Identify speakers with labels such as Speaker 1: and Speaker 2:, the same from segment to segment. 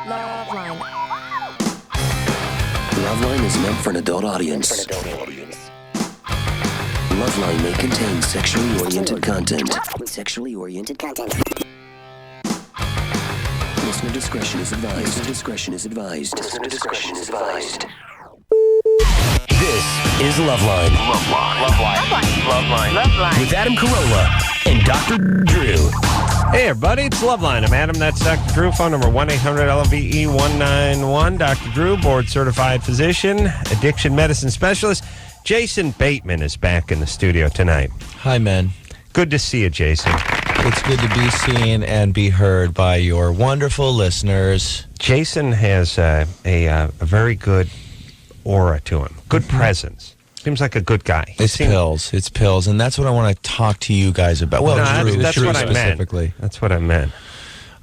Speaker 1: LoveLine.
Speaker 2: LoveLine is meant for an adult audience. LoveLine may contain sexually oriented content. Listener discretion is advised. This is LoveLine. LoveLine. With Adam Carolla and Dr. Drew.
Speaker 3: Hey, everybody, it's LoveLine. I'm Adam. That's Dr. Drew. Phone number 1-800-LOVE-191. Dr. Drew, board-certified physician, addiction medicine specialist. Jason Bateman is back in the studio tonight.
Speaker 4: Hi, men.
Speaker 3: Good to see you, Jason.
Speaker 4: It's good to be seen and be heard by your wonderful listeners.
Speaker 3: Jason has a very good aura to him, good presence. Seems like a good guy.
Speaker 4: It's pills, and that's what I want to talk to you guys about. Well,
Speaker 3: no, that's what I meant. That's what I meant.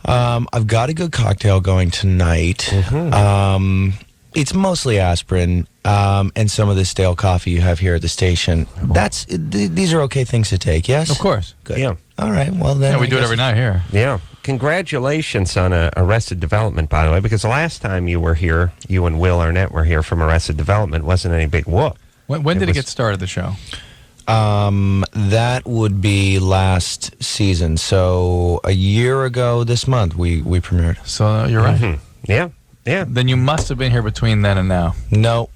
Speaker 4: I've got a good cocktail going tonight.
Speaker 3: Mm-hmm.
Speaker 4: It's mostly aspirin and some of the stale coffee you have here at the station. These are okay things to take, yes?
Speaker 5: Of course.
Speaker 4: Good.
Speaker 3: Yeah.
Speaker 4: All right, well then.
Speaker 5: Yeah, we do it every night here.
Speaker 3: Yeah. Congratulations on Arrested Development, by the way, because the last time you were here, you and Will Arnett were here from Arrested Development, wasn't any big whoop.
Speaker 5: When did it get started, the show?
Speaker 4: That would be last season. So a year ago this month, we premiered.
Speaker 5: So you're right.
Speaker 3: Mm-hmm. Yeah.
Speaker 5: Then you must have been here between then and now.
Speaker 4: No.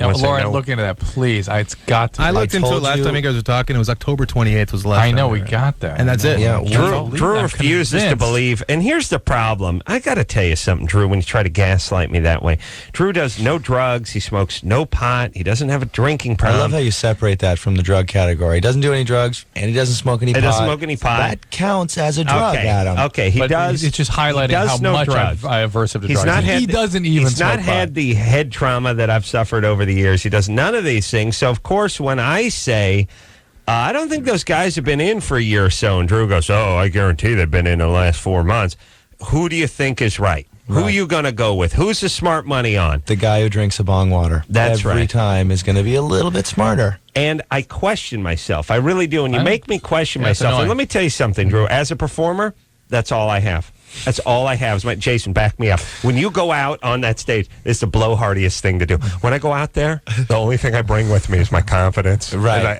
Speaker 5: Laura, look into that, please. It's got to.
Speaker 6: I looked into it last time you guys were talking. It was October 28th was the last
Speaker 5: I know,
Speaker 6: time
Speaker 5: we got that.
Speaker 6: And that's it.
Speaker 4: Yeah,
Speaker 3: Drew refuses to believe. And here's the problem. I got to tell you something, Drew, when you try to gaslight me that way. Drew does no drugs. He smokes no pot. He doesn't have a drinking problem.
Speaker 4: I love how you separate that from the drug category. He doesn't do any drugs, and he doesn't smoke any pot.
Speaker 3: He doesn't smoke any pot.
Speaker 4: That counts as a drug, Adam.
Speaker 3: Okay, he does.
Speaker 5: It's just highlighting how much I'm aversive to drugs.
Speaker 3: He
Speaker 5: doesn't even
Speaker 3: He's
Speaker 5: smoke
Speaker 3: not had the head trauma that I've suffered over the years. He does none of these things. So, of course, when I say, I don't think those guys have been in for a year or so, and Drew goes, I guarantee they've been in the last 4 months. Who do you think is right? Who are you going to go with? Who's the smart money on?
Speaker 4: The guy who drinks a bong water.
Speaker 3: That's
Speaker 4: Every time is going to be a little bit smarter.
Speaker 3: And I question myself. I really do. And you make me question myself.
Speaker 5: Annoying.
Speaker 3: And let me tell you something, Drew. As a performer, that's all I have. That's all I have. Jason, back me up. When you go out on that stage, it's the blowhardiest thing to do. When I go out there, the only thing I bring with me is my confidence.
Speaker 4: Right.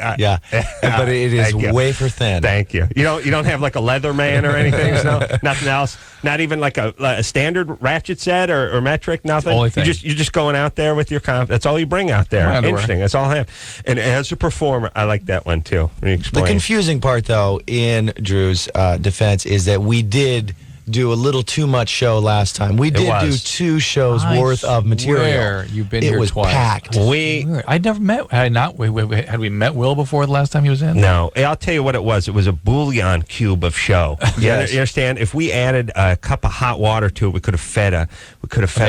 Speaker 4: But it is wafer thin.
Speaker 3: Thank you. You don't have like a Leatherman or anything? No? Nothing else? Not even like a standard ratchet set or metric? Nothing?
Speaker 5: Only thing.
Speaker 3: You're just going out there with your confidence. That's all you bring out there. Interesting. That's all I have. And as a performer, I like that one too. Let me explain.
Speaker 4: The confusing part, though, in Drew's defense is that we did do a little too much show last time. We did do 2 shows worth of material.
Speaker 5: You've been here twice.
Speaker 4: It was packed.
Speaker 5: I never met. Had we met Will before the last time he was in?
Speaker 3: No. I'll tell you what it was. It was a bouillon cube of show.
Speaker 4: Yes.
Speaker 3: You understand? If we added a cup of hot water to it, we could have fed a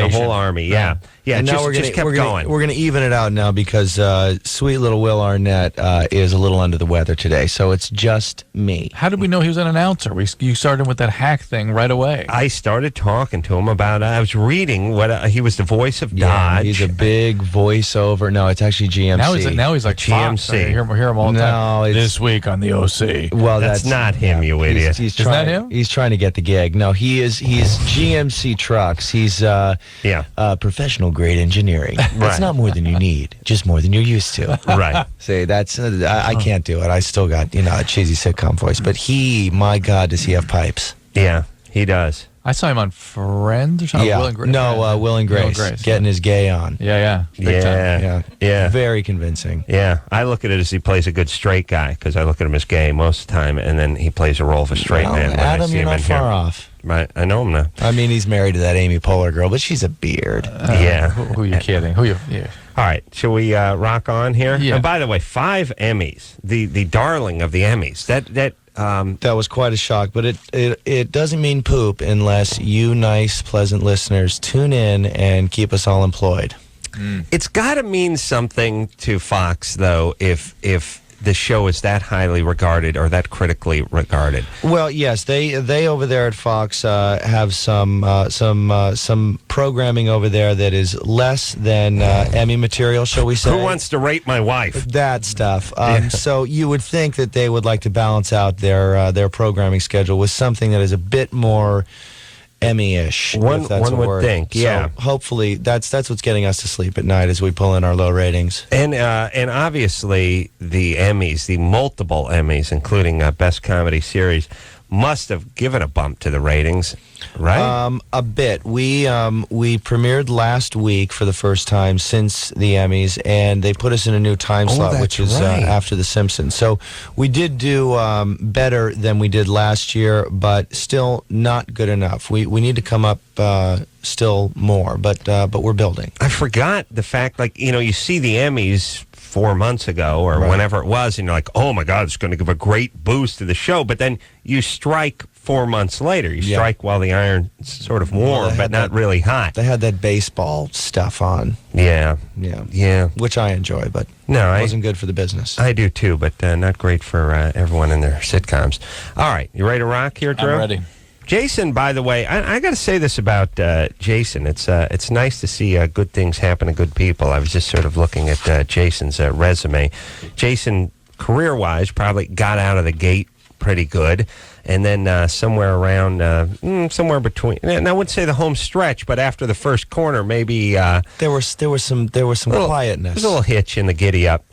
Speaker 3: whole army. Yeah.
Speaker 4: And now we're going to even it out now because sweet little Will Arnett is a little under the weather today, so it's just me.
Speaker 5: How did we know he was an announcer? You started with that hack thing right away.
Speaker 3: I started talking to him about. I was reading what he was the voice of Dodge.
Speaker 4: He's a big voiceover. No, it's actually GMC.
Speaker 5: Now he's like
Speaker 3: GMC.
Speaker 5: I hear him all the time. This week on the OC.
Speaker 4: Well,
Speaker 3: that's not him, you idiot.
Speaker 4: Isn't that him? He's trying to get the gig. No, he's GMC Trucks. He's professional grade engineering. That's not more than you need, just more than you're used to.
Speaker 3: Right.
Speaker 4: See, that's I can't do it. I still got a cheesy sitcom voice, but my God, does he have pipes?
Speaker 3: Yeah, he does.
Speaker 5: I saw him on Friends or something.
Speaker 4: Yeah. Will and Grace getting his gay on.
Speaker 5: Yeah.
Speaker 4: Very convincing.
Speaker 3: Yeah, I look at it as he plays a good straight guy because I look at him as gay most of the time, and then he plays a role of a straight man.
Speaker 4: Adam, you're not far off.
Speaker 3: Right, I know him now.
Speaker 4: I mean, he's married to that Amy Poehler girl, but she's a beard.
Speaker 5: Who are you kidding? All
Speaker 3: right, shall we rock on here?
Speaker 5: Yeah.
Speaker 3: And by the way, 5 Emmys, the darling of the Emmys. That
Speaker 4: was quite a shock, but it doesn't mean poop unless you nice, pleasant listeners tune in and keep us all employed.
Speaker 3: It's got to mean something to Fox, though, if the show is that highly regarded or that critically regarded.
Speaker 4: Well, yes, they over there at Fox have some programming over there that is less than Emmy material, shall we say?
Speaker 3: Who wants to rape my wife?
Speaker 4: That stuff. So you would think that they would like to balance out their programming schedule with something that is a bit more Emmy-ish.
Speaker 3: One
Speaker 4: if that's a
Speaker 3: would
Speaker 4: word.
Speaker 3: think, yeah.
Speaker 4: So hopefully that's what's getting us to sleep at night as we pull in our low ratings.
Speaker 3: And obviously the Emmys, the multiple Emmys, including Best Comedy Series, must have given a bump to the ratings, right?
Speaker 4: A bit. We premiered last week for the first time since the Emmys, and they put us in a new time slot, which is after The Simpsons. So we did do better than we did last year, but still not good enough. We need to come up still more, but we're building.
Speaker 3: I forgot the fact, you see the Emmys 4 months ago or whenever it was, and you're like, oh my God, it's going to give a great boost to the show. But then you strike 4 months later. You strike while the iron's sort of warm, but not really hot.
Speaker 4: They had that baseball stuff on.
Speaker 3: Yeah.
Speaker 4: Which I enjoy, but it wasn't good for the business.
Speaker 3: I do too, but not great for everyone in their sitcoms. All right, you ready to rock here, Drew?
Speaker 5: I'm ready.
Speaker 3: Jason, by the way, I got to say this about Jason. It's nice to see good things happen to good people. I was just sort of looking at Jason's resume. Jason, career-wise, probably got out of the gate pretty good. And then somewhere around, somewhere between, and I wouldn't say the home stretch, but after the first corner, maybe
Speaker 4: there was some quietness.
Speaker 3: There's a little hitch in the giddy up.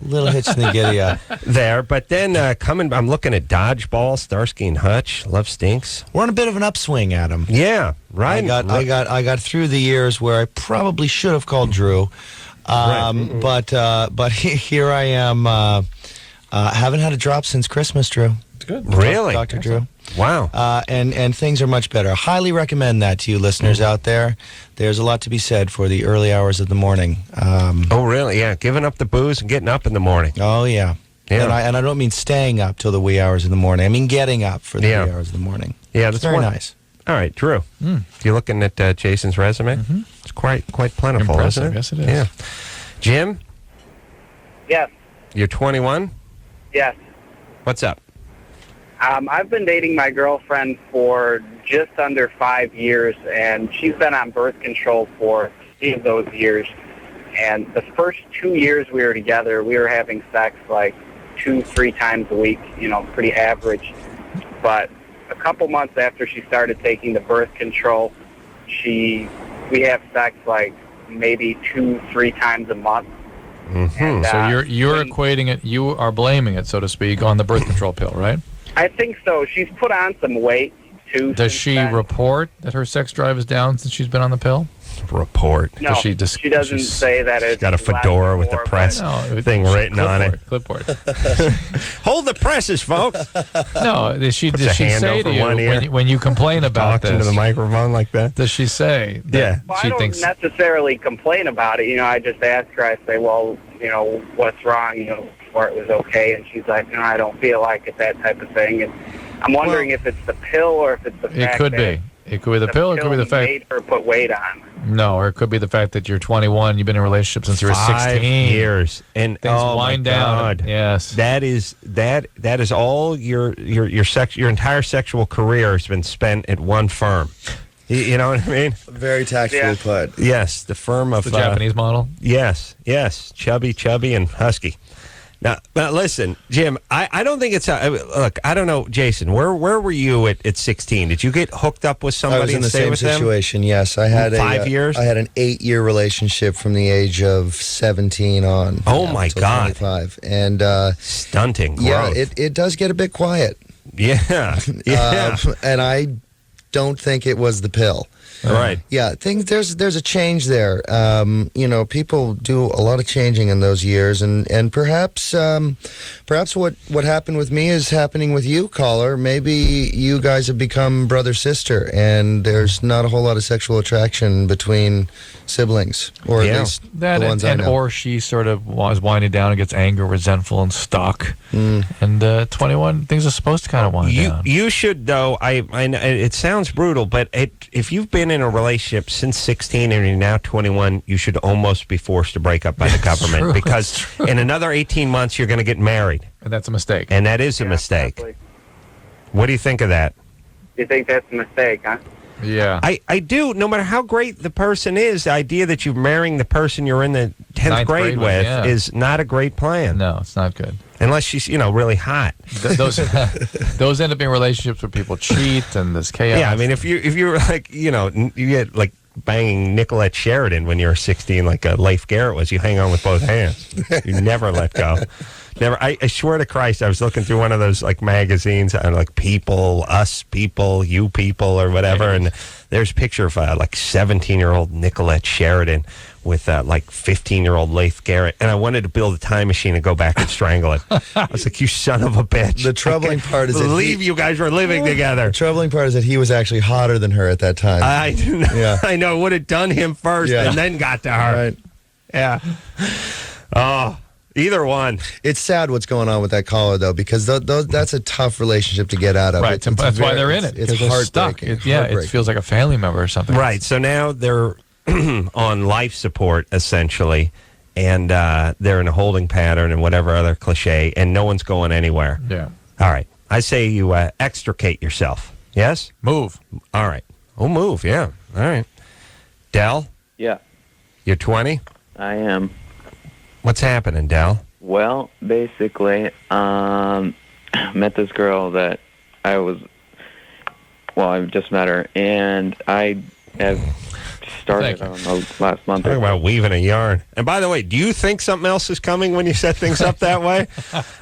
Speaker 3: There, but then I'm looking at Dodgeball, Starsky and Hutch, Love Stinks.
Speaker 4: We're on a bit of an upswing, Adam.
Speaker 3: Yeah, right.
Speaker 4: I got through the years where I probably should have called Drew, but here I am. Haven't had a drop since Christmas, Drew.
Speaker 5: Good.
Speaker 3: Really?
Speaker 4: Dr. Drew.
Speaker 3: Wow.
Speaker 4: And things are much better. Highly recommend that to you listeners out there. There's a lot to be said for the early hours of the morning.
Speaker 3: Oh, really? Yeah, giving up the booze and getting up in the morning.
Speaker 4: Oh, yeah. And I don't mean staying up till the wee hours of the morning. I mean getting up for the wee hours of the morning.
Speaker 3: Yeah, that's
Speaker 4: very nice.
Speaker 3: All right, Drew. If you're looking at Jason's resume, it's quite plentiful,
Speaker 5: impressive.
Speaker 3: isn't it?
Speaker 5: Yes, it is.
Speaker 3: Yeah. Jim?
Speaker 1: Yes.
Speaker 3: You're 21?
Speaker 1: Yes.
Speaker 3: What's up?
Speaker 1: I've been dating my girlfriend for just under 5 years, and she's been on birth control for 3 of those years. And the first 2 years we were together, we were having sex like 2-3 times a week, pretty average. But a couple months after she started taking the birth control, we have sex like maybe 2-3 times a month.
Speaker 3: Mm-hmm.
Speaker 5: So you're equating it, you are blaming it, so to speak, on the birth control pill, right?
Speaker 1: I think so. She's put on some weight, too.
Speaker 5: Does she report that her sex drive is down since she's been on the pill?
Speaker 3: Report.
Speaker 1: No, she doesn't say that it's...
Speaker 3: She's got a fedora with the press thing written on it.
Speaker 5: Clipboard.
Speaker 3: Hold the presses, folks.
Speaker 5: No, does she say to you, when you complain about this...
Speaker 3: Talking to the microphone like that?
Speaker 5: Does she say that
Speaker 1: well,
Speaker 5: she
Speaker 1: I don't necessarily complain about it. I just ask her, I say, well, what's wrong? Before it was okay. And she's like, no, I don't feel like it, that type of thing. And I'm wondering if it's the pill or if it's the fact
Speaker 5: it could be the pill, or it could be the fact
Speaker 1: made her put weight on.
Speaker 5: No, or it could be the fact that you're 21, you've been in a relationship since you were 16.
Speaker 3: 5 years. And
Speaker 5: things wind down. Yes.
Speaker 3: That is all your entire sexual career has been spent at one firm. You know what I mean?
Speaker 4: Very tactfully put.
Speaker 3: Yes, the firm of
Speaker 5: the Japanese model.
Speaker 3: Yes, chubby and husky. Now listen, Jim. I don't think it's look. I don't know, Jason. Where were you at 16? Did you get hooked up with somebody?
Speaker 4: I was in
Speaker 3: and
Speaker 4: the
Speaker 3: stay
Speaker 4: same
Speaker 3: with them?
Speaker 4: situation. Yes, I had
Speaker 3: 5 years.
Speaker 4: I had an 8-year relationship from the age of 17 on.
Speaker 3: Oh my God!
Speaker 4: 25, and
Speaker 3: stunting growth.
Speaker 4: Yeah, it does get a bit quiet.
Speaker 3: Yeah.
Speaker 4: And I don't think it was the pill.
Speaker 3: Right.
Speaker 4: Yeah, there's a change there. People do a lot of changing in those years, and perhaps what happened with me is happening with you, caller. Maybe you guys have become brother-sister, and there's not a whole lot of sexual attraction between siblings, or at least
Speaker 5: that,
Speaker 4: the ones I know.
Speaker 5: Or she sort of was winding down and gets angry, resentful, and stuck. And 21, things are supposed to kind of wind down.
Speaker 3: You should, though. I it sounds brutal, but if you've been in a relationship since 16 and you're now 21, you should almost be forced to break up by the government because in another 18 months you're going to get married.
Speaker 5: And that's a mistake.
Speaker 3: And that is a mistake.
Speaker 1: Exactly.
Speaker 3: What do you think of that?
Speaker 1: You think that's a mistake, huh?
Speaker 5: Yeah.
Speaker 3: I do. No matter how great the person is, the idea that you're marrying the person you're in the 10th grade with is not a great plan.
Speaker 5: No, it's not good.
Speaker 3: Unless she's, really hot.
Speaker 5: Those end up being relationships where people cheat and there's chaos.
Speaker 3: Yeah, I mean, if you were like, you get like banging Nicolette Sheridan when you were 16, like Leif Garrett was, you hang on with both hands. You never let go. Never. I swear to Christ, I was looking through one of those like magazines and like People, Us People, You People, or whatever, and there's a picture of like 17-year-old Nicolette Sheridan with like 15-year-old Leif Garrett, and I wanted to build a time machine and go back and strangle it. I was like, you son of a bitch.
Speaker 4: The troubling part is that
Speaker 3: believe you guys were living together.
Speaker 4: The troubling part is that he was actually hotter than her at that time.
Speaker 3: I do know. Yeah. I know. Would have done him first and then got to her.
Speaker 4: Right.
Speaker 3: Yeah. Oh. Either one.
Speaker 4: It's sad what's going on with that caller, though, because that's a tough relationship to get out of.
Speaker 5: Right, that's why they're in it.
Speaker 4: It's heartbreaking.
Speaker 5: It feels like a family member or something.
Speaker 3: Right, so now they're on life support, essentially, and they're in a holding pattern and whatever other cliche, and no one's going anywhere.
Speaker 5: Yeah.
Speaker 3: All right, I say you extricate yourself. Yes?
Speaker 5: Move.
Speaker 3: All right. Oh, move, yeah. All right. Del?
Speaker 7: Yeah.
Speaker 3: You're 20?
Speaker 7: I am.
Speaker 3: What's happening, Del?
Speaker 7: Well, basically, met this girl that I just met her, and I have started on the last month.
Speaker 3: Talking about weaving a yarn. And by the way, do you think something else is coming when you set things up that way?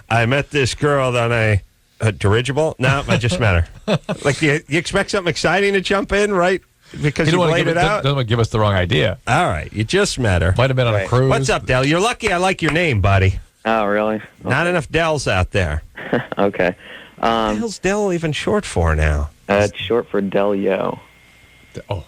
Speaker 3: I met this girl on a dirigible. No, I just met her. Like, you expect something exciting to jump in, right? Because you laid it out?
Speaker 5: Doesn't give us the wrong idea.
Speaker 3: All right, you just met her.
Speaker 5: Might have been on a cruise.
Speaker 3: What's up, Del? You're lucky I like your name, buddy.
Speaker 7: Oh, really? Okay.
Speaker 3: Not enough Dells out there.
Speaker 7: Okay.
Speaker 3: What the hell's Del even short for now?
Speaker 7: It's short for Delio.
Speaker 5: Oh,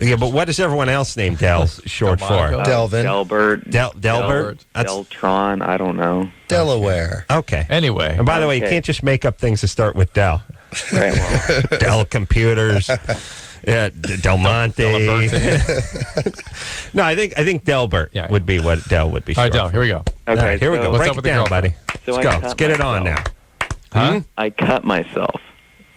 Speaker 3: yeah, but what is everyone else named Del short for?
Speaker 4: Delvin.
Speaker 7: Delbert.
Speaker 3: Delbert?
Speaker 7: Deltron. I don't know.
Speaker 4: Delaware.
Speaker 3: Okay.
Speaker 5: Anyway.
Speaker 3: And by the way, you can't just make up things that start with Del.
Speaker 7: Right, well.
Speaker 3: Dell Computers. Yeah, Del Monte. No, I think Delbert would be what Del would be.
Speaker 5: All right, Del, here we go.
Speaker 7: Okay,
Speaker 3: right, here we go. Break it down, buddy.
Speaker 7: So
Speaker 3: Let's go. Let's get it on now.
Speaker 5: Huh?
Speaker 7: I cut myself.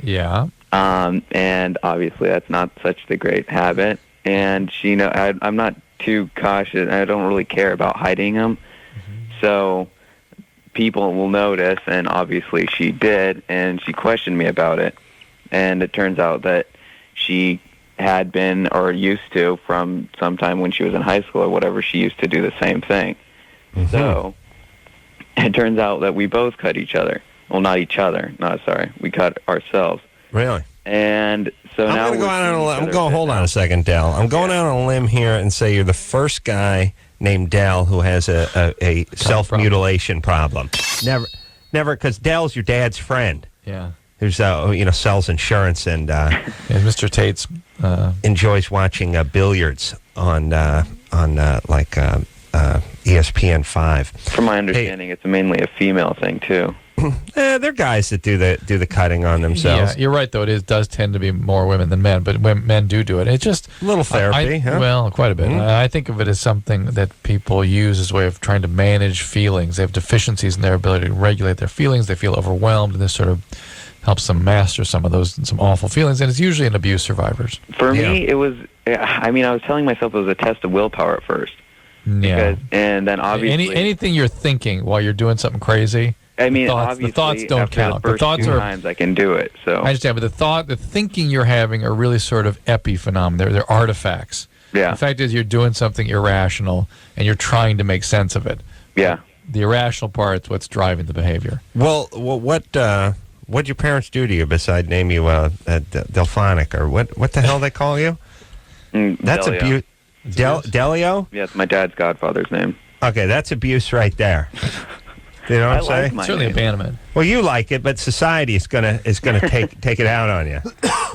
Speaker 5: Yeah.
Speaker 7: And obviously that's not such the great habit. And she I'm not too cautious. I don't really care about hiding them. Mm-hmm. So people will notice, and obviously she did, and she questioned me about it. And it turns out that she had been, or used to, from sometime when she was in high school or whatever, she used to do the same thing. Mm-hmm. So it turns out that we both cut each other. Well, not each other. No, sorry. We cut ourselves.
Speaker 3: Really?
Speaker 7: And so now
Speaker 3: I'm going to go hold on a second, Del. I'm going out on a limb here and say you're the first guy named Del who has a self-mutilation problem. Never, because Del's your dad's friend.
Speaker 5: Yeah.
Speaker 3: Who's sells insurance and
Speaker 5: Mr. Tate's
Speaker 3: enjoys watching billiards on ESPN 5.
Speaker 7: From my understanding, it's mainly a female thing too.
Speaker 3: They're guys that do the cutting on themselves.
Speaker 5: Yeah, you're right, though. It does tend to be more women than men, but when men do it, it's just
Speaker 3: a little therapy. Huh?
Speaker 5: Well, quite a bit.
Speaker 3: Mm-hmm.
Speaker 5: I think of it as something that people use as a way of trying to manage feelings. They have deficiencies in their ability to regulate their feelings. They feel overwhelmed, and this sort of helps them master some awful feelings, and it's usually in abuse survivors.
Speaker 7: For me, it was. I was telling myself it was a test of willpower at first.
Speaker 5: Yeah.
Speaker 7: And then obviously
Speaker 5: anything you're thinking while you're doing something crazy.
Speaker 7: Obviously,
Speaker 5: the thoughts don't count.
Speaker 7: The thoughts are times I can do it. So
Speaker 5: I understand, but the thinking you're having are really sort of epiphenomena. They're artifacts.
Speaker 7: Yeah.
Speaker 5: The fact is, you're doing something irrational, and you're trying to make sense of it.
Speaker 7: Yeah.
Speaker 5: The irrational part's what's driving the behavior.
Speaker 3: Well, what'd your parents do to you besides name you Delphonic, or what the hell they call you? That's abuse. Delio?
Speaker 7: Yeah, it's my dad's godfather's name.
Speaker 3: Okay, that's abuse right there. You know what I'm saying?
Speaker 5: Certainly abandonment.
Speaker 3: Well, you like it, but society is gonna take it out on you.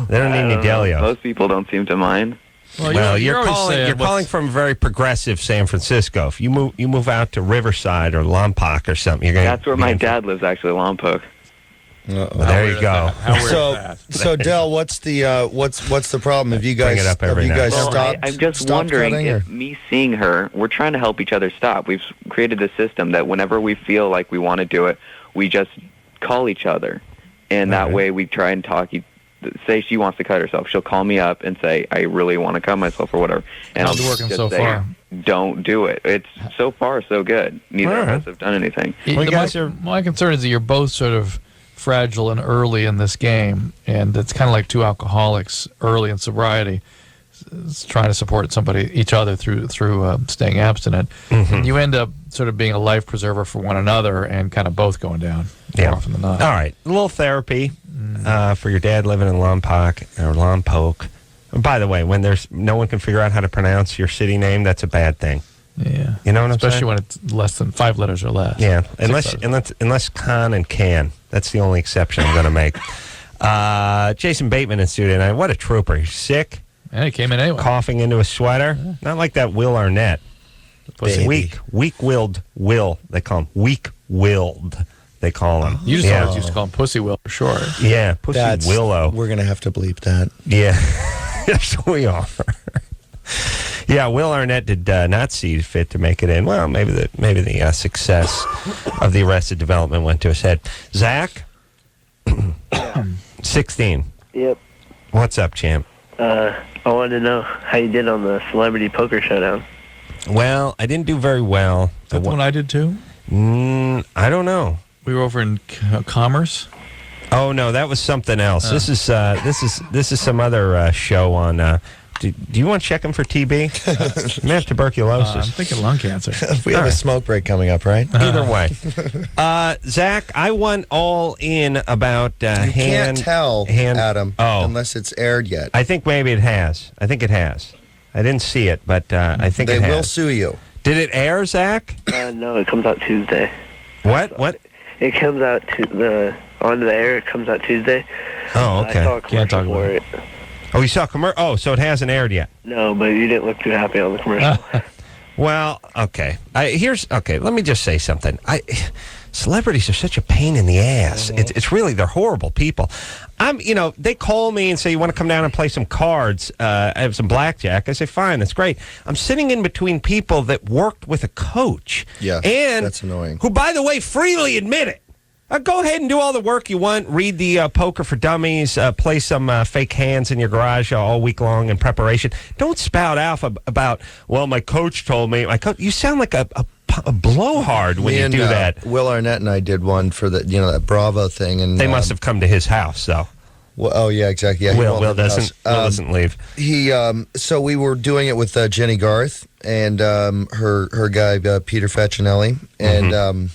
Speaker 3: They don't need any Delio.
Speaker 7: Most people don't seem to mind.
Speaker 3: Well, you're calling from very progressive San Francisco. If you move out to Riverside or Lompoc or something, you're gonna.
Speaker 7: That's where my dad lives, actually, Lompoc.
Speaker 3: Well, there you go.
Speaker 4: So Del, what's the problem? Have you guys
Speaker 3: bring it up every night.
Speaker 4: Stopped?
Speaker 7: I'm just wondering if me seeing her, we're trying to help each other stop. We've created a system that whenever we feel like we want to do it, we just call each other, and that way we try and talk say she wants to cut herself, she'll call me up and say, I really want to cut myself or whatever. And
Speaker 5: How's it working
Speaker 7: just
Speaker 5: so
Speaker 7: say,
Speaker 5: far?
Speaker 7: don't do it. It's so far so good. Neither of us have done anything.
Speaker 5: My concern is that you're both sort of fragile and early in this game, and it's kind of like two alcoholics early in sobriety. It's trying to support each other through staying abstinent. And you end up sort of being a life preserver for one another and kind of both going down more often than not.
Speaker 3: All right. A little therapy for your dad living in Lompoc. By the way, when there's no one can figure out how to pronounce your city name, that's a bad thing.
Speaker 5: Yeah.
Speaker 3: You know what I'm saying?
Speaker 5: Especially when it's less than 5 letters or less.
Speaker 3: Yeah. Unless con and can. That's the only exception I'm going to make. Jason Bateman in studio tonight. What a trooper. He's sick.
Speaker 5: Yeah, he came in anyway.
Speaker 3: Coughing into a sweater. Yeah. Not like that Will Arnett. Weak-willed Will, they call him. Weak-willed, they call him.
Speaker 5: You just always used to call him Pussy Will for short.
Speaker 3: Yeah, Pussy Willow.
Speaker 4: We're going to have to bleep that.
Speaker 3: Yeah, yes, we are. Yeah, Will Arnett did not see fit to make it in. Well, maybe the success of the Arrested Development went to his head. Zach? 16.
Speaker 8: Yep.
Speaker 3: What's up, champ?
Speaker 8: I wanted to know how you did on the Celebrity Poker Showdown.
Speaker 3: Well, I didn't do very well.
Speaker 5: Is that the one I did too?
Speaker 3: I don't know.
Speaker 5: We were over in Commerce.
Speaker 3: Oh no, that was something else. This is some other show on. Do you want to check him for TB? You may have tuberculosis.
Speaker 5: I'm thinking lung cancer.
Speaker 4: We have a smoke break coming up, right?
Speaker 3: Either way. Zach, I went all in about
Speaker 4: You can't tell, Adam, unless it's aired yet.
Speaker 3: I think maybe it has. I didn't see it, but I think it has.
Speaker 4: They will sue you.
Speaker 3: Did it air, Zach?
Speaker 8: No, it comes out Tuesday.
Speaker 3: What?
Speaker 8: It comes out onto the air. It comes out Tuesday.
Speaker 3: Oh, okay.
Speaker 8: I saw a commercial for it.
Speaker 3: Oh, you saw a commercial? Oh, so it hasn't aired yet?
Speaker 8: No, but you didn't look too happy on the commercial.
Speaker 3: Well, okay. Let me just say something. Celebrities are such a pain in the ass. It's really, they're horrible people. They call me and say, you want to come down and play some cards? I have some blackjack. I say, fine, that's great. I'm sitting in between people that worked with a coach.
Speaker 4: Yeah,
Speaker 3: and
Speaker 4: that's annoying.
Speaker 3: Who, by the way, freely admit it. Go ahead and do all the work you want. Read the Poker for Dummies. Play some fake hands in your garage all week long in preparation. Don't spout out about, well, my coach told me. You sound like a blowhard when you do that.
Speaker 4: Will Arnett and I did one for that Bravo thing. And
Speaker 3: they must have come to his house, though.
Speaker 4: Well, oh, yeah, exactly. Yeah,
Speaker 3: Will doesn't leave.
Speaker 4: So we were doing it with Jenny Garth and her guy, Peter Facinelli. And...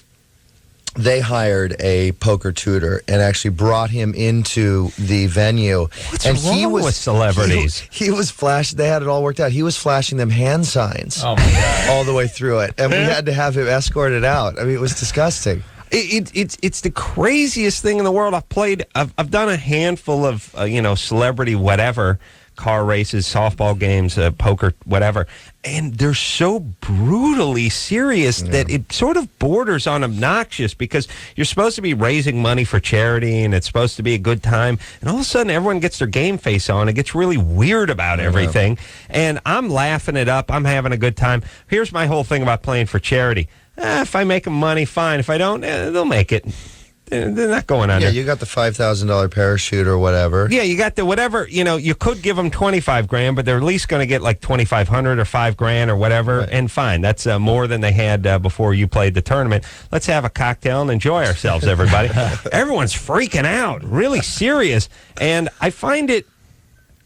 Speaker 4: they hired a poker tutor and actually brought him into the venue.
Speaker 3: What's wrong with celebrities?
Speaker 4: He was flashing. They had it all worked out. He was flashing them hand signs
Speaker 5: all
Speaker 4: the way through it, and we had to have him escorted out. I mean, it was disgusting.
Speaker 3: It's the craziest thing in the world. I've done a handful of celebrity whatever, car races, softball games, poker, whatever. And they're so brutally serious that it sort of borders on obnoxious, because you're supposed to be raising money for charity and it's supposed to be a good time. And all of a sudden, everyone gets their game face on. It gets really weird about everything. And I'm laughing it up. I'm having a good time. Here's my whole thing about playing for charity. If I make them money, fine. If I don't, they'll make it. They're not going under.
Speaker 4: Yeah, you got the $5,000 parachute or whatever.
Speaker 3: Yeah, you got the whatever. You could give them $25,000, but they're at least going to get like $2,500 or $5,000 or whatever. Right. And fine, that's more than they had before you played the tournament. Let's have a cocktail and enjoy ourselves, everybody. Everyone's freaking out, really serious, and I find it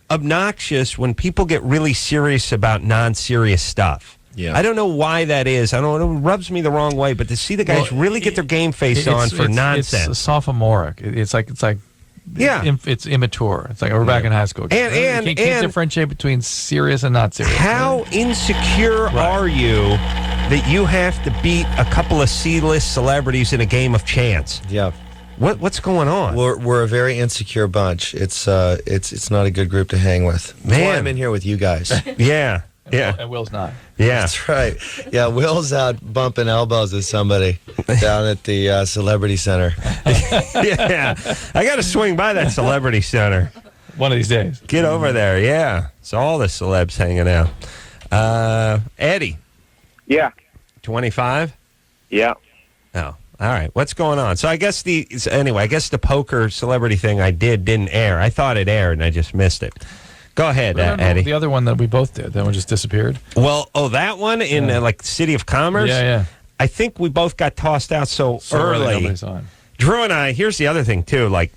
Speaker 3: obnoxious when people get really serious about non-serious stuff.
Speaker 4: Yeah.
Speaker 3: I don't know why that is. I don't know. It rubs me the wrong way. But to see the guys really get their game face on for nonsense.
Speaker 5: It's sophomoric. It's like it's immature. It's like we're back in high school.
Speaker 3: And
Speaker 5: you can't differentiate between serious and not serious.
Speaker 3: How insecure are you that you have to beat a couple of C-list celebrities in a game of chance?
Speaker 4: Yeah.
Speaker 3: What's going on?
Speaker 4: We're a very insecure bunch. It's not a good group to hang with. That's why I'm in here with you guys.
Speaker 3: Yeah. Yeah.
Speaker 5: And Will's not.
Speaker 3: Yeah.
Speaker 4: That's right. Yeah, Will's out bumping elbows with somebody down at the Celebrity Center.
Speaker 3: Yeah. I got to swing by that Celebrity Center.
Speaker 5: One of these days.
Speaker 3: Get over there, yeah. It's all the celebs hanging out. Eddie.
Speaker 1: Yeah.
Speaker 3: 25?
Speaker 1: Yeah.
Speaker 3: Oh, All right. What's going on? So I guess the poker celebrity thing I didn't air. I thought it aired and I just missed it. Go ahead, Eddie.
Speaker 5: The other one that we both did. That one just disappeared.
Speaker 3: Well, that one in like City of Commerce.
Speaker 5: Yeah.
Speaker 3: I think we both got tossed out so early.
Speaker 5: Nobody's on.
Speaker 3: Drew and I. Here's the other thing too. Like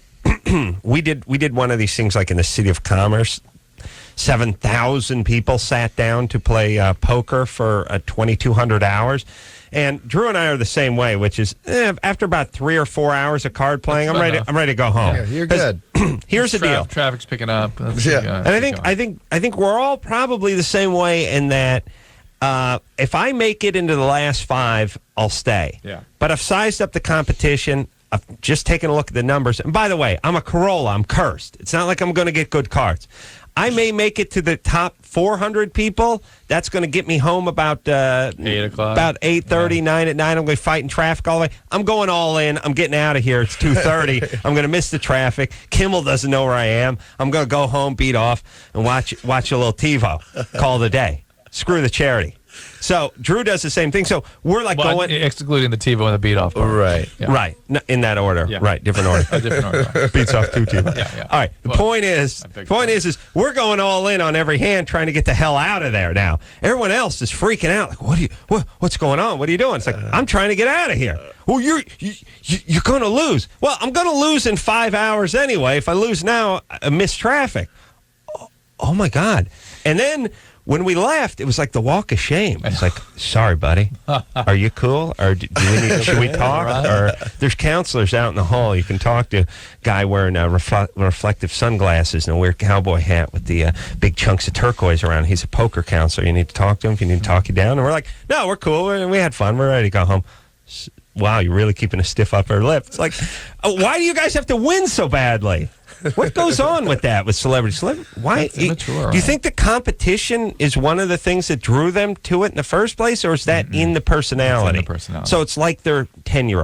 Speaker 3: we did one of these things like in the City of Commerce. 7,000 people sat down to play poker for 2,200 hours. And Drew and I are the same way, which is after about 3 or 4 hours of card playing, I'm ready to go home.
Speaker 4: Yeah, you're good.
Speaker 3: Here's the deal.
Speaker 5: Traffic's picking up.
Speaker 3: And I think we're all probably the same way in that if I make it into the last 5, I'll stay.
Speaker 5: Yeah.
Speaker 3: But I've sized up the competition. I've just taken a look at the numbers. And by the way, I'm a Corolla. I'm cursed. It's not like I'm going to get good cards. I may make it to the top 400 people. That's going to get me home about
Speaker 5: 8 o'clock.
Speaker 3: About 8:30, 9 at night. I'm going to be fighting traffic all the way. I'm going all in. I'm getting out of here. It's 2:30. I'm going to miss the traffic. Kimmel doesn't know where I am. I'm going to go home, beat off, and watch a little TiVo. Call it a day. Screw the charity. So Drew does the same thing. So we're like going,
Speaker 5: excluding the TiVo and the beat off.
Speaker 4: Right.
Speaker 5: Yeah.
Speaker 3: Right. In that order.
Speaker 5: Yeah.
Speaker 3: Right. Different order.
Speaker 5: Different order.
Speaker 3: Beats off 2 TiVo.
Speaker 5: Yeah.
Speaker 3: All right. The point is we're going all in on every hand, trying to get the hell out of there. Now everyone else is freaking out. Like, what's going on? What are you doing? It's like I'm trying to get out of here. Well, you're going to lose. Well, I'm going to lose in 5 hours anyway. If I lose now, I miss traffic. Oh my God! And then. When we left, it was like the walk of shame. It's like, sorry, buddy. Are you cool? Or should we talk?
Speaker 5: Right.
Speaker 3: Or there's counselors out in the hall. You can talk to a guy wearing reflective sunglasses and a weird cowboy hat with the big chunks of turquoise around. He's a poker counselor. You need to talk to him if you need to talk you down. And we're like, no, we're cool. We had fun. We're ready to go home. Wow, you're really keeping a stiff upper lip. It's like, why do you guys have to win so badly? What goes on with that with celebrities? Why? Do you think the competition is one of the things that drew them to it in the first place, or is that in the personality?
Speaker 5: It's in the personality.
Speaker 3: So it's like they're 10, right?
Speaker 5: Yeah.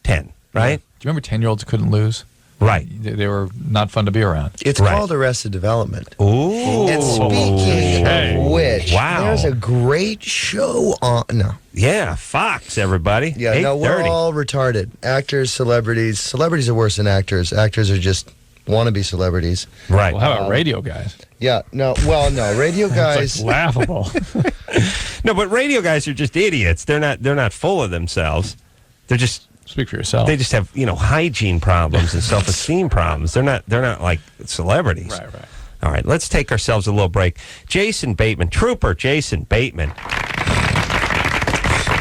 Speaker 5: Do you remember 10-year-olds couldn't lose?
Speaker 3: Right.
Speaker 5: They were not fun to be around.
Speaker 4: It's called Arrested Development.
Speaker 3: Ooh.
Speaker 4: And speaking of which, there's a great show on. No.
Speaker 3: Yeah, Fox, everybody.
Speaker 4: Yeah, no, we're all retarded. Actors, celebrities. Celebrities are worse than actors. Actors are just wannabe celebrities.
Speaker 3: Right.
Speaker 5: Well, how about radio guys?
Speaker 4: Yeah, no, radio guys.
Speaker 5: It's like laughable.
Speaker 3: No, but radio guys are just idiots. They're not full of themselves. They're just.
Speaker 5: Speak for yourself.
Speaker 3: They just have, hygiene problems and self-esteem problems. They're not like celebrities.
Speaker 5: Right.
Speaker 3: All right, let's take ourselves a little break. Jason Bateman, Trooper Jason Bateman.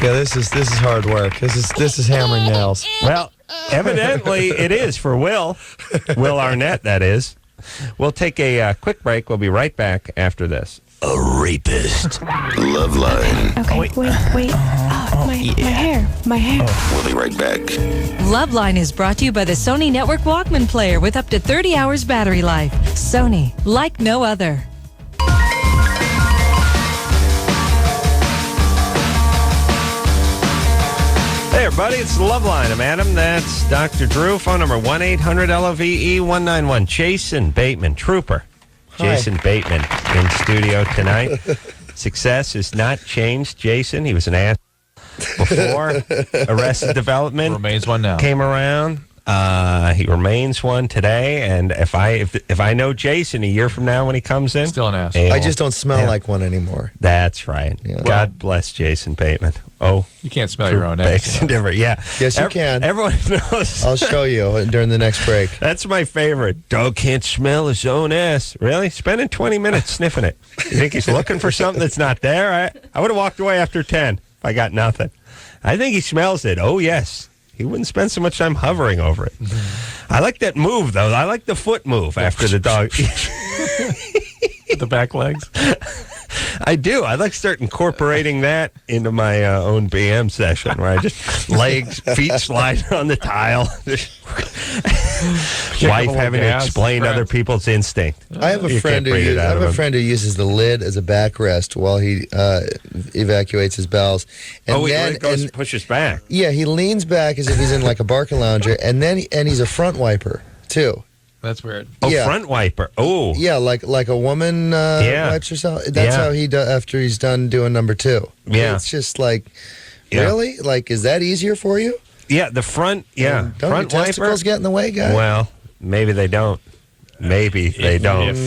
Speaker 4: Yeah, this is hard work. This is hammering nails.
Speaker 3: Well, evidently it is for Will Arnett, that is. We'll take a quick break. We'll be right back after this.
Speaker 2: A rapist. LoveLine.
Speaker 9: Okay, wait. My hair.
Speaker 2: We'll be right back.
Speaker 10: LoveLine is brought to you by the Sony Network Walkman player with up to 30 hours battery life. Sony, like no other.
Speaker 3: Hey, everybody, it's LoveLine. I'm Adam. That's Dr. Drew. Phone number 1-800-LOVE-191. Jason Bateman, Trooper. Jason Bateman in studio tonight. Success has not changed, Jason. He was an ass before Arrested Development
Speaker 5: Remains one now.
Speaker 3: Came around. He remains one today, and if I know Jason a year from now when he comes in,
Speaker 5: still an ass.
Speaker 4: I just don't smell like one anymore.
Speaker 3: That's right.
Speaker 4: Yeah.
Speaker 3: God bless Jason Bateman. Oh,
Speaker 5: you can't smell your own ass.
Speaker 3: Yeah.
Speaker 4: Yes, you can.
Speaker 3: Everyone knows.
Speaker 4: I'll show you during the next break.
Speaker 3: That's my favorite. Dog can't smell his own ass. Really? Spending 20 minutes sniffing it. You think he's looking for something that's not there? I would have walked away after 10 if I got nothing. I think he smells it. Oh, yes. He wouldn't spend so much time hovering over it. I like that move, though. I like the foot move after the dog.
Speaker 5: The back legs?
Speaker 3: I do. I like start incorporating that into my own BM session where I just feet slide on the tile. Wife having to explain other people's instinct.
Speaker 4: I have a friend who uses the lid as a backrest while he evacuates his bowels. And
Speaker 3: he goes and pushes back.
Speaker 4: Yeah, he leans back as if he's in like a Barca lounger, and he's a front wiper too.
Speaker 5: That's weird.
Speaker 3: Oh, yeah. Front wiper. Oh,
Speaker 4: yeah, like a woman wipes herself. That's how he does after he's done doing number 2.
Speaker 3: Yeah,
Speaker 4: it's just like, really, like, is that easier for you?
Speaker 3: Yeah, the front. Yeah,
Speaker 4: And don't
Speaker 3: front
Speaker 4: your testicles
Speaker 3: wiper.
Speaker 4: get in the way, guy?
Speaker 3: Well, maybe they don't. Maybe they don't.
Speaker 5: If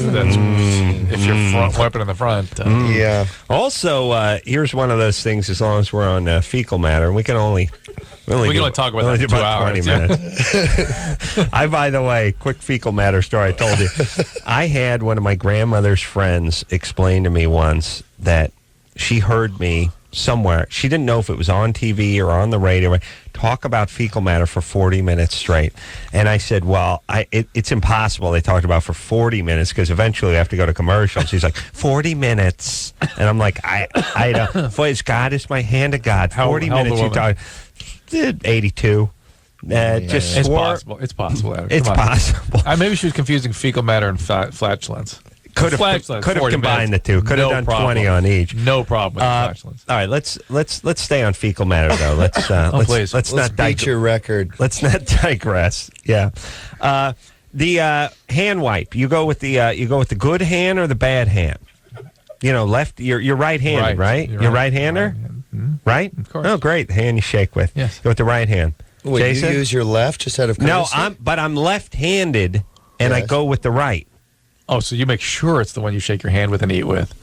Speaker 5: you're front wiping in the front.
Speaker 4: Yeah.
Speaker 3: Also, here's one of those things. As long as we're on fecal matter, we can only
Speaker 5: talk about that
Speaker 3: do
Speaker 5: for 2 hours.
Speaker 3: 20 minutes. By the way, quick fecal matter story. I told you, I had one of my grandmother's friends explain to me once that she heard me somewhere. She didn't know if it was on TV or on the radio. Talk about fecal matter for 40 minutes straight. And I said, well, it's impossible. They talked about for 40 minutes because eventually we have to go to commercial. She's like, 40 minutes. And I'm like, I don't. For God is my hand of God. 40 minutes you talk. 82. Just
Speaker 5: it's
Speaker 3: swore.
Speaker 5: possible. It's possible.
Speaker 3: It's possible.
Speaker 5: Maybe she was confusing fecal matter and flatulence.
Speaker 3: Could have combined the two. Could have done 20 on each.
Speaker 5: No problem with flatulence.
Speaker 3: All right, let's stay on fecal matter though. Let's
Speaker 4: let's
Speaker 3: not
Speaker 4: beat your record.
Speaker 3: Let's not digress. Yeah, the hand wipe. You go with the good hand or the bad hand. Left. You're right-handed, right? You're right-hander, right?
Speaker 5: Of course.
Speaker 3: Oh, great. The hand you shake with.
Speaker 5: Yes.
Speaker 3: Go with the right hand.
Speaker 4: Wait,
Speaker 3: Jason?
Speaker 4: you use your left just out of courtesy?
Speaker 3: No, I'm left-handed, and I go with the right.
Speaker 5: Oh, so you make sure it's the one you shake your hand with and eat with.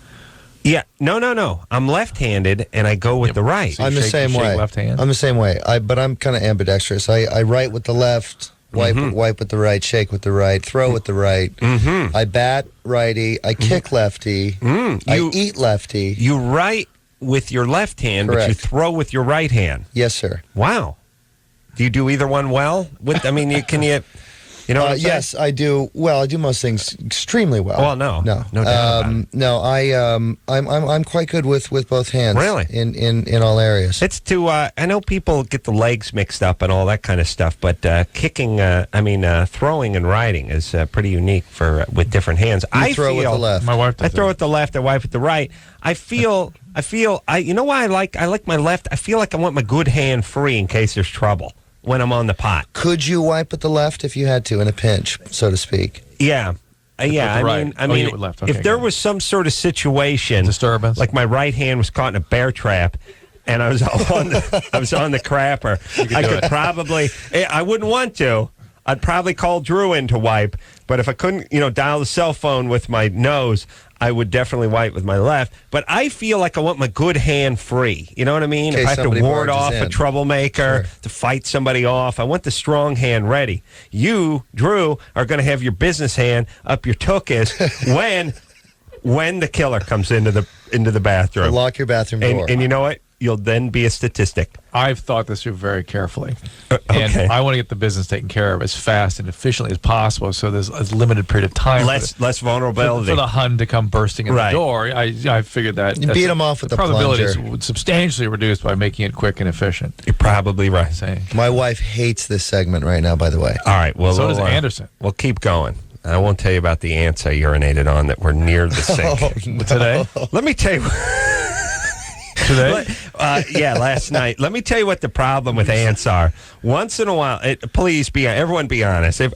Speaker 3: Yeah, no. I'm left-handed, and I go with the right.
Speaker 5: So
Speaker 4: I'm the same way.
Speaker 5: Left hand.
Speaker 4: I'm the same way. But I'm kind of ambidextrous. I write with the left, wipe with the right, shake with the right, throw with the right. Mm-hmm. I bat righty. I kick lefty. I eat lefty.
Speaker 3: You write with your left hand,
Speaker 4: Correct.
Speaker 3: but you throw with your right hand.
Speaker 4: Yes, sir.
Speaker 3: Wow. Do you do either one well? You know what I'm saying?
Speaker 4: Yes, I do. Well, I do most things extremely well.
Speaker 3: Well, no doubt about it.
Speaker 4: No, I'm quite good with both hands.
Speaker 3: Really?
Speaker 4: In all areas.
Speaker 3: It's I know people get the legs mixed up and all that kind of stuff, but throwing and riding is pretty unique with different hands.
Speaker 4: I throw with the left.
Speaker 5: My wife does
Speaker 3: I throw with the left. I wipe with the right. I feel. You know why I like my left? I feel like I want my good hand free in case there's trouble when I'm on the pot.
Speaker 4: Could you wipe with the left if you had to in a pinch, so to speak?
Speaker 3: Yeah.
Speaker 5: Right. Left. Okay,
Speaker 3: if there was some sort of situation,
Speaker 5: disturbance,
Speaker 3: like my right hand was caught in a bear trap, and I was on the crapper, I could probably. I wouldn't want to. I'd probably call Drew in to wipe, but if I couldn't, dial the cell phone with my nose, I would definitely wipe with my left. But I feel like I want my good hand free. You know what I mean? If I have to ward off a troublemaker, to fight somebody off, I want the strong hand ready. You, Drew, are going to have your business hand up your tuchus when the killer comes into the bathroom.
Speaker 4: So lock your bathroom door.
Speaker 3: And you know what? You'll then be a statistic.
Speaker 5: I've thought this through very carefully.
Speaker 3: Okay.
Speaker 5: And I want to get the business taken care of as fast and efficiently as possible, so there's a limited period of time.
Speaker 3: Less vulnerability.
Speaker 5: For the Hun to come bursting in the door. I figured that.
Speaker 4: You beat them off with the
Speaker 5: probabilities
Speaker 4: plunger.
Speaker 5: would substantially reduce by making it quick and efficient.
Speaker 3: You're probably right.
Speaker 4: My wife hates this segment right now, by the way.
Speaker 3: All right. Well,
Speaker 5: so does Anderson.
Speaker 3: We'll keep going. I won't tell you about the ants I urinated on that were near the sink.
Speaker 5: Today?
Speaker 3: Let me tell you.
Speaker 5: Today?
Speaker 3: Yeah, last night. Let me tell you what the problem with ants are. Once in a while, everyone be honest. If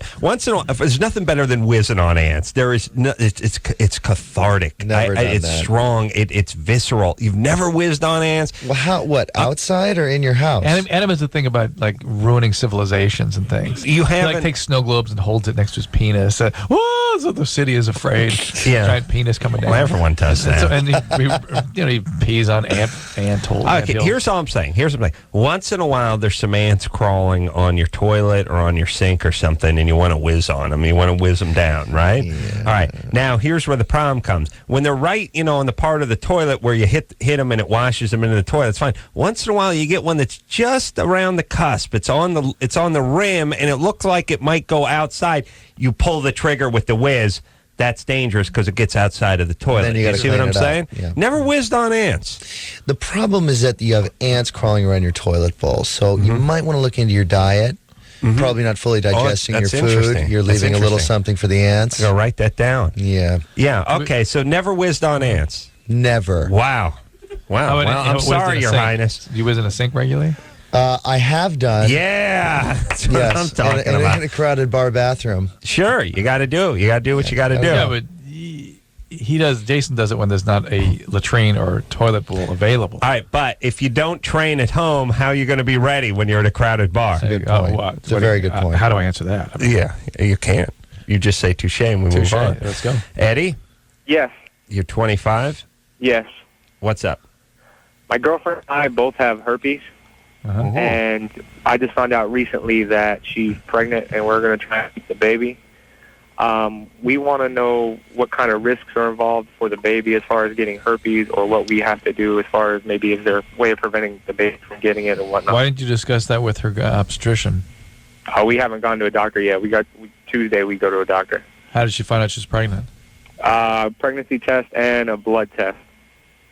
Speaker 3: there's nothing better than whizzing on ants. There is it's cathartic.
Speaker 4: Never done
Speaker 3: it's
Speaker 4: that.
Speaker 3: strong. It's visceral. You've never whizzed on ants?
Speaker 4: Well, outside or in your house?
Speaker 5: Adam has a thing about like ruining civilizations and things.
Speaker 3: You haven't.
Speaker 5: He takes snow globes and holds it next to his penis. Whoa! So the city is afraid.
Speaker 3: Yeah.
Speaker 5: Giant penis coming down.
Speaker 3: Well, everyone does that.
Speaker 5: And he pees on ant holes.
Speaker 3: Okay, here's all I'm saying. Once in a while, there's some ants crawling on your toilet or on your sink or something, and you want to whiz on them. You want to whiz them down, right?
Speaker 4: Yeah.
Speaker 3: All right. Now, here's where the problem comes. When they're right, on the part of the toilet where you hit them and it washes them into the toilet, it's fine. Once in a while, you get one that's just around the cusp. It's on the rim, and it looks like it might go outside. You pull the trigger with the whiz. That's dangerous because it gets outside of the toilet.
Speaker 4: Then you
Speaker 3: see what I'm saying?
Speaker 4: Yeah.
Speaker 3: Never whizzed on ants.
Speaker 4: The problem is that you have ants crawling around your toilet bowl, so you might want to look into your diet. Probably not fully digesting your food. You're leaving a little something for the ants.
Speaker 3: I'm going to write that down.
Speaker 4: Yeah.
Speaker 3: Yeah, okay, so never whizzed on ants.
Speaker 4: Never.
Speaker 3: Wow. Well, I'm sorry, Your Highness.
Speaker 5: Do you whiz in a sink regularly?
Speaker 4: I have done.
Speaker 3: Yeah, that's what I'm talking
Speaker 4: and
Speaker 3: about.
Speaker 4: in a crowded bar bathroom.
Speaker 3: Sure, you got to do. You got to do what you got to do.
Speaker 5: Yeah, but Jason does it when the's not a latrine or toilet bowl available.
Speaker 3: All right, but if you don't train at home, how are you going to be ready when you're at a crowded bar?
Speaker 4: Good point. It's a very good point.
Speaker 5: How do I answer that?
Speaker 3: Yeah, you can't. You just say touche and we move on.
Speaker 5: Let's go.
Speaker 3: Eddie,
Speaker 1: Yes.
Speaker 3: you're 25.
Speaker 1: Yes.
Speaker 3: What's up?
Speaker 1: My girlfriend and I both have herpes, and I just found out recently that she's pregnant, and we're going to try and keep the baby. We want to know what kind of risks are involved for the baby as far as getting herpes, or what we have to do as far as maybe is there a way of preventing the baby from getting it or whatnot.
Speaker 5: Why didn't you discuss that with her obstetrician?
Speaker 1: We haven't gone to a doctor yet. Tuesday we go to a doctor.
Speaker 5: How did she find out she's pregnant?
Speaker 1: Pregnancy test and a blood test.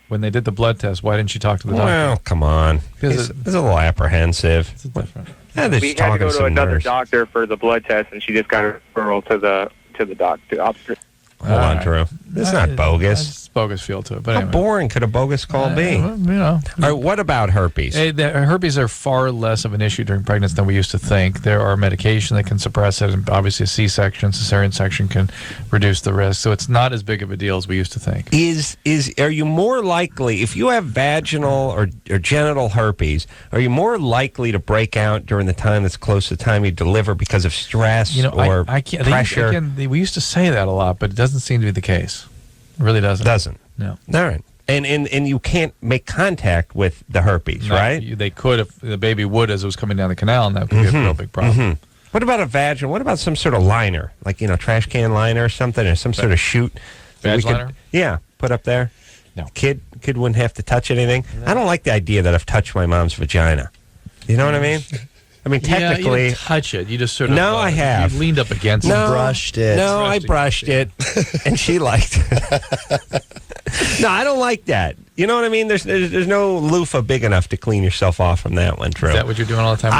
Speaker 5: When they did the blood test, why didn't you talk to the doctor?
Speaker 3: Well, come on. It's a little apprehensive.
Speaker 5: It's different.
Speaker 3: Yeah,
Speaker 1: We had to go to another doctor for the blood test, and she just got a referral to the doctor.
Speaker 3: Hold on, Drew. This is not bogus.
Speaker 5: It's bogus feel to it. But
Speaker 3: How
Speaker 5: anyway.
Speaker 3: boring could a bogus call be?
Speaker 5: Well, you know.
Speaker 3: All right, what about herpes?
Speaker 5: Herpes are far less of an issue during pregnancy than we used to think. There are medication that can suppress it, and obviously a C-section, cesarean section can reduce the risk. So it's not as big of a deal as we used to think.
Speaker 3: Are you more likely, if you have vaginal or genital herpes, are you more likely to break out during the time that's close to the time you deliver because of stress or pressure?
Speaker 5: We used to say that a lot, but it doesn't seem to be the case. It really doesn't.
Speaker 3: Doesn't.
Speaker 5: No.
Speaker 3: All right. And you can't make contact with the herpes, right?
Speaker 5: They could if the baby would as it was coming down the canal, and that could be a real big problem.
Speaker 3: What about a vaginal? What about some sort of liner, like trash can liner or something, or some sort of chute?
Speaker 5: Vag liner?
Speaker 3: Yeah, put up there.
Speaker 5: No.
Speaker 3: Kid wouldn't have to touch anything. No. I don't like the idea that I've touched my mom's vagina. You know what I mean? I mean, technically,
Speaker 5: you didn't touch it. You just sort of
Speaker 3: I have.
Speaker 5: You leaned up against it.
Speaker 4: Brushed it.
Speaker 3: No, I brushed it, and she liked it. No, I don't like that. You know what I mean? There's no loofah big enough to clean yourself off from that one, Drew.
Speaker 5: Is that what you're doing all the time?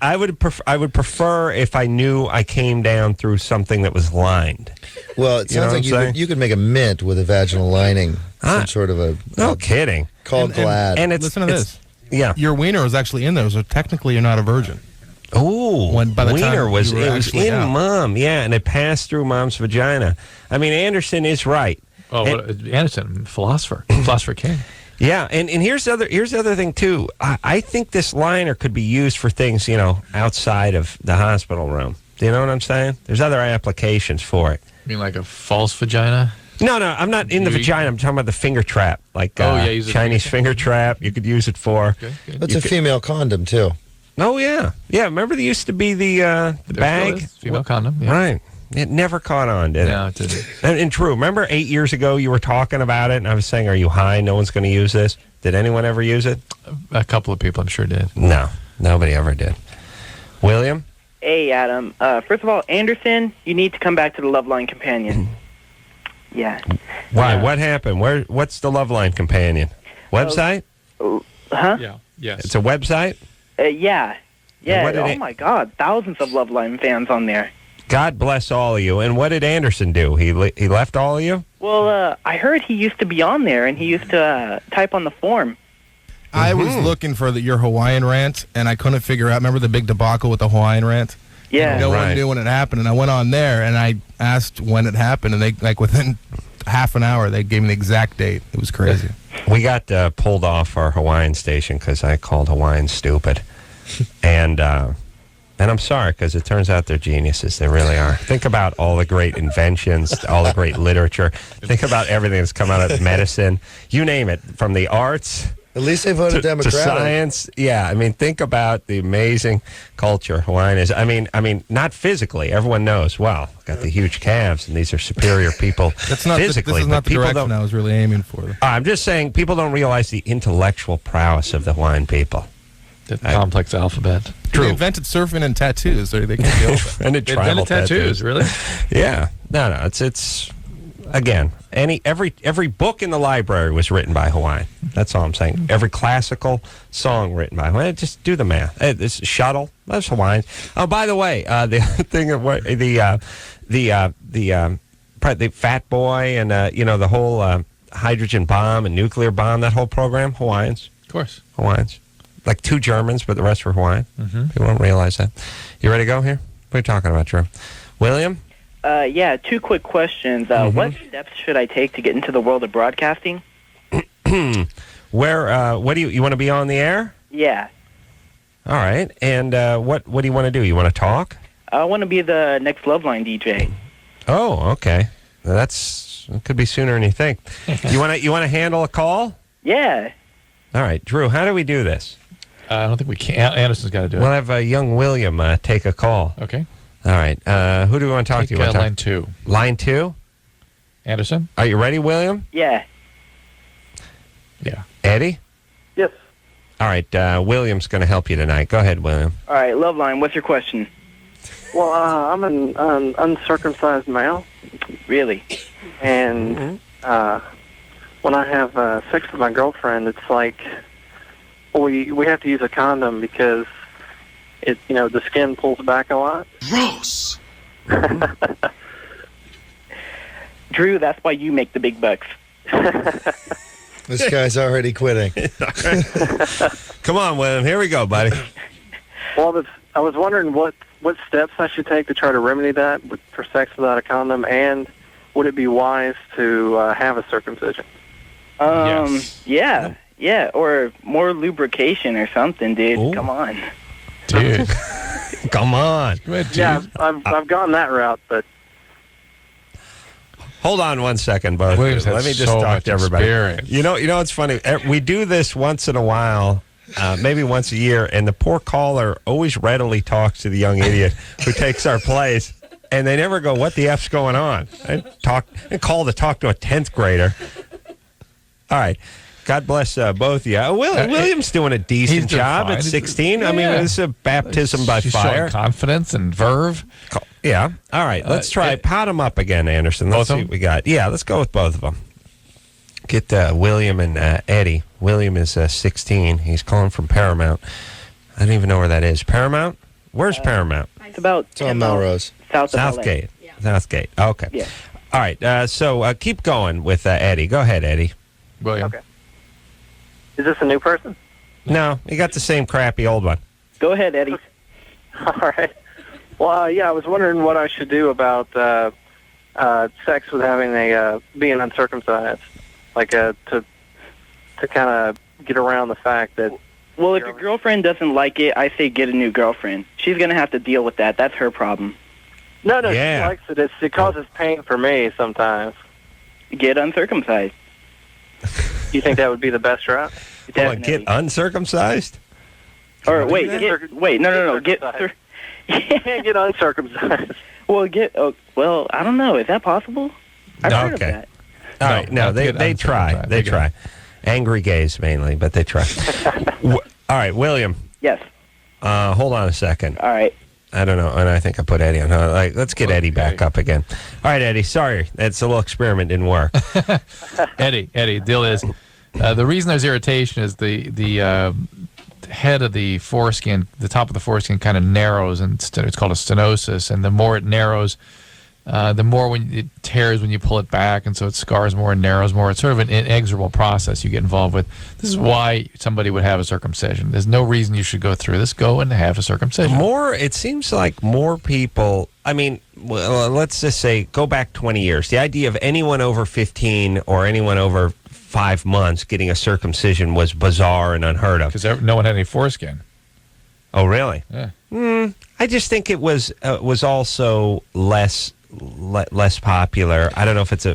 Speaker 3: I would prefer if I knew I came down through something that was lined.
Speaker 4: Well, it sounds like you could make a mint with a vaginal lining, some sort of a.
Speaker 3: No kidding.
Speaker 4: Called Glad.
Speaker 6: And listen to this.
Speaker 3: Yeah,
Speaker 6: your wiener was actually in there, so technically you're not a virgin.
Speaker 3: Oh, wiener was in
Speaker 6: out.
Speaker 3: Mom, yeah, and it passed through Mom's vagina. I mean, Anderson is right.
Speaker 5: Oh, Anderson, philosopher king.
Speaker 3: Yeah, and here's the other thing too. I think this liner could be used for things outside of the hospital room. Do you know what I'm saying? There's other applications for it.
Speaker 5: You mean like a false vagina?
Speaker 3: No, I'm not in the vagina. I'm talking about the finger trap, like Chinese finger trap. You could use it for.
Speaker 4: That's a female condom too.
Speaker 3: Oh yeah. Remember there used to be the bag
Speaker 5: female condom, yeah.
Speaker 3: Right? It never caught on, did it?
Speaker 5: No, it didn't.
Speaker 3: And true. Remember 8 years ago you were talking about it, and I was saying, "Are you high? No one's going to use this." Did anyone ever use it?
Speaker 5: A couple of people, I'm sure, did.
Speaker 3: No, nobody ever did. William?
Speaker 11: Hey, Adam. First of all, Anderson, you need to come back to the LoveLine companion. Yeah.
Speaker 3: Why? What happened? What's the LoveLine companion? Website?
Speaker 11: Huh?
Speaker 5: Yeah. Yes.
Speaker 3: It's a website?
Speaker 11: Yeah. Oh my God, thousands of LoveLine fans on there.
Speaker 3: God bless all of you. And what did Anderson do? He left all of you?
Speaker 11: Well, I heard he used to be on there, and he used to type on the form.
Speaker 6: I was looking for your Hawaiian rant, and I couldn't figure out. Remember the big debacle with the Hawaiian rant?
Speaker 11: Yeah.
Speaker 6: No one knew when it happened, and I went on there, and I asked when it happened, and they, within half an hour, they gave me the exact date. It was crazy.
Speaker 3: We got pulled off our Hawaiian station because I called Hawaiian stupid. And I'm sorry, because it turns out they're geniuses. They really are. Think about all the great inventions, all the great literature. Think about everything that's come out of medicine. You name it, from the arts...
Speaker 4: At least they voted Democratic.
Speaker 3: To science, yeah. I mean, think about the amazing culture Hawaiian is. I mean, not physically. Everyone knows. Wow, got the huge calves, and these are superior people.
Speaker 6: That's not
Speaker 3: physically.
Speaker 6: This is not the direction I was really aiming for.
Speaker 3: I'm just saying, people don't realize the intellectual prowess of the Hawaiian people.
Speaker 5: The complex alphabet.
Speaker 3: True.
Speaker 6: They invented surfing and tattoos. They can't deal with
Speaker 3: it. They invented
Speaker 5: tattoos. Really?
Speaker 3: Yeah. No. It's. Again, every book in the library was written by Hawaiian. That's all I'm saying. Every classical song written by Hawaiian. Just do the math. This shuttle, that's Hawaiian. Oh, by the way, the thing of the Fat Boy and the whole hydrogen bomb and nuclear bomb, that whole program, Hawaiians.
Speaker 5: Of course,
Speaker 3: Hawaiians. Like 2 Germans, but the rest were Hawaiian.
Speaker 5: Mm-hmm.
Speaker 3: People don't realize that. You ready to go here? What are you talking about, Drew? William?
Speaker 11: Yeah, 2 quick questions. What steps should I take to get into the world of broadcasting?
Speaker 3: What do you want to be on the air?
Speaker 11: Yeah.
Speaker 3: All right. And what do you want to do? You want to talk?
Speaker 11: I want to be the next LoveLine DJ.
Speaker 3: Oh, okay. It could be sooner than you think. You want to handle a call?
Speaker 11: Yeah.
Speaker 3: All right, Drew. How do we do this?
Speaker 5: I don't think we can. Anderson's got to do it.
Speaker 3: We'll have young William take a call.
Speaker 5: Okay.
Speaker 3: All right. Who do we want to talk to?
Speaker 5: Line 2.
Speaker 3: Line 2?
Speaker 5: Anderson?
Speaker 3: Are you ready, William?
Speaker 11: Yeah.
Speaker 5: Yeah.
Speaker 3: Eddie?
Speaker 1: Yes.
Speaker 3: All right. William's going to help you tonight. Go ahead, William.
Speaker 11: All right, LoveLine, what's your question?
Speaker 1: Well, I'm an uncircumcised male.
Speaker 11: Really?
Speaker 1: And when I have sex with my girlfriend, it's like we have to use a condom because the skin pulls back a lot.
Speaker 2: Gross.
Speaker 11: Drew, that's why you make the big bucks.
Speaker 4: This guy's already quitting.
Speaker 3: Come on, William. Here we go, buddy.
Speaker 1: Well, I was wondering what steps I should take to try to remedy that for sex without a condom, and would it be wise to have a circumcision?
Speaker 5: Yes.
Speaker 11: Yeah, or more lubrication or something, dude.
Speaker 3: Ooh.
Speaker 11: Come on.
Speaker 5: Dude.
Speaker 3: Come on.
Speaker 5: Go ahead, dude.
Speaker 1: Yeah, I've gone that route, but
Speaker 3: Hold on one second, both.
Speaker 5: Williams has
Speaker 3: Let me just
Speaker 5: so
Speaker 3: talk
Speaker 5: much
Speaker 3: to everybody.
Speaker 5: experience.
Speaker 3: You know, it's funny. We do this once in a while, maybe once a year, and the poor caller always readily talks to the young idiot who takes our place, and they never go, "What the F's going on?" And call to talk to a 10th grader. All right. God bless both of you. William's doing a decent job at 16. I mean, it's a baptism by
Speaker 5: She's
Speaker 3: fire.
Speaker 5: showing confidence and verve.
Speaker 3: Yeah. All right. Let's try. Pot them up again, Anderson. Let's see what we got. Yeah, let's go with both of them. Get William and Eddie. William is 16. He's calling from Paramount. I don't even know where that is. Paramount? Where's Paramount?
Speaker 11: It's about
Speaker 4: It's on Melrose.
Speaker 11: south of
Speaker 3: Southgate.
Speaker 11: LA.
Speaker 3: Southgate. Okay.
Speaker 11: Yeah.
Speaker 3: All right. So keep going with Eddie. Go ahead, Eddie.
Speaker 5: William.
Speaker 1: Okay. Is this a new person?
Speaker 3: No, you got the same crappy old one.
Speaker 11: Go ahead, Eddie.
Speaker 1: All right. Well, yeah, I was wondering what I should do about sex with having being uncircumcised, like to kind of get around the fact that.
Speaker 11: Well, if your girlfriend doesn't like it, I say get a new girlfriend. She's going to have to deal with that. That's her problem.
Speaker 1: No,
Speaker 3: Yeah.
Speaker 1: she likes it. It causes pain for me sometimes.
Speaker 11: Get uncircumcised.
Speaker 1: You think that would be the best route?
Speaker 3: Hold on, get uncircumcised?
Speaker 11: Or wait, no. Get.
Speaker 1: You can't get uncircumcised.
Speaker 11: Well, I don't know. Is that possible? I've heard of
Speaker 3: Okay.
Speaker 11: that.
Speaker 3: All right. No, they try. They try. Angry gays mainly, but they try. All right, William.
Speaker 11: Yes.
Speaker 3: Hold on a second.
Speaker 11: All right.
Speaker 3: I don't know, and I think I put Eddie on. Let's get Eddie back up again. All right, Eddie. Sorry, that's a little experiment didn't work.
Speaker 5: Eddie, deal is the reason there's irritation is the head of the foreskin, the top of the foreskin kind of narrows, and it's called a stenosis, and the more it narrows, the more when it tears when you pull it back, and so it scars more and narrows more. It's sort of an inexorable process you get involved with. This is why somebody would have a circumcision. There's no reason you should go through this. Go and have a circumcision.
Speaker 3: It seems like more people, I mean, well, let's just say, go back 20 years. The idea of anyone over 15 or anyone over 5 months getting a circumcision was bizarre and unheard of.
Speaker 5: Because no one had any foreskin.
Speaker 3: Oh, really?
Speaker 5: Yeah.
Speaker 3: I just think it was also less popular. I don't know if it's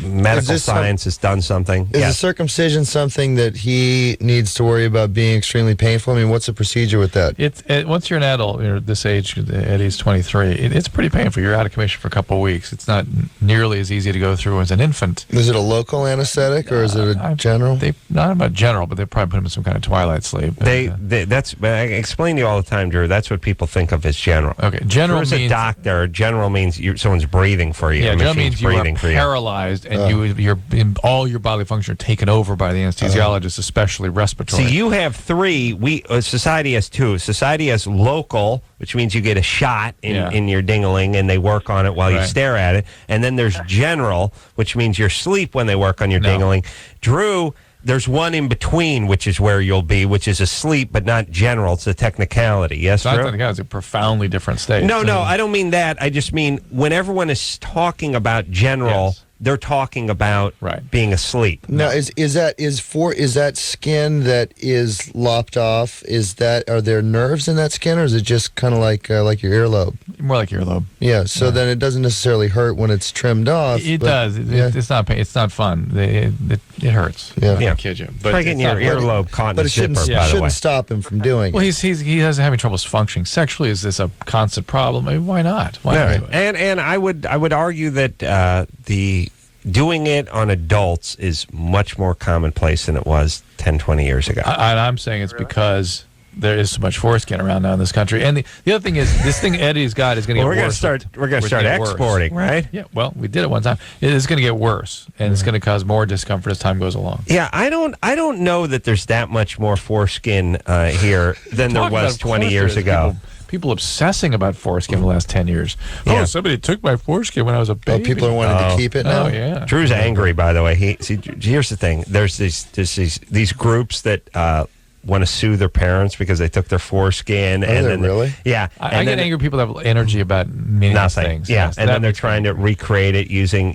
Speaker 3: medical science has done something.
Speaker 4: Is the circumcision something that he needs to worry about being extremely painful? I mean, what's the procedure with that?
Speaker 5: Once you're an adult, you're this age, Eddie's 23, it's pretty painful. You're out of commission for a couple of weeks. It's not nearly as easy to go through as an infant.
Speaker 4: Is it a local anesthetic or is it a general?
Speaker 5: Not about general, but they probably put him in some kind of twilight sleep.
Speaker 3: That's I explain to you all the time, Drew. That's what people think of as general.
Speaker 5: Okay, general
Speaker 3: means
Speaker 5: means
Speaker 3: a doctor. General means someone's breathing for you.
Speaker 5: Yeah, general means you are
Speaker 3: for
Speaker 5: paralyzed and you're all your bodily function are taken over by the anesthesiologist, especially respiratory.
Speaker 3: So you have 3. Society has 2. Society has local, which means you get a shot in your ding-a-ling and they work on it while you stare at it. And then there's general, which means you're asleep when they work on your ding-a-ling. Drew there's one in between, which is where you'll be, which is asleep, but not general. It's a technicality. Yes,
Speaker 5: It's not
Speaker 3: Drew?
Speaker 5: technicality. It's a profoundly different state.
Speaker 3: No, I don't mean that. I just mean when everyone is talking about general, they're talking about being asleep.
Speaker 4: Now, is that skin that is lopped off? Are there nerves in that skin, or is it just kind of like your earlobe?
Speaker 5: More like your earlobe.
Speaker 4: Yeah. So then it doesn't necessarily hurt when it's trimmed off.
Speaker 5: It does. It's not pain. It's not fun. It hurts.
Speaker 4: Yeah.
Speaker 5: I'm not gonna kid you. But
Speaker 3: Try getting your earlobe caught in
Speaker 4: But
Speaker 3: a
Speaker 4: it shouldn't,
Speaker 3: zipper, by the way.
Speaker 4: shouldn't stop him from doing
Speaker 5: Well,
Speaker 4: it.
Speaker 5: he has having trouble functioning sexually. Is this a constant problem? I mean, why not? Why not do it?
Speaker 3: And I would argue that the doing it on adults is much more commonplace than it was 10, 20 years ago.
Speaker 5: I'm saying it's because there is so much foreskin around now in this country. And the other thing is, this thing Eddie's got is going to get worse.
Speaker 3: We're going to start exporting, right?
Speaker 5: Yeah, well, we did it one time. It's going to get worse, and it's going to cause more discomfort as time goes along.
Speaker 3: Yeah, I don't know that there's that much more foreskin here than there was 20 years ago.
Speaker 5: People obsessing about foreskin in the last 10 years.
Speaker 3: Yeah.
Speaker 5: Oh, somebody took my foreskin when I was a baby.
Speaker 4: People are wanting to keep it now?
Speaker 5: Oh, yeah.
Speaker 3: Drew's angry, by the way. Here's the thing. There's these groups that want to sue their parents because they took their foreskin.
Speaker 4: And then really?
Speaker 3: Yeah.
Speaker 5: I get angry people that have energy about meaningless things.
Speaker 3: Yeah,
Speaker 5: Yes,
Speaker 3: and then they're trying to recreate it using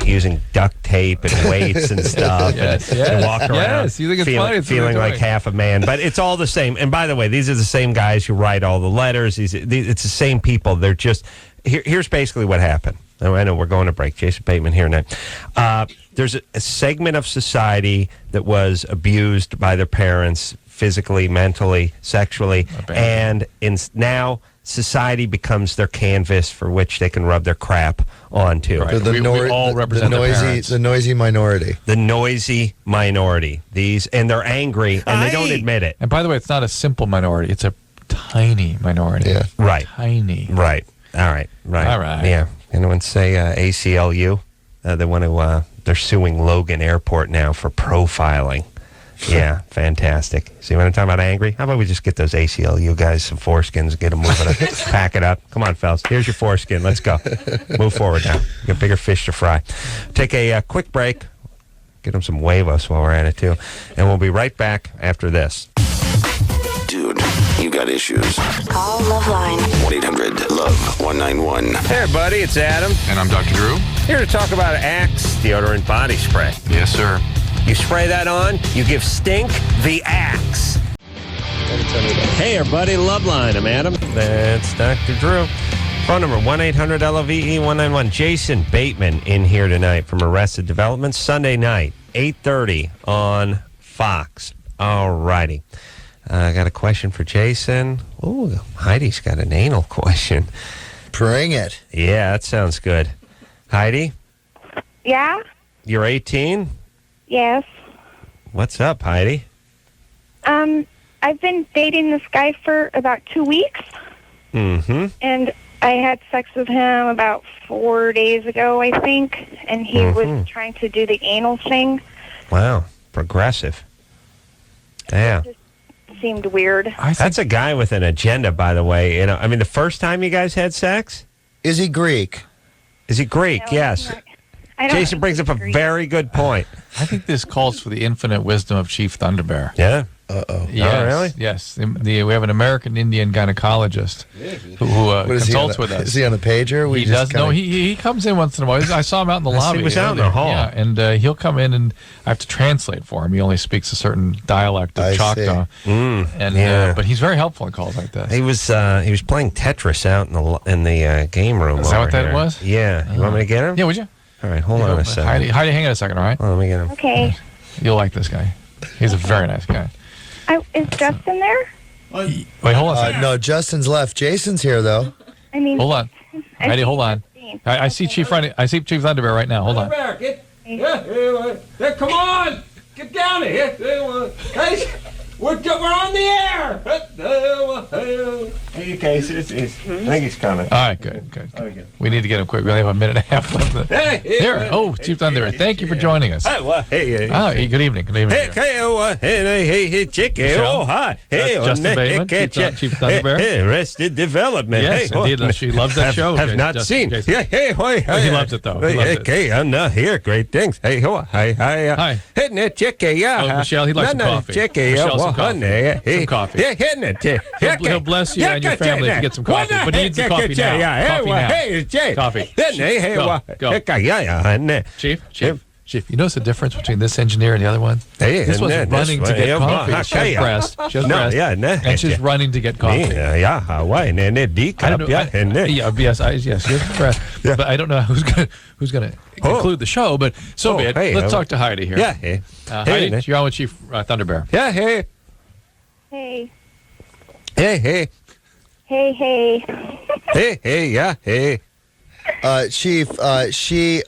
Speaker 3: duct tape and weights and stuff, and walk around.
Speaker 5: Yes, you think it's funny? It's
Speaker 3: feeling like half a man, but it's all the same. And by the way, these are the same guys who write all the letters. It's the same people. They're just here's basically what happened. I know we're going to break. Jason Bateman here now. There's a segment of society that was abused by their parents. Physically, mentally, sexually, and now society becomes their canvas for which they can rub their crap onto.
Speaker 5: Right. We all represent
Speaker 4: the noisy minority.
Speaker 3: The noisy minority. And they're angry, and they don't admit it.
Speaker 5: And by the way, it's not a simple minority. It's a tiny minority.
Speaker 4: Yeah.
Speaker 3: Right.
Speaker 5: Tiny.
Speaker 3: Right. All right. Yeah. Anyone say ACLU? They want to. They're suing Logan Airport now for profiling. Yeah, fantastic. See what I'm talking about, angry? How about we just get those ACLU guys some foreskins and get them moving, pack it up. Come on, fellas. Here's your foreskin. Let's go. Move forward now. Got bigger fish to fry. Take a quick break. Get them some huevos while we're at it, too. And we'll be right back after this.
Speaker 2: Dude, you got issues.
Speaker 12: Call LoveLine.
Speaker 2: 1-800-LOVE-191.
Speaker 3: Hey, buddy. It's Adam.
Speaker 5: And I'm Dr. Drew.
Speaker 3: Here to talk about Axe deodorant body spray.
Speaker 5: Yes, sir.
Speaker 3: You spray that on, you give stink the Axe. Hey, everybody, LoveLine. I'm Adam. That's Dr. Drew. Phone number 1-800-LOVE-191. Jason Bateman in here tonight from Arrested Development. Sunday night, 8:30 on Fox. All righty. I got a question for Jason. Ooh, Heidi's got an anal question.
Speaker 4: Bring it.
Speaker 3: Yeah, that sounds good. Heidi?
Speaker 9: Yeah?
Speaker 3: You're 18?
Speaker 9: Yes.
Speaker 3: What's up, Heidi?
Speaker 9: I've been dating this guy for about 2 weeks.
Speaker 3: Mm-hmm.
Speaker 9: And I had sex with him about 4 days ago, I think. And he was trying to do the anal thing.
Speaker 3: Wow. Progressive. Yeah.
Speaker 9: It just seemed weird.
Speaker 3: That's a guy with an agenda, by the way. I mean, the first time you guys had sex?
Speaker 4: Is he Greek?
Speaker 3: Is he Greek?
Speaker 9: No,
Speaker 3: yes. Jason brings up a very good point.
Speaker 5: I think this calls for the infinite wisdom of Chief Thunderbear.
Speaker 3: Yeah.
Speaker 4: Uh-oh.
Speaker 5: Yes,
Speaker 3: Oh, really?
Speaker 5: Yes. We have an American Indian gynecologist who consults with us.
Speaker 4: Is he on the pager?
Speaker 5: He does. No, he comes in once in a while. I saw him out in the lobby.
Speaker 3: He was out in the hall.
Speaker 5: Yeah, and he'll come in, and I have to translate for him. He only speaks a certain dialect of Choctaw. But he's very helpful in calls like this.
Speaker 3: He was playing Tetris out in the game room.
Speaker 5: Is that what that
Speaker 3: here.
Speaker 5: was?
Speaker 3: Yeah. You want me to get him?
Speaker 5: Yeah, would you?
Speaker 3: All right, hold on a second.
Speaker 5: Heidi, hang on a second, all right?
Speaker 3: Oh, let me get him.
Speaker 9: Okay.
Speaker 5: You'll like this guy. He's a very nice guy.
Speaker 9: Is Justin there?
Speaker 5: Wait, hold on a second.
Speaker 4: No, Justin's left. Jason's here, though.
Speaker 9: I mean,
Speaker 5: Hold on. Heidi, hold on. I see Chief Thunderbear right now. Hold on.
Speaker 3: Come on! Get down here! Hey, we're on the air! Okay, I think he's coming.
Speaker 5: All right, good.
Speaker 3: Okay.
Speaker 5: We need to get him quick. We only have a minute and a half left. There. Oh, Chief Thunderbear, thank you for joining us. Hey, good evening. Good evening.
Speaker 3: Hey, Chicky. Oh, hi. Hey,
Speaker 5: Justin Bateman, Chief Thunderbear.
Speaker 3: Hey, Arrested Development.
Speaker 5: Yes, indeed. She loves that show.
Speaker 3: Have not seen. Yeah, hey,
Speaker 5: he loves it, though. He loves it.
Speaker 3: Okay, I'm not here. Great things. Hey, hi.
Speaker 5: Hi.
Speaker 3: Hitting it, Chicky. Yeah.
Speaker 5: Oh, Michelle, he'd like some coffee.
Speaker 3: Chicky.
Speaker 5: Michelle, some coffee. Some coffee.
Speaker 3: Yeah, hitting it.
Speaker 5: He'll bless you and your family if you get some coffee. But he needs the coffee now. Coffee now.
Speaker 3: Hey, Jay.
Speaker 5: Coffee.
Speaker 3: Go.
Speaker 5: Chief, you notice the difference between this engineer and the other one?
Speaker 3: Hey,
Speaker 5: this one's running to get coffee. She has breast. And she's running to get coffee.
Speaker 3: Yeah, Hawaii, and decaf.
Speaker 5: Yes, she has breast. But I don't know who's gonna conclude the show. But so be it. Let's talk to Heidi here.
Speaker 3: Yeah,
Speaker 5: Heidi, you're on with Chief Thunderbear.
Speaker 3: Yeah, hey.
Speaker 9: Hey.
Speaker 3: Hey.
Speaker 9: Hey,
Speaker 3: Yeah, hey.
Speaker 4: Chief, she's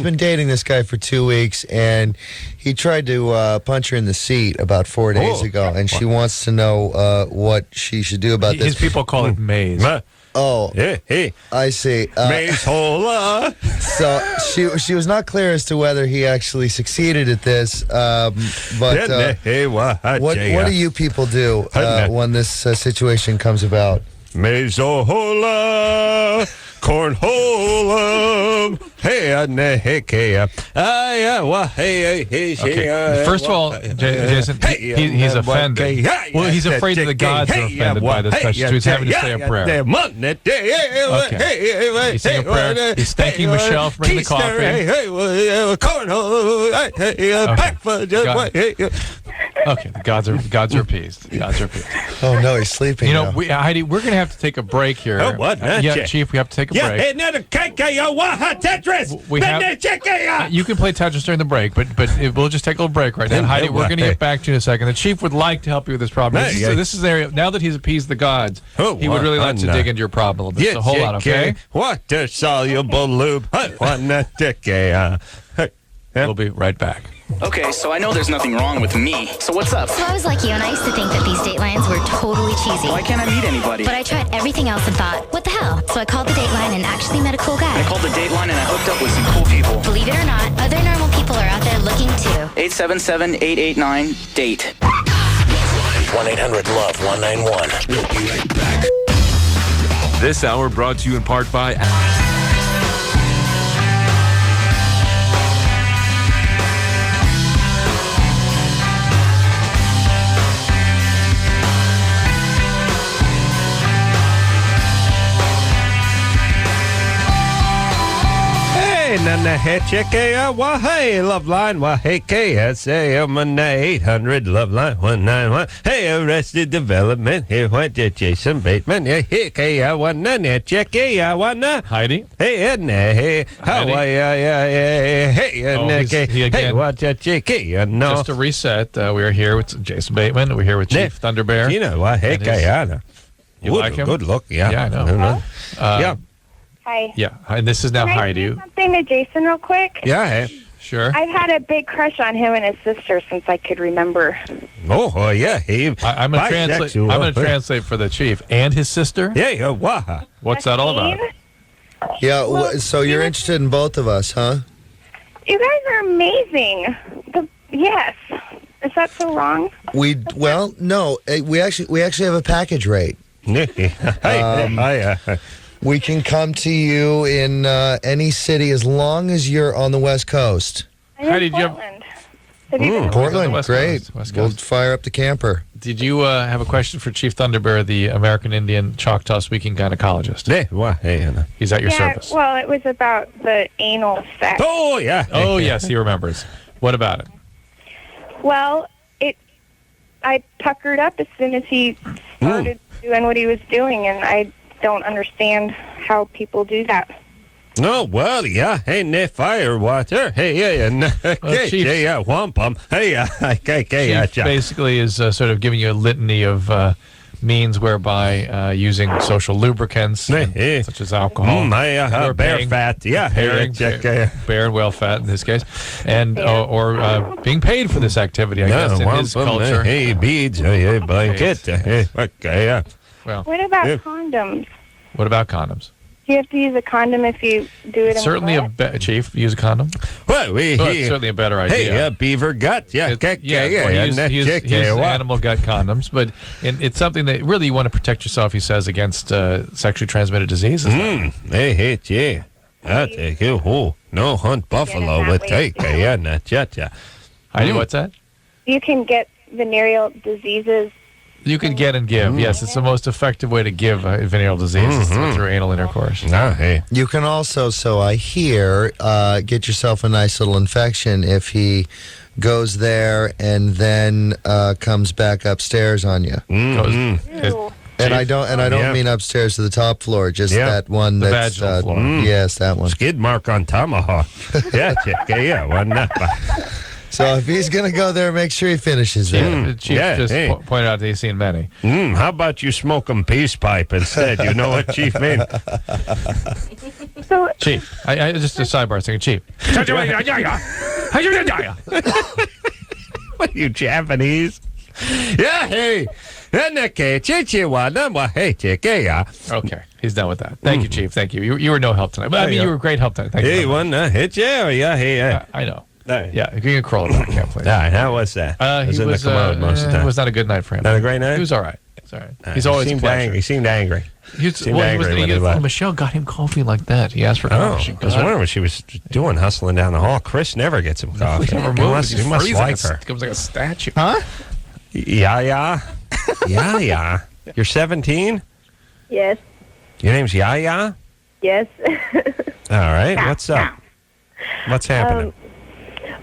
Speaker 4: been dating this guy for 2 weeks, and he tried to punch her in the seat about 4 days ago, and she wants to know what she should do about this.
Speaker 5: His people call it maze.
Speaker 4: Oh,
Speaker 3: hey.
Speaker 4: I see.
Speaker 3: Maze hola.
Speaker 4: So she was not clear as to whether he actually succeeded at this. But what do you people do when this situation comes about?
Speaker 3: Maze hola. Cornhole. Hey,
Speaker 5: okay. First of all, Jason, he's offended. Well, he's afraid that the gods are offended by this question, so he's having to say a prayer. Okay. He's saying a prayer. He's thanking Michelle for bringing the coffee. Okay, the gods are appeased.
Speaker 4: Oh no, he's sleeping.
Speaker 5: Heidi, we're going to have to take a break here.
Speaker 3: Oh, what?
Speaker 5: Chief, we have to take a break. You can play Tetris during the break, but we'll just take a little break right now. Heidi, we're going to get back to you in a second. The Chief would like to help you with this problem. This is an area, now that he's appeased the gods, he would really like to dig into your problem a little bit. So hold on, okay?
Speaker 3: Water soluble lube.
Speaker 5: We'll be right back.
Speaker 12: Okay, so I know there's nothing wrong with me. So what's up?
Speaker 13: So I was like you, and I used to think that these datelines were totally cheesy.
Speaker 12: Why can't I meet anybody?
Speaker 13: But I tried everything else and thought, what the hell? So I called the Dateline and actually met a cool guy.
Speaker 12: I called the Dateline and I hooked up with some cool people.
Speaker 13: Believe it or not, other normal people are out there looking too.
Speaker 12: 877-889-DATE.
Speaker 2: 1-800-LOVE-191. We'll be right back.
Speaker 14: This hour brought to you in part by...
Speaker 3: Hey, LoveLine, KSA, 800 LoveLine 191. Hey, Arrested Development. Here went Jason Bateman. Hey,
Speaker 5: Heidi.
Speaker 3: Hey, how hey, watch a chicky. No.
Speaker 5: Just to reset, we are here with Jason Bateman. We're here with Chief Thunderbear.
Speaker 3: You know what? Hey,
Speaker 5: you like him?
Speaker 3: Good look. Yeah,
Speaker 5: I know.
Speaker 9: Hi.
Speaker 5: Yeah, and this is now
Speaker 9: Can I
Speaker 5: Heidi.
Speaker 9: say something to Jason real quick?
Speaker 3: Yeah, hey.
Speaker 5: Sure.
Speaker 9: I've had a big crush on him and his sister since I could remember.
Speaker 3: Oh, yeah.
Speaker 5: I'm going to translate for the Chief. And his sister?
Speaker 3: Yeah, wow.
Speaker 5: What's that all about?
Speaker 4: Yeah, so you're interested in both of us, huh?
Speaker 9: You guys are amazing. Yes. Is that so wrong?
Speaker 4: No. We actually have a package rate. We can come to you in any city as long as you're on the West Coast.
Speaker 9: I'm in Portland.
Speaker 4: Portland, great. We'll fire up the camper.
Speaker 5: Did you have a question for Chief Thunderbear, the American Indian Choctaw speaking gynecologist? He's at your service.
Speaker 9: Well, it was about the anal sex.
Speaker 3: Oh, yeah.
Speaker 5: Oh, yes, he remembers. What about it?
Speaker 9: Well, I puckered up as soon as he started doing what he was doing, and I don't understand how people do that.
Speaker 3: Oh, well, yeah. Hey, ne fire water. Hey, wampum. Chief
Speaker 5: basically is sort of giving you a litany of means whereby using social lubricants such as alcohol,
Speaker 3: bear fat,
Speaker 5: bear and whale fat in this case, and or being paid for this activity. I guess in his culture.
Speaker 3: Hey, beads. Hey, blanket. Okay, yeah.
Speaker 5: Well,
Speaker 9: What about condoms?
Speaker 5: what about condoms?
Speaker 9: Do you have to use a condom if you do it in
Speaker 5: Certainly
Speaker 9: the butt?
Speaker 5: Chief, use a condom.
Speaker 3: Well,
Speaker 5: It's certainly a better idea.
Speaker 3: Hey, beaver gut. Yeah,
Speaker 5: Use animal gut condoms, but it's something that really you want to protect yourself, he says, against sexually transmitted diseases.
Speaker 3: Hey, yeah. I take you. Oh, no hunt buffalo with take. Yeah, not yet.
Speaker 5: Heidi, what's that?
Speaker 9: You can get venereal diseases.
Speaker 5: You can get and give. Yes, it's the most effective way to give venereal disease is through anal intercourse.
Speaker 4: You can also, so I hear, get yourself a nice little infection if he goes there and then comes back upstairs on you. And I don't mean upstairs to the top floor, just that one
Speaker 5: the
Speaker 4: that's
Speaker 5: vaginal floor.
Speaker 4: Yes, that one.
Speaker 3: Skid mark on tomahawk. Yeah, one up.
Speaker 4: So if he's going to go there, make sure he finishes there.
Speaker 5: The Chief pointed out that he's seen many.
Speaker 3: How about you smoke 'em peace pipe instead? You know what Chief means?
Speaker 9: So,
Speaker 5: Chief, I just a sidebar thing. Chief.
Speaker 3: What are you, Japanese? Yeah, hey. Okay,
Speaker 5: he's done with that. Thank you, Chief. Thank you. You were no help tonight. But, I mean, you were great help tonight. Thank you.
Speaker 3: Hey, one hit you. Yeah.
Speaker 5: I know. Yeah, you can crawl it back. Can't play.
Speaker 3: How was that?
Speaker 5: He
Speaker 3: was in the commode most of the time.
Speaker 5: It was not a good night for him.
Speaker 3: Not a great night?
Speaker 5: He was all right. It's all right. He's always
Speaker 3: seemed angry. He seemed angry.
Speaker 5: Michelle got him coffee like that. He asked for coffee.
Speaker 3: I was wondering what she was doing, hustling down the hall. Chris never gets him coffee.
Speaker 5: He must like her. He comes like a statue.
Speaker 4: Huh?
Speaker 3: Yeah. You're 17?
Speaker 15: Yes.
Speaker 3: Your name's Yaya?
Speaker 15: Yes.
Speaker 3: All right. What's up? What's happening?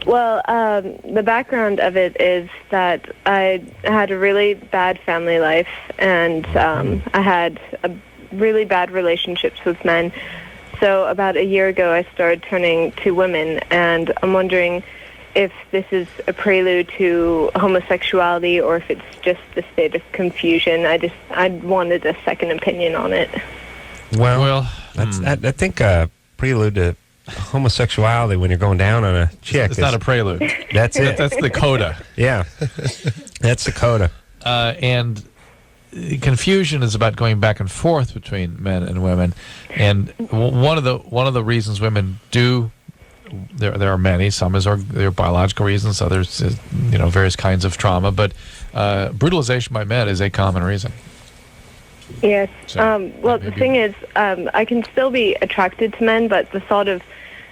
Speaker 15: The background of it is that I had a really bad family life, and I had really bad relationships with men. So about a year ago, I started turning to women, and I'm wondering if this is a prelude to homosexuality or if it's just a state of confusion. I wanted a second opinion on it.
Speaker 3: Well, I think a prelude to homosexuality when you're going down on a chick.
Speaker 5: It's not a prelude.
Speaker 3: That's it.
Speaker 5: That's the coda.
Speaker 3: Yeah, that's the coda.
Speaker 5: And confusion is about going back and forth between men and women. And one of the reasons women do. There are many. Some there are biological reasons. Others, various kinds of trauma. But brutalization by men is a common reason.
Speaker 15: Yes. The thing is, I can still be attracted to men, but the thought of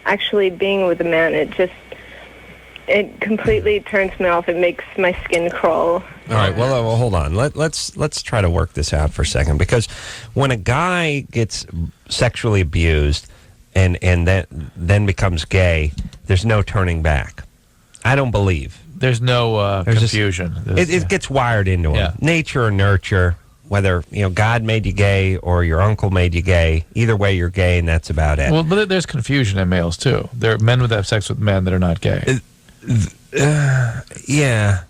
Speaker 15: actually being with a man, it completely turns me off. It makes my skin crawl.
Speaker 3: All right. Well, hold on. Let's try to work this out for a second, because when a guy gets sexually abused and then becomes gay, there's no turning back. I don't believe.
Speaker 5: There's no confusion.
Speaker 3: It gets wired into him.
Speaker 5: Yeah.
Speaker 3: Nature or nurture. Whether God made you gay or your uncle made you gay, either way you're gay, and that's about it.
Speaker 5: Well, but there's confusion in males too. There are men who have sex with men that are not gay.
Speaker 3: Yeah.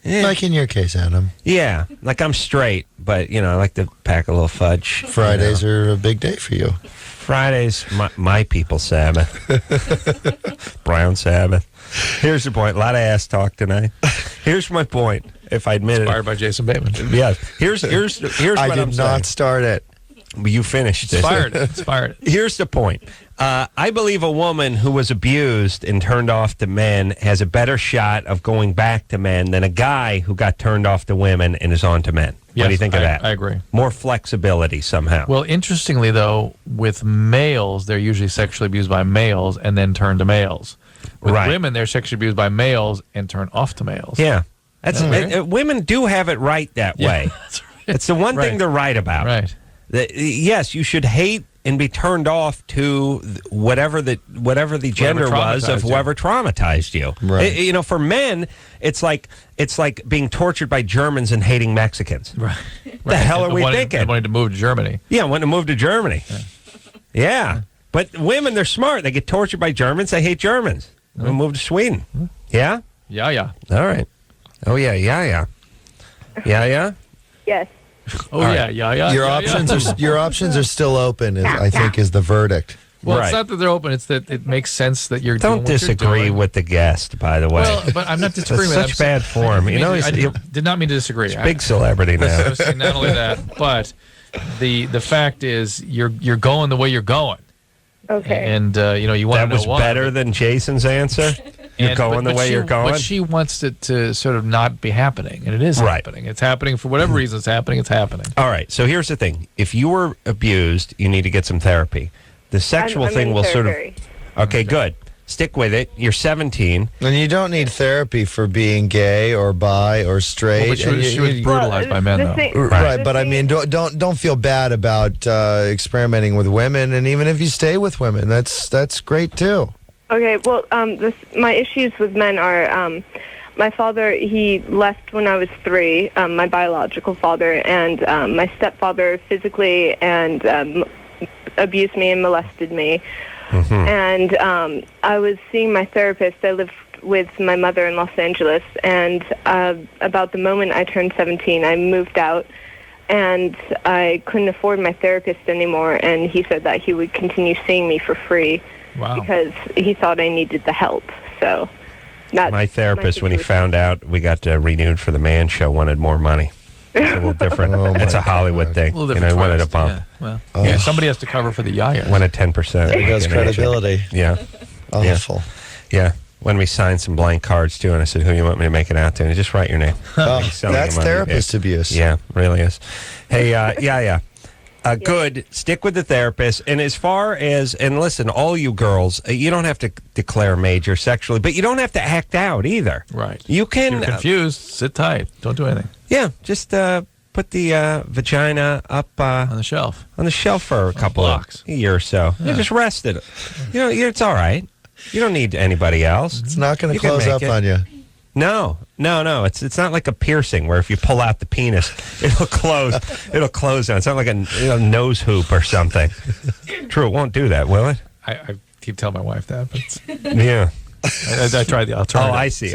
Speaker 4: Like in your case, Adam.
Speaker 3: Yeah, like I'm straight, but I like to pack a little fudge.
Speaker 4: Fridays are a big day for you.
Speaker 3: Fridays, my people's Sabbath. Brown Sabbath. Here's the point. A lot of ass talk tonight. Here's my point. If I admit
Speaker 5: Inspired by Jason Bateman.
Speaker 3: Yes. Here's what
Speaker 4: I did not start it.
Speaker 3: You finished it.
Speaker 5: Inspired.
Speaker 3: Here's the point. I believe a woman who was abused and turned off to men has a better shot of going back to men than a guy who got turned off to women and is on to men. What do you think of that?
Speaker 5: I agree.
Speaker 3: More flexibility somehow.
Speaker 5: Well, interestingly, though, with males, they're usually sexually abused by males and then turn to males. With women, they're sexually abused by males and turn off to males.
Speaker 3: Yeah. Women do have it right that way.
Speaker 5: That's right.
Speaker 3: It's the one thing they're right about.
Speaker 5: Right.
Speaker 3: Yes, you should hate and be turned off to whatever the gender was of whoever traumatized you.
Speaker 4: Right.
Speaker 3: For men, it's like being tortured by Germans and hating Mexicans.
Speaker 5: Right.
Speaker 3: The hell are we thinking?
Speaker 5: Wanting to move to Germany.
Speaker 3: Yeah, wanting to move to Germany. Yeah. But women, they're smart. They get tortured by Germans. They hate Germans. They'll move to Sweden. Yeah?
Speaker 5: Yeah.
Speaker 3: All right. Oh, yeah. Yeah.
Speaker 15: Yes.
Speaker 5: Oh, right. Yeah.
Speaker 4: Your options are still open, I think, is the verdict.
Speaker 5: Well,
Speaker 3: Right.
Speaker 5: it's not that they're open; it's that it makes sense that you're.
Speaker 3: Don't
Speaker 5: doing what you're
Speaker 3: disagree
Speaker 5: doing.
Speaker 3: with the guest, by the way.
Speaker 5: Well, but I'm not disagreeing with
Speaker 3: That's such bad form. You know,
Speaker 5: I did not mean to disagree.
Speaker 3: He's a big celebrity now.
Speaker 5: I was saying not only that, but the fact is you're going the way you're going.
Speaker 9: Okay.
Speaker 5: And you want
Speaker 3: That
Speaker 5: to know
Speaker 3: was
Speaker 5: why.
Speaker 3: better than Jason's answer. You're going the way you're going.
Speaker 5: But she wants it to sort of not be happening, and it is
Speaker 3: Right.
Speaker 5: happening. It's happening for whatever reason. It's happening. It's happening.
Speaker 3: All right. So here's the thing: if you were abused, you need to get some therapy. The sexual
Speaker 15: I'm
Speaker 3: thing
Speaker 15: in
Speaker 3: will
Speaker 15: therapy.
Speaker 3: sort of. Okay, good. Stick with it. You're 17.
Speaker 4: And you don't need therapy for being gay or bi or straight.
Speaker 5: Well, but she was brutalized by men, though.
Speaker 4: Right, but I mean, don't feel bad about experimenting with women, and even if you stay with women, that's great too.
Speaker 15: Okay, well, my issues with men are my father, he left when I was 3, my biological father, and my stepfather physically and abused me and molested me.
Speaker 3: Mm-hmm.
Speaker 15: And I was seeing my therapist. I lived with my mother in Los Angeles, and about the moment I turned 17, I moved out, and I couldn't afford my therapist anymore, and he said that he would continue seeing me for free.
Speaker 5: Wow.
Speaker 15: Because he thought I needed the help. So, that's
Speaker 3: My therapist,
Speaker 15: my
Speaker 3: when he
Speaker 15: situation.
Speaker 3: found out we got renewed for the Man Show, wanted more money. It's a little different. It's a Hollywood thing.
Speaker 5: A little
Speaker 3: He
Speaker 5: different.
Speaker 3: wanted a
Speaker 5: twist.
Speaker 3: bump.
Speaker 5: Yeah, well, somebody has to cover for the yaya.
Speaker 3: Wanted 10%.
Speaker 4: There goes credibility.
Speaker 3: Yeah.
Speaker 4: Awful.
Speaker 3: Yeah. When we signed some blank cards too, and I said, "Who do you want me to make it out to?" And he just write your name.
Speaker 4: Oh,
Speaker 3: He's selling
Speaker 4: that's
Speaker 3: them on
Speaker 4: therapist
Speaker 3: eBay.
Speaker 4: abuse.
Speaker 3: Yeah, really is. Hey, yeah. Good. Stick with the therapist. And as far as, and listen, all you girls, you don't have to declare major sexually, but you don't have to act out either.
Speaker 5: Right.
Speaker 3: You can.
Speaker 5: If you're confused, sit tight. Don't do anything.
Speaker 3: Yeah, just put the vagina up
Speaker 5: On the shelf.
Speaker 3: for a couple
Speaker 5: blocks.
Speaker 3: a year or so. Yeah, just rest it. You know, it's all right. You don't need anybody else.
Speaker 4: It's not going to
Speaker 3: You can
Speaker 4: close
Speaker 3: make
Speaker 4: up
Speaker 3: it.
Speaker 4: on you.
Speaker 3: No. It's not like a piercing where if you pull out the penis, it'll close. It'll close down. It's not like a nose hoop or something. True, it won't do that, will it?
Speaker 5: I keep telling my wife that, but
Speaker 3: Yeah.
Speaker 5: I tried the alternative.
Speaker 3: Oh, I see.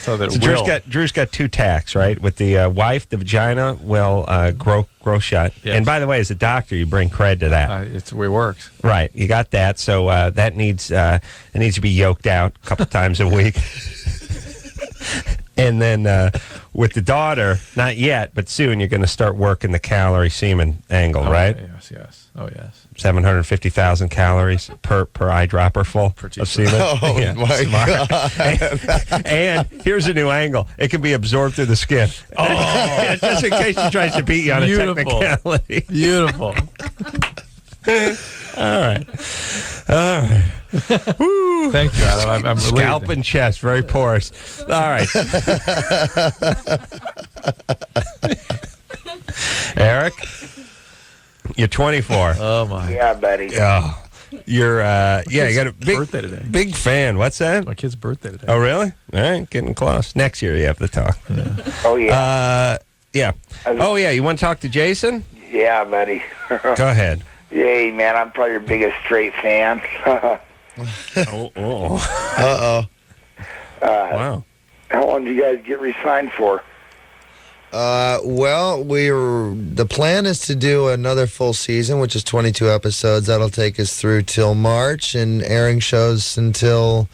Speaker 5: So that
Speaker 3: So
Speaker 5: it will.
Speaker 3: Drew's got two tacks, right? With the wife, the vagina will grow shut.
Speaker 5: Yes.
Speaker 3: And by the way, as a doctor, you bring cred to that.
Speaker 5: It's the way it works.
Speaker 3: Right, you got that. So that needs it needs to be yoked out a couple times a week. And then with the daughter, not yet, but soon, you're going to start working the calorie semen angle, right?
Speaker 5: Yes. Oh, yes.
Speaker 3: 750,000 calories per eyedropper full of semen.
Speaker 4: Oh,
Speaker 3: Yeah,
Speaker 4: my
Speaker 3: smart.
Speaker 4: God.
Speaker 3: And here's a new angle. It can be absorbed through the skin. Oh, just in case she tries to beat you on
Speaker 5: Beautiful.
Speaker 3: a technicality.
Speaker 5: Beautiful.
Speaker 3: All right.
Speaker 5: Thank you, Adam. I'm
Speaker 3: Scalp
Speaker 5: relieved.
Speaker 3: and chest, very porous. All right. Eric, you're 24.
Speaker 5: Oh, my.
Speaker 8: Yeah, buddy.
Speaker 3: Oh, you're you got a
Speaker 5: birthday today.
Speaker 3: big fan. What's that?
Speaker 5: My kid's birthday today.
Speaker 3: Oh, really? All right, getting close. Next year you have to talk.
Speaker 8: Oh, yeah.
Speaker 3: Yeah. Oh, yeah. You want to talk to Jason?
Speaker 8: Yeah, buddy.
Speaker 3: Go ahead.
Speaker 8: Yay, man. I'm probably your biggest straight fan.
Speaker 3: Oh.
Speaker 4: Uh-oh.
Speaker 3: Wow.
Speaker 8: How long did you guys get re-signed for?
Speaker 4: Well, the plan is to do another full season, which is 22 episodes. That'll take us through till March, and airing shows until,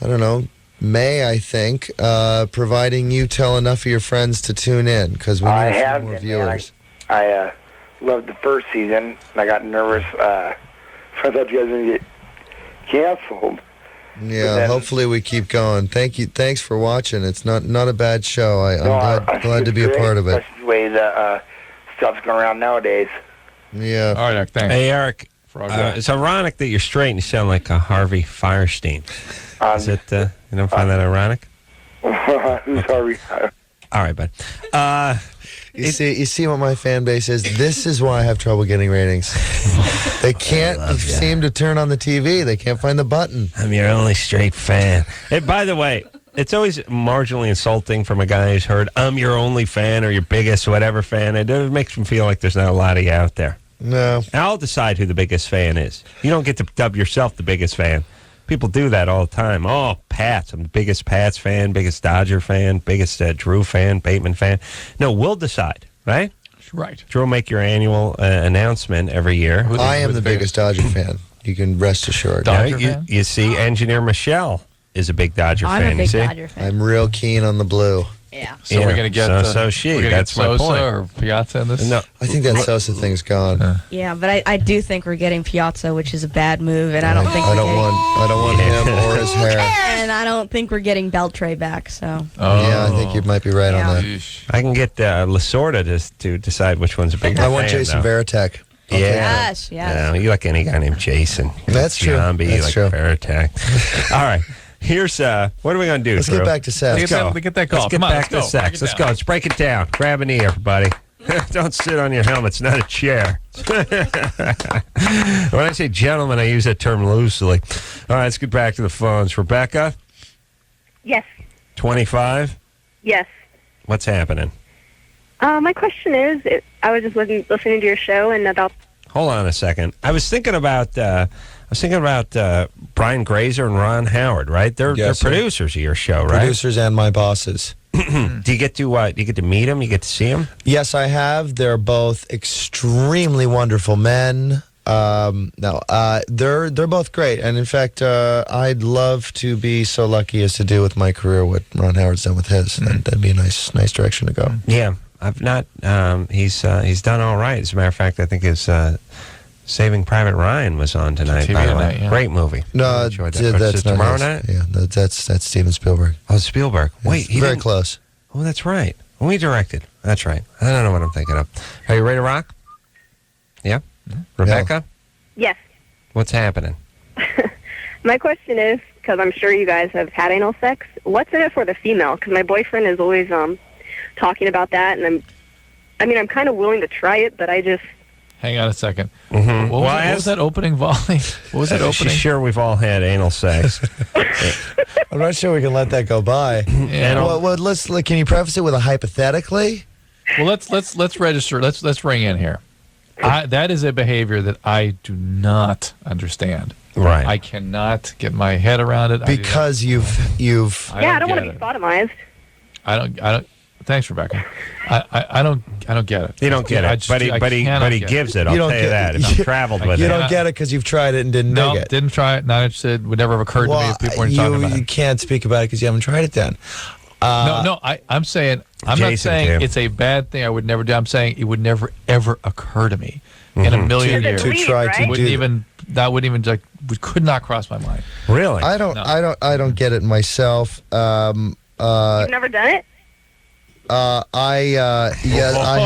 Speaker 4: I don't know, May, I think, providing you tell enough of your friends to tune in, because we need
Speaker 8: I
Speaker 4: a few
Speaker 8: have
Speaker 4: more
Speaker 8: been,
Speaker 4: viewers.
Speaker 8: man. I loved the first season, and I got nervous. I thought you guys were going to get canceled.
Speaker 4: Yeah,
Speaker 8: then-
Speaker 4: hopefully we keep going. Thank you. Thanks for watching. It's not a bad show. I'm glad to be a part of it.
Speaker 8: That's the way the stuff's going around nowadays.
Speaker 4: Yeah.
Speaker 5: All right, Eric, thanks.
Speaker 3: Hey, Eric. It's ironic that you're straight and you sound like a Harvey Firestein. Is it? You don't find that ironic?
Speaker 8: Who's Harvey?
Speaker 3: All right, bud.
Speaker 4: You see what my fan base is? This is why I have trouble getting ratings. They can't seem to turn on the TV. They can't find the button.
Speaker 3: I'm your only straight fan. Hey, by the way, it's always marginally insulting from a guy who's heard, I'm your only fan or your biggest whatever fan. It makes me feel like there's not a lot of you out there.
Speaker 4: No.
Speaker 3: I'll decide who the biggest fan is. You don't get to dub yourself the biggest fan. People do that all the time. Oh, Pats. I'm the biggest Pats fan, biggest Dodger fan, biggest Drew fan, Bateman fan. No, we'll decide, right?
Speaker 5: Right.
Speaker 3: Drew will make your annual announcement every year.
Speaker 4: I am the biggest Dodger fan. You can rest assured.
Speaker 5: Dodger
Speaker 3: you,
Speaker 5: fan?
Speaker 3: you see, Engineer Michelle is a big Dodger
Speaker 16: I'm
Speaker 3: fan.
Speaker 16: a big
Speaker 3: you see?
Speaker 16: Dodger fan.
Speaker 4: I'm real keen on the blue.
Speaker 16: Yeah.
Speaker 5: So we're gonna get
Speaker 3: so she.
Speaker 5: we're gonna
Speaker 3: That's
Speaker 5: get
Speaker 3: my
Speaker 5: Sosa
Speaker 3: point.
Speaker 5: or Piazza in this.
Speaker 3: No,
Speaker 4: I think that Sosa thing's gone.
Speaker 16: Yeah, but I do think we're getting Piazza, which is a bad move, and I don't think
Speaker 4: I
Speaker 16: we're
Speaker 4: don't
Speaker 16: getting,
Speaker 4: want him or his hair.
Speaker 16: and I don't think we're getting Beltre back. So
Speaker 4: Yeah, I think you might be right on that.
Speaker 3: I can get Lasorda to decide which one's a bigger
Speaker 4: I want
Speaker 3: fan,
Speaker 4: Jason
Speaker 3: though.
Speaker 4: Varitek.
Speaker 3: Yeah.
Speaker 16: Yes, yes.
Speaker 3: You like any guy named Jason.
Speaker 4: That's true.
Speaker 3: Giambi,
Speaker 4: That's
Speaker 3: like
Speaker 4: true.
Speaker 3: Varitek. All right. Here's what are we going to do?
Speaker 4: Let's get
Speaker 3: Drew?
Speaker 4: back to sex.
Speaker 3: Let's go.
Speaker 5: Get that call.
Speaker 3: Let's get
Speaker 5: Come on,
Speaker 3: back
Speaker 5: let's
Speaker 3: to
Speaker 5: go.
Speaker 3: sex.
Speaker 5: Break it
Speaker 3: Let's
Speaker 5: down.
Speaker 3: go. Let's break it down. Grab a knee, everybody. Don't sit on your helmet. It's not a chair. When I say gentlemen, I use that term loosely. All right, let's get back to the phones. Rebecca,
Speaker 15: Yes.
Speaker 3: 25.
Speaker 15: Yes.
Speaker 3: What's happening?
Speaker 15: My question is, I was just listening to your show and about.
Speaker 3: Hold on a second. I was thinking about Brian Grazer and Ron Howard, right? They're
Speaker 4: Yes, sir.
Speaker 3: producers of your show, right?
Speaker 4: Producers and my bosses.
Speaker 3: Do you get to meet them? You get to see them?
Speaker 4: Yes, I have. They're both extremely wonderful men. They're both great, and in fact, I'd love to be so lucky as to do with my career what Ron Howard's done with his. That'd be a nice direction to go.
Speaker 3: Yeah, I've not. He's done all right. As a matter of fact, I think his Saving Private Ryan was on tonight.
Speaker 5: TV
Speaker 3: By the way,
Speaker 5: tonight, yeah.
Speaker 3: great movie.
Speaker 4: No,
Speaker 3: Enjoyed that.
Speaker 4: that's
Speaker 3: Is it
Speaker 4: not
Speaker 3: tomorrow
Speaker 4: his.
Speaker 3: night.
Speaker 4: Yeah, that's Steven Spielberg.
Speaker 3: Oh, Spielberg. Wait, he
Speaker 4: very
Speaker 3: didn't-
Speaker 4: close.
Speaker 3: Oh, that's right. We directed. That's right. I don't know what I'm thinking of. Are you ready to rock? Yeah. Rebecca,
Speaker 15: Yes.
Speaker 3: what's happening?
Speaker 15: My question is, because I'm sure you guys have had anal sex, what's in it for the female? Because my boyfriend is always talking about that, and I'm kind of willing to try it, but I just.
Speaker 5: Hang on a second.
Speaker 3: Mm-hmm.
Speaker 5: What was that opening volley? What was that opening?
Speaker 3: She's sure we've all had anal sex.
Speaker 4: I'm not sure we can let that go by.
Speaker 5: Yeah.
Speaker 4: Well, can you preface it with a hypothetically?
Speaker 5: Well, let's register. Let's ring in here. That is a behavior that I do not understand.
Speaker 3: Right.
Speaker 5: I cannot get my head around it.
Speaker 4: Because you've.
Speaker 15: I don't want to be sodomized.
Speaker 5: I don't. Thanks, Rebecca. I don't get it.
Speaker 3: You don't get it, but he gives it. I'll
Speaker 4: You don't
Speaker 3: tell you
Speaker 4: get
Speaker 3: that.
Speaker 4: it.
Speaker 3: If I've traveled with
Speaker 4: You
Speaker 3: it.
Speaker 4: don't get it because you've tried it and didn't
Speaker 5: No,
Speaker 4: dig it.
Speaker 5: didn't try it. Not interested. Would never have occurred to me if people weren't talking about
Speaker 4: You
Speaker 5: it.
Speaker 4: can't speak about it because you haven't tried it then.
Speaker 5: No. I'm saying. I'm not
Speaker 3: Jason
Speaker 5: saying
Speaker 3: can.
Speaker 5: it's a bad thing. I would never do. I'm saying it would never ever occur to me in a million years.
Speaker 4: To try to
Speaker 5: wouldn't
Speaker 4: do
Speaker 5: even that wouldn't even like could not cross my mind.
Speaker 3: Really?
Speaker 4: I don't get it myself.
Speaker 15: You've never done it?
Speaker 4: I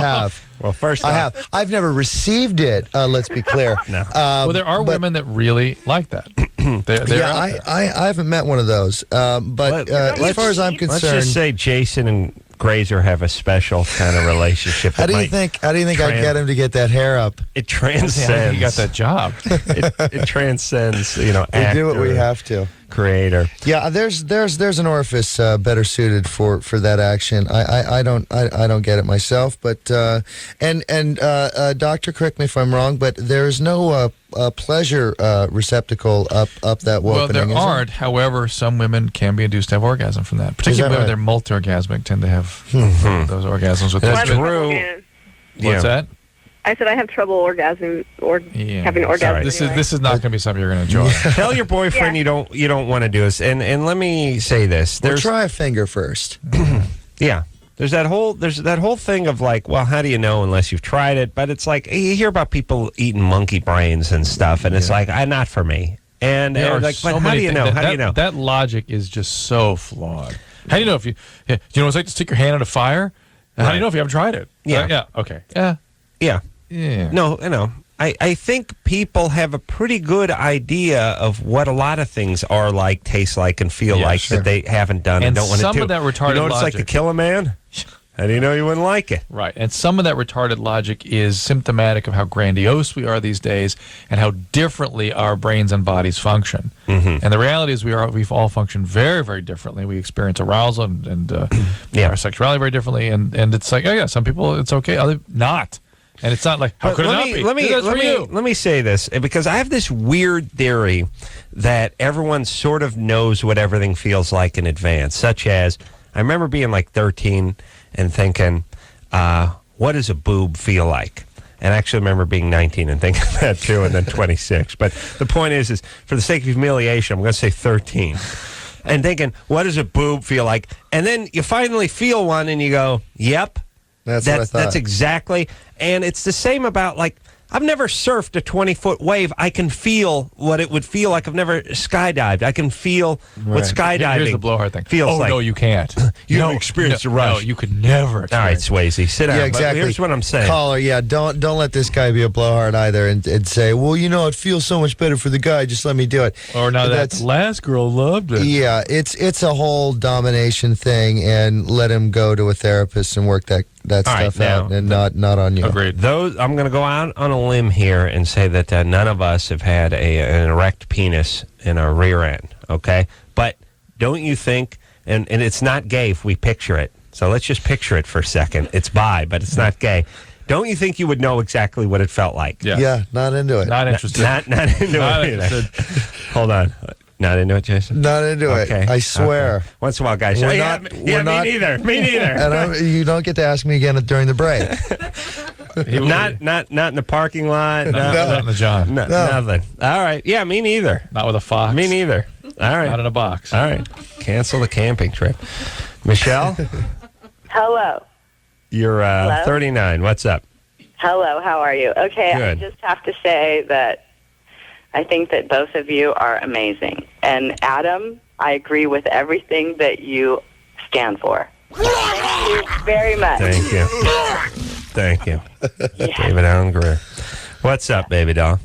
Speaker 4: have.
Speaker 3: Well, first
Speaker 4: I
Speaker 3: off,
Speaker 4: have. I've never received it. Let's be clear.
Speaker 3: No.
Speaker 5: Well, there are women that really like that. They're out there.
Speaker 4: I haven't met one of those. But as far as I'm
Speaker 3: let's
Speaker 4: concerned,
Speaker 3: just say Jason and Grazer have a special kind of relationship.
Speaker 4: how do you think I'd get him to get that hair up?
Speaker 3: It transcends.
Speaker 5: You got that job.
Speaker 3: It transcends.
Speaker 4: We do what we have to.
Speaker 3: Creator.
Speaker 4: Yeah, there's an orifice better suited for that action. I don't get it myself, but doctor, correct me if I'm wrong, but there's no pleasure receptacle up that
Speaker 5: Well,
Speaker 4: opening.
Speaker 5: there
Speaker 4: is there?
Speaker 5: aren't. However, some women can be induced to have orgasm from that. Particularly
Speaker 4: right?
Speaker 5: when they're multi-orgasmic, tend to have those orgasms with
Speaker 3: That's
Speaker 5: their
Speaker 3: true.
Speaker 5: What's that?
Speaker 15: I said I have trouble orgasm or having orgasm.
Speaker 5: This is not going to be something you're going to enjoy.
Speaker 3: Tell your boyfriend you don't want to do this. And let me say this.
Speaker 4: Well, try a finger first.
Speaker 3: Yeah. There's that whole thing of like, well, how do you know unless you've tried it? But it's like you hear about people eating monkey brains and stuff, and it's like, not for me. And
Speaker 5: There are
Speaker 3: like,
Speaker 5: so
Speaker 3: but how
Speaker 5: many
Speaker 3: do you
Speaker 5: things
Speaker 3: know? How do you know?
Speaker 5: That logic is just so flawed. How do you know if you? Do you know what it's like to stick your hand in a fire? How do you know if you haven't tried it?
Speaker 3: Yeah.
Speaker 5: Yeah. Okay. Yeah.
Speaker 3: Yeah. No. I think people have a pretty good idea of what a lot of things are like, taste like, and feel like that they haven't done and don't want to do.
Speaker 5: Some of that retarded
Speaker 3: you know what it's like to
Speaker 5: logic.
Speaker 3: kill a man? How do you know you wouldn't like it?
Speaker 5: Right. And some of that retarded logic is symptomatic of how grandiose we are these days and how differently our brains and bodies function.
Speaker 3: Mm-hmm.
Speaker 5: And the reality is we've all functioned very, very differently. We experience arousal and our sexuality very differently. And it's like, some people it's okay, others not. And it's not like, how could it not be?
Speaker 3: Let me say this, because I have this weird theory that everyone sort of knows what everything feels like in advance, such as, I remember being like 13 and thinking, what does a boob feel like? And I actually remember being 19 and thinking that too, and then 26. But the point is for the sake of humiliation, I'm going to say 13. And thinking, what does a boob feel like? And then you finally feel one and you go, yep.
Speaker 4: That's what I thought.
Speaker 3: That's exactly. And it's the same about, like, I've never surfed a 20-foot wave. I can feel what it would feel like. I've never skydived. I can feel what skydiving
Speaker 5: Here's the blowhard thing.
Speaker 3: feels like.
Speaker 5: Oh, no, you can't.
Speaker 3: You haven't experienced a rush.
Speaker 5: No, you could never.
Speaker 3: All right, Swayze, sit down.
Speaker 4: Yeah, exactly.
Speaker 3: But here's what I'm saying.
Speaker 4: Caller, don't let this guy be a blowhard either and say, well, it feels so much better for the guy. Just let me do it.
Speaker 5: Or now that last girl loved it.
Speaker 4: Yeah, it's a whole domination thing, and let him go to a therapist and work that stuff out, and not on you.
Speaker 5: Agreed.
Speaker 3: I'm going to go out on a limb here and say that none of us have had an erect penis in our rear end, okay? But don't you think, and it's not gay if we picture it, so let's just picture it for a second. It's bi, but it's not gay. Don't you think you would know exactly what it felt like?
Speaker 4: Yeah, not into it.
Speaker 5: Not interested.
Speaker 3: Not into
Speaker 5: Not
Speaker 3: it.
Speaker 5: interested.
Speaker 3: Hold on. Not into it, Jason?
Speaker 4: Not into it. I swear.
Speaker 3: Okay. Once in a while, guys.
Speaker 4: We're
Speaker 3: Me neither. Me neither.
Speaker 4: And you don't get to ask me again during the break.
Speaker 3: Not in the parking lot.
Speaker 5: Not in the John.
Speaker 3: Nothing. All right. Yeah, me neither.
Speaker 5: Not with a fox.
Speaker 3: Me neither. All right.
Speaker 5: Not in a box.
Speaker 3: All right. Cancel the camping trip. Michelle,
Speaker 17: Hello.
Speaker 3: you're
Speaker 17: Hello?
Speaker 3: 39. What's up?
Speaker 17: Hello, how are you? Okay,
Speaker 3: Good.
Speaker 17: I just have to say that I think that both of you are amazing. And Adam, I agree with everything that you stand for. Thank you very much.
Speaker 3: Thank you. Thank you. David Allen Greer. What's up, baby doll?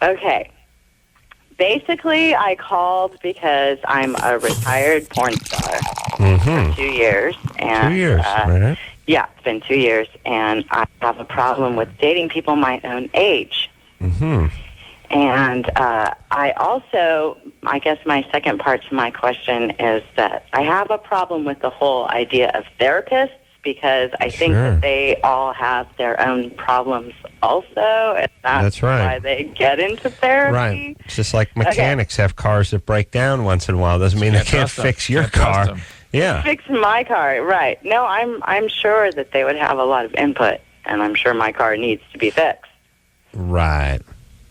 Speaker 17: Okay. Basically, I called because I'm a retired porn star for 2 years. And,
Speaker 3: 2 years, right?
Speaker 17: Yeah, it's been 2 years, and I have a problem with dating people my own age.
Speaker 3: Mm-hmm.
Speaker 17: And I also, I guess my second part to my question is that I have a problem with the whole idea of therapists because I think that they all have their own problems also, and that's
Speaker 3: right.
Speaker 17: why they get into therapy.
Speaker 3: Right. It's just like mechanics have cars that break down once in a while. Doesn't mean they can't fix your car. Yeah.
Speaker 17: Fix my car, right. No, I'm sure that they would have a lot of input, and I'm sure my car needs to be fixed.
Speaker 3: Right.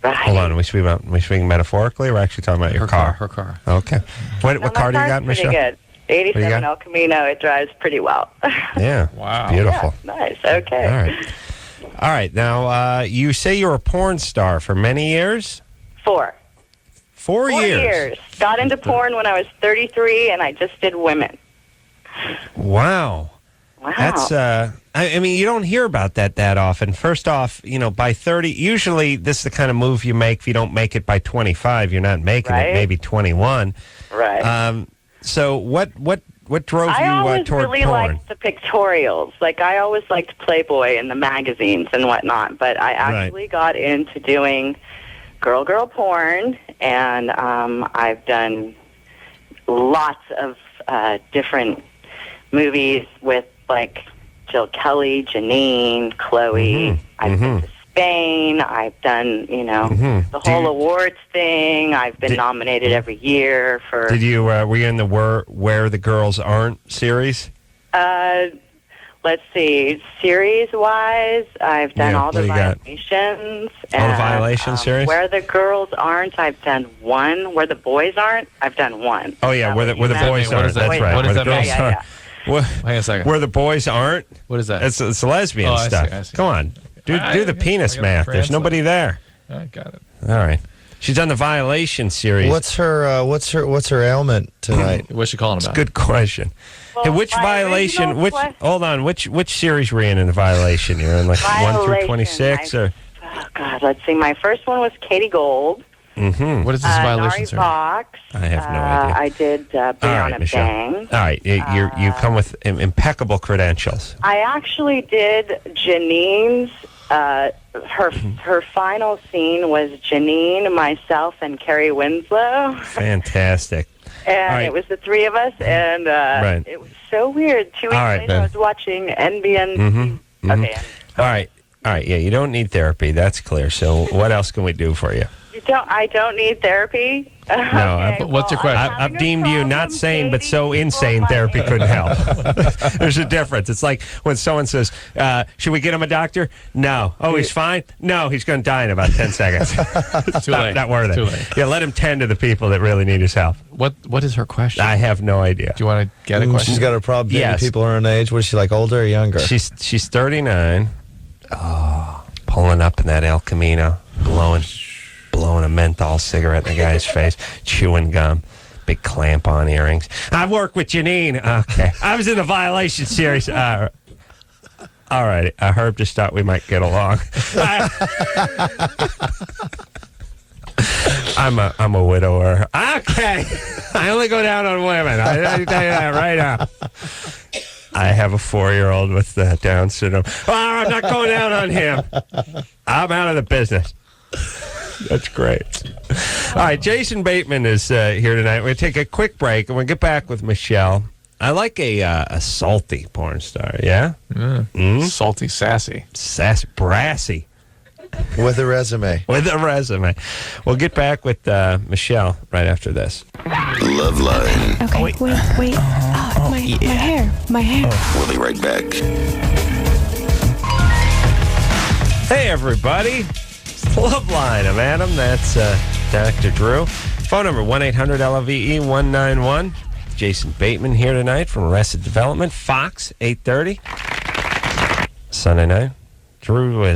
Speaker 17: Right.
Speaker 3: Hold on. Are we speaking metaphorically, or actually talking about your car?
Speaker 5: Her car.
Speaker 3: Okay. What car do you got, Michelle?
Speaker 17: Pretty good. 87
Speaker 3: got?
Speaker 17: El Camino. It drives pretty well.
Speaker 3: Yeah.
Speaker 5: Wow.
Speaker 3: Beautiful.
Speaker 17: Yeah, nice. Okay.
Speaker 3: All right. All right. Now, you say you're a porn star for many years?
Speaker 17: 4
Speaker 3: 4 years.
Speaker 17: Got into porn when I was 33, and I just did women.
Speaker 3: Wow. That's, I mean, you don't hear about that often. First off, by 30, usually this is the kind of move you make. If you don't make it by 25, you're not making it, maybe 21.
Speaker 17: Right.
Speaker 3: So what drove you
Speaker 17: I always
Speaker 3: toward
Speaker 17: really
Speaker 3: porn?
Speaker 17: liked the pictorials. Like, I always liked Playboy and the magazines and whatnot, but I actually got into doing girl porn, and I've done lots of different movies with, like, Jill Kelly, Janine, Chloe. I've been to Spain. I've done, the whole awards thing. I've been nominated every year for...
Speaker 3: Did you, were you in the Where the Girls Aren't series?
Speaker 17: Let's see. Series-wise, I've done all the Violations.
Speaker 3: All the Violation series?
Speaker 17: Where the Girls Aren't, I've done 1. Where the Boys Aren't, I've done 1.
Speaker 3: Oh, yeah, where the boys aren't. That's right.
Speaker 5: What does that mean?
Speaker 17: Yeah.
Speaker 3: Wait
Speaker 5: a second.
Speaker 3: Where the boys aren't?
Speaker 5: What is that?
Speaker 3: It's lesbian stuff.
Speaker 5: I see.
Speaker 3: Come on. Do the penis math. There's nobody there.
Speaker 5: I got it.
Speaker 3: All right. She's done the Violation series.
Speaker 4: What's her ailment tonight?
Speaker 5: What's she calling about?
Speaker 3: It's a good question.
Speaker 17: Well,
Speaker 3: hey, which Violation? Hold on. Which series were you in the Violation? You're in like 1 through 26, or?
Speaker 17: Oh God, let's see. My first one was Katie Gold.
Speaker 3: Mm-hmm.
Speaker 5: What is this Violation
Speaker 17: Nari
Speaker 5: series?
Speaker 17: Fox.
Speaker 3: I have no idea.
Speaker 17: I did Brianna Bang.
Speaker 3: All right, you come with impeccable credentials.
Speaker 17: I actually did Janine's. Her final scene was Janine, myself, and Carrie Winslow.
Speaker 3: Fantastic.
Speaker 17: And it was the three of us, and it was so weird. 2 weeks later, I was watching NBN. Okay.
Speaker 3: All right. Yeah, you don't need therapy. That's clear. So, what else can we do for you?
Speaker 17: I don't need therapy.
Speaker 3: No,
Speaker 5: what's your question?
Speaker 3: I've deemed you not sane, but so insane therapy couldn't help. There's a difference. It's like when someone says, should we get him a doctor? No. Oh, he's fine? No, he's going to die in about 10 seconds. It's
Speaker 5: Too late.
Speaker 3: Not worth it.
Speaker 5: Too late.
Speaker 3: Yeah, let him tend to the people that really need his help.
Speaker 5: What is her question?
Speaker 3: I have no idea.
Speaker 5: Do you want to get a question?
Speaker 4: She's got a problem. Baby
Speaker 3: Yes.
Speaker 4: people her own age. What is she like, older or younger?
Speaker 3: She's 39. Oh, pulling up in that El Camino, blowing a menthol cigarette in the guy's face, chewing gum, big clamp-on earrings. I work with Janine. Okay. I was in the Violation series. All right. Herb just thought we might get along. I'm a widower. Okay. I only go down on women. I tell you that right now. I have a 4-year-old with Down syndrome. Oh, I'm not going down on him. I'm out of the business. That's great. All right, Jason Bateman is here tonight. We're going to take a quick break, and we'll get back with Michelle. I like a salty porn star, yeah?
Speaker 5: Salty, sassy.
Speaker 3: Sassy, brassy.
Speaker 4: With a resume.
Speaker 3: With a resume. We'll get back with Michelle right after this.
Speaker 2: LoveLine.
Speaker 18: Okay, wait. My hair.
Speaker 2: We'll be right back.
Speaker 3: Hey, everybody. It's LoveLine. I'm Adam. That's Dr. Drew. Phone number 1-800-LOVE-191. Jason Bateman here tonight from Arrested Development. Fox, 8:30. Sunday night. Drew,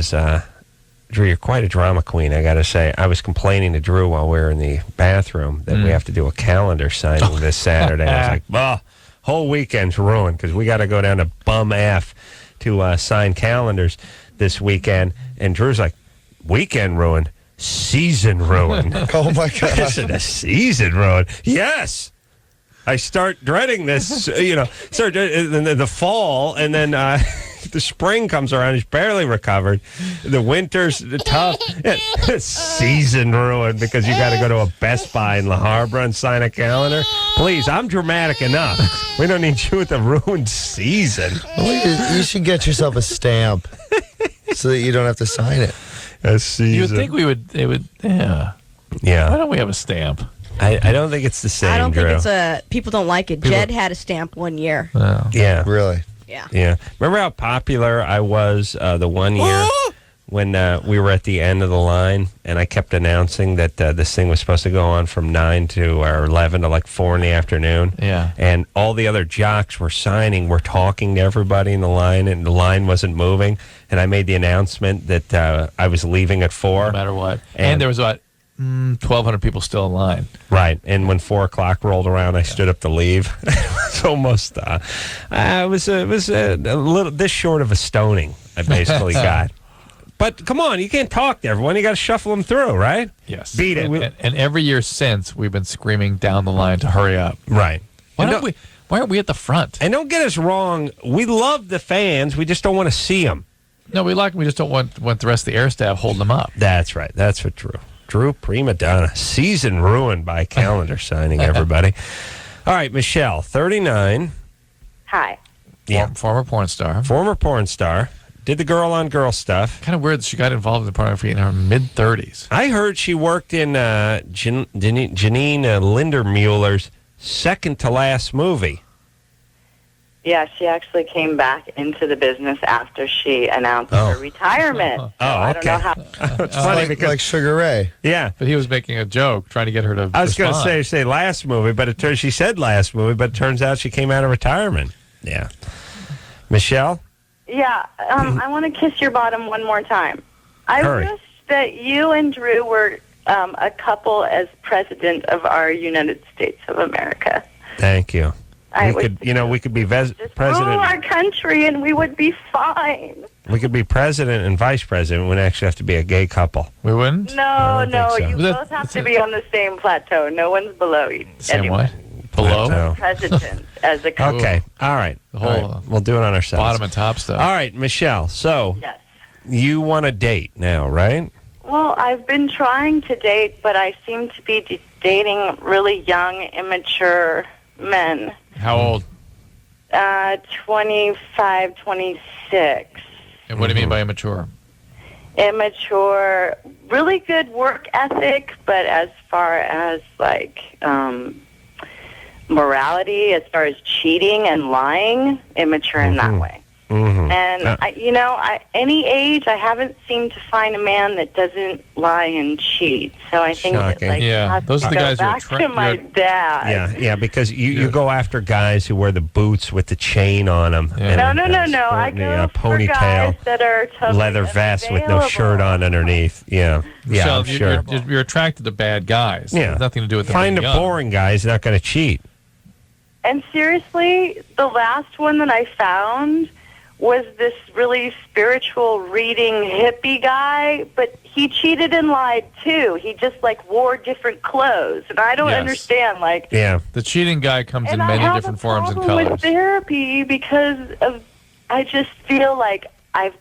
Speaker 3: you're quite a drama queen, I got to say. I was complaining to Drew while we were in the bathroom that we have to do a calendar signing this Saturday. I was like, whole weekend's ruined because we got to go down to Bum F to sign calendars this weekend. And Drew's like, weekend ruined, season ruined.
Speaker 4: Oh, my God.
Speaker 3: Is it a season ruined? Yes. I start dreading this, start in the fall, and then the spring comes around. He's barely recovered. The winter's tough. Season ruined because you got to go to a Best Buy in La Habra and sign a calendar. Please, I'm dramatic enough. We don't need you with a ruined season.
Speaker 4: Well, you should get yourself a stamp so that you don't have to sign it.
Speaker 3: A season.
Speaker 5: You would think they would, yeah.
Speaker 3: Yeah.
Speaker 5: Why don't we have a stamp?
Speaker 3: I don't think it's the same,
Speaker 16: I don't
Speaker 3: Drew.
Speaker 16: think it's people don't like it. Jed had a stamp one year.
Speaker 5: Oh.
Speaker 3: Yeah.
Speaker 4: Really?
Speaker 3: Yeah. Remember how popular I was the one year when we were at the end of the line and I kept announcing that this thing was supposed to go on from 9 to or 11 to like 4 in the afternoon.
Speaker 5: Yeah.
Speaker 3: And all the other jocks were talking to everybody in the line, and the line wasn't moving. And I made the announcement that I was leaving at 4.
Speaker 5: No matter what. And there was about 1,200 people still in line.
Speaker 3: Right. And when 4 o'clock rolled around, I stood up to leave. It was almost, it was a little this short of a stoning I basically got. But come on, you can't talk to everyone. You got to shuffle them through, right?
Speaker 5: Yes.
Speaker 3: Beat it.
Speaker 5: And every year since, we've been screaming down the line to hurry up.
Speaker 3: Right.
Speaker 5: Why aren't we at the front?
Speaker 3: And don't get us wrong. We love the fans. We just don't want to see them.
Speaker 5: No, we like them. We just don't want the rest of the air staff holding them up.
Speaker 3: That's right. That's what Drew, prima donna. Season ruined by calendar signing, everybody. All right, Michelle, 39.
Speaker 17: Hi.
Speaker 3: Yeah.
Speaker 5: Former porn star.
Speaker 3: Did the girl-on-girl stuff.
Speaker 5: Kind of weird that she got involved in pornography in her mid-30s.
Speaker 3: I heard she worked in Janine Lindermuller's second-to-last movie.
Speaker 17: Yeah, she actually came back into the business after she announced her retirement.
Speaker 3: Oh,
Speaker 17: I don't know how.
Speaker 3: It's funny because
Speaker 4: like Sugar Ray.
Speaker 3: Yeah,
Speaker 5: but he was making a joke, trying to get her to.
Speaker 3: I was going to
Speaker 5: respond.
Speaker 3: say last movie, but she said last movie, but it turns out she came out of retirement. Yeah, Michelle.
Speaker 17: Yeah, I want to kiss your bottom one more time. I wish that you and Drew were a couple as president of our United States of America.
Speaker 3: Thank you. We could be
Speaker 17: Just
Speaker 3: president.
Speaker 17: rule our country, and we would be fine.
Speaker 3: We could be president and vice president. We wouldn't actually have to be a gay couple.
Speaker 5: We wouldn't?
Speaker 17: No,
Speaker 3: so.
Speaker 17: you both have to be on the same plateau. No one's below you.
Speaker 5: Same
Speaker 17: anyway.
Speaker 5: what? Below?
Speaker 3: Plateau.
Speaker 17: President as a couple.
Speaker 3: Okay. All right.
Speaker 5: The whole
Speaker 3: All right. We'll do it on ourselves.
Speaker 5: bottom and top stuff.
Speaker 3: All right, Michelle. So
Speaker 17: Yes.
Speaker 3: you want to date now, right?
Speaker 17: Well, I've been trying to date, but I seem to be dating really young, immature men.
Speaker 5: How old?
Speaker 17: 25, 26.
Speaker 5: And what do you mean by immature?
Speaker 17: immature, really good work ethic, but as far as like morality, as far as cheating and lying, immature in that way.
Speaker 3: Mm-hmm.
Speaker 17: And any age, I haven't seemed to find a man that doesn't lie and cheat. So I think that, like,
Speaker 5: yeah, those are the guys
Speaker 17: back to my dad.
Speaker 3: Yeah, because you go after guys who wear the boots with the chain on them.
Speaker 17: No. I go for
Speaker 3: ponytail,
Speaker 17: guys that are totally
Speaker 3: leather vest with no shirt on underneath. Yeah,
Speaker 5: Michelle,
Speaker 3: I'm sure.
Speaker 5: you're attracted to bad guys.
Speaker 3: Yeah,
Speaker 5: It has nothing to do with them
Speaker 3: find a
Speaker 5: being young.
Speaker 3: boring guy who's not going to cheat.
Speaker 17: And seriously, the last one that I found was this really spiritual reading hippie guy, but he cheated and lied too. He just like wore different clothes, and I don't understand. Like,
Speaker 5: the cheating guy comes in many different forms and
Speaker 17: problem with
Speaker 5: colors.
Speaker 17: therapy because of I just feel like I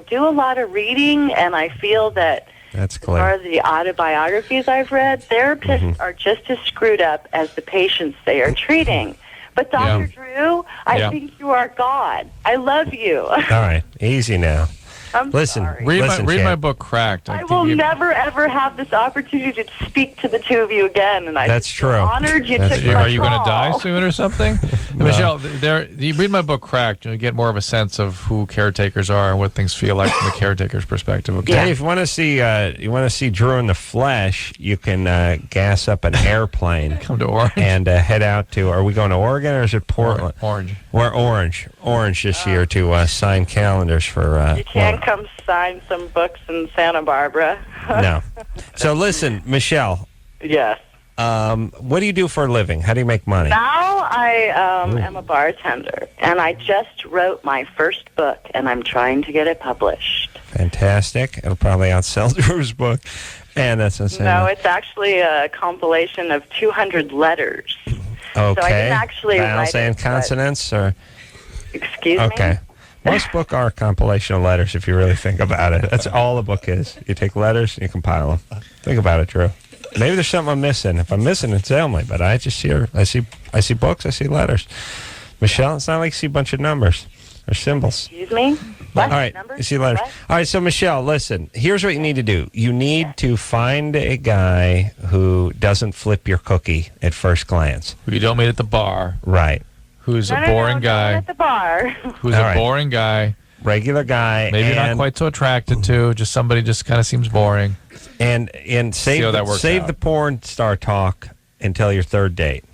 Speaker 17: do a lot of reading, and I feel that
Speaker 3: That's
Speaker 17: as far as the autobiographies I've read, therapists are just as screwed up as the patients they are treating. But Dr. Drew, I think you are God. I love you.
Speaker 3: All right, easy now.
Speaker 17: I'm sorry.
Speaker 5: Read my
Speaker 3: champ.
Speaker 5: book, Cracked.
Speaker 17: I will never, ever have this opportunity to speak to the two of you again. And
Speaker 3: That's true.
Speaker 17: Honored you took my
Speaker 5: Are you going to
Speaker 17: call.
Speaker 5: die soon or something? Michelle, you read my book, Cracked, and you get more of a sense of who caretakers are and what things feel like from the caretaker's perspective. Okay?
Speaker 3: Hey, if you want to see Drew in the flesh, you can gas up an airplane.
Speaker 5: Come to Orange
Speaker 3: and head out to. Are we going to Oregon or is it Portland?
Speaker 5: Orange.
Speaker 3: We're Orange this year to sign calendars for.
Speaker 17: You can't come sign some books in Santa Barbara.
Speaker 3: No. So listen, Michelle.
Speaker 17: Yes.
Speaker 3: What do you do for a living? How do you make money?
Speaker 17: Now I am a bartender, and I just wrote my first book, and I'm trying to get it published.
Speaker 3: Fantastic. It'll probably outsell Drew's book. And that's insane.
Speaker 17: No, it's actually a compilation of 200 letters.
Speaker 3: Okay.
Speaker 17: So I didn't actually
Speaker 3: Vowels
Speaker 17: write
Speaker 3: and
Speaker 17: it,
Speaker 3: consonants, or
Speaker 17: excuse me?
Speaker 3: okay. Most book are a compilation of letters, if you really think about it. That's all a book is. You take letters and you compile them. Think about it, Drew. Maybe there's something I'm missing. If I'm missing it, tell me. But I just hear, I see books, I see letters. Michelle, it's not like you see a bunch of numbers or symbols.
Speaker 17: Excuse me? What?
Speaker 3: All right,
Speaker 17: Numbers?
Speaker 3: you see letters.
Speaker 17: What?
Speaker 3: All right, so Michelle, listen. Here's what you need to do. You need to find a guy who doesn't flip your cookie at first glance.
Speaker 5: Who you don't meet at the bar.
Speaker 3: Right.
Speaker 5: Who's
Speaker 17: No,
Speaker 5: a boring guy.
Speaker 17: Not at the bar.
Speaker 5: Who's
Speaker 3: All
Speaker 5: a
Speaker 3: right.
Speaker 5: boring guy.
Speaker 3: Regular guy.
Speaker 5: Maybe not
Speaker 3: and-
Speaker 5: quite so attracted to. Just somebody just kind of seems boring.
Speaker 3: And
Speaker 5: See how that works
Speaker 3: save
Speaker 5: out.
Speaker 3: the porn star talk until your third date.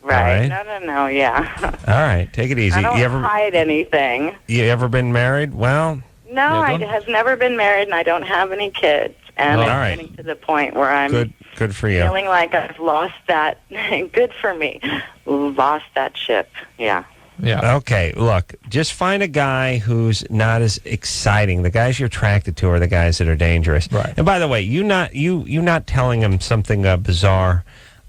Speaker 17: Right.
Speaker 3: All right.
Speaker 17: No, yeah.
Speaker 3: All right, take it easy.
Speaker 17: I don't
Speaker 3: You ever
Speaker 17: hide anything.
Speaker 3: been married? Well,
Speaker 17: No, I have never been married, and I don't have any kids. And
Speaker 3: Oh,
Speaker 17: I'm
Speaker 3: all right.
Speaker 17: getting to the point where I'm
Speaker 3: good for you.
Speaker 17: feeling like I've lost that. Good for me. Lost that ship. Yeah.
Speaker 5: Yeah.
Speaker 3: Okay, look, just find a guy who's not as exciting. The guys you're attracted to are the guys that are dangerous.
Speaker 5: Right.
Speaker 3: And by the way, you not telling him something bizarre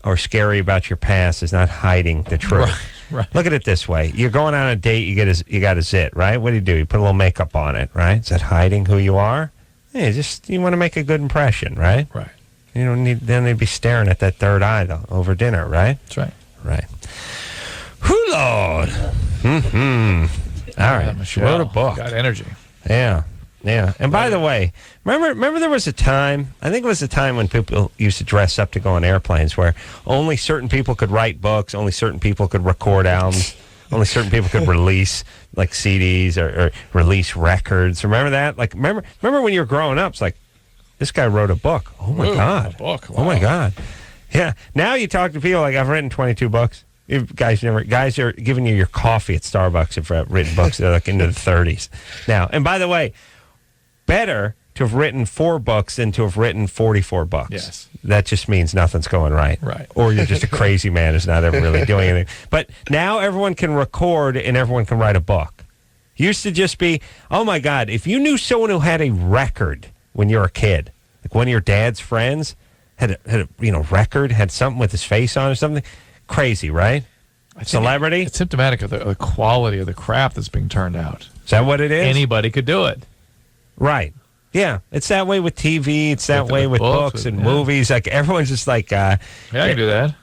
Speaker 3: or scary about your past is not hiding the truth.
Speaker 5: Right.
Speaker 3: Look at it this way: you're going on a date, you got a zit, right? What do? You put a little makeup on it, right? Is that hiding who you are? Hey, you want to make a good impression, right?
Speaker 5: Right.
Speaker 3: You don't need. Then they'd be staring at that third eye though over dinner, right?
Speaker 5: That's right.
Speaker 3: Right. Whew, Lord. All right. She wrote a book.
Speaker 5: Got energy.
Speaker 3: Yeah. Yeah. And by the way, remember there was a time, I think it was a time when people used to dress up to go on airplanes where only certain people could write books, only certain people could record albums, only certain people could release like CDs or release records. Remember that? Like remember when you were growing up, it's like, this guy wrote a book. Oh my God.
Speaker 5: A book.
Speaker 3: Oh my God. Yeah. Now you talk to people like, I've written 22 books. Guys are giving you your coffee at Starbucks have written books that are like into the 30s now. And by the way, better to have written 4 books than to have written 44 books.
Speaker 5: Yes.
Speaker 3: That just means nothing's going right.
Speaker 5: Right.
Speaker 3: Or you're just a crazy man who's not ever really doing anything. But now everyone can record and everyone can write a book. Used to just be, oh my God, if you knew someone who had a record when you were a kid, like one of your dad's friends had a record, had something with his face on or something. Crazy, right? Celebrity?
Speaker 5: It's symptomatic of the quality of the crap that's being turned out.
Speaker 3: Is that what it is?
Speaker 5: Anybody could do it.
Speaker 3: Right. Yeah. It's that way with TV. It's that way with books and movies. Like everyone's just like...
Speaker 5: I can do that.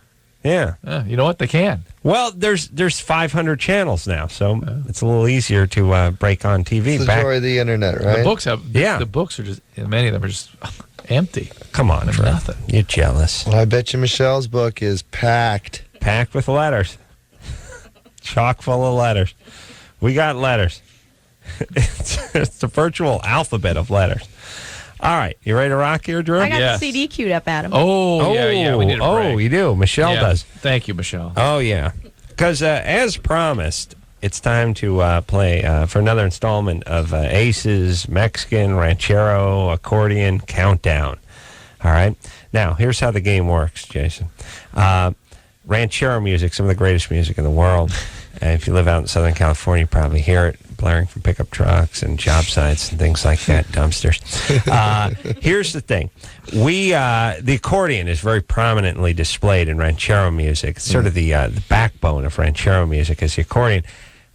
Speaker 3: Yeah.
Speaker 5: You know what? They can.
Speaker 3: Well, there's 500 channels now, so it's a little easier to break on TV.
Speaker 4: It's the joy of the internet, right?
Speaker 5: The books the books are just, many of them are just empty.
Speaker 3: Come on, Drew.
Speaker 5: Nothing.
Speaker 3: You're jealous.
Speaker 4: Well, I bet you Michelle's book is packed.
Speaker 3: Packed with letters. Chock full of letters. We got letters. It's a virtual alphabet of letters. All right, you ready to rock here, Drew?
Speaker 16: I got the CD queued up, Adam.
Speaker 5: Oh, yeah, we need a break.
Speaker 3: You do. Michelle does.
Speaker 5: Thank you, Michelle.
Speaker 3: Oh, yeah. Because as promised, it's time to play for another installment of Ace's Mexican Ranchero Accordion Countdown. All right? Now, here's how the game works, Jason. Ranchero music, some of the greatest music in the world. And if you live out in Southern California, you probably hear it blaring from pickup trucks and job sites and things like that, dumpsters. Here's the thing. The accordion is very prominently displayed in Ranchero music. It's sort of the backbone of Ranchero music is the accordion.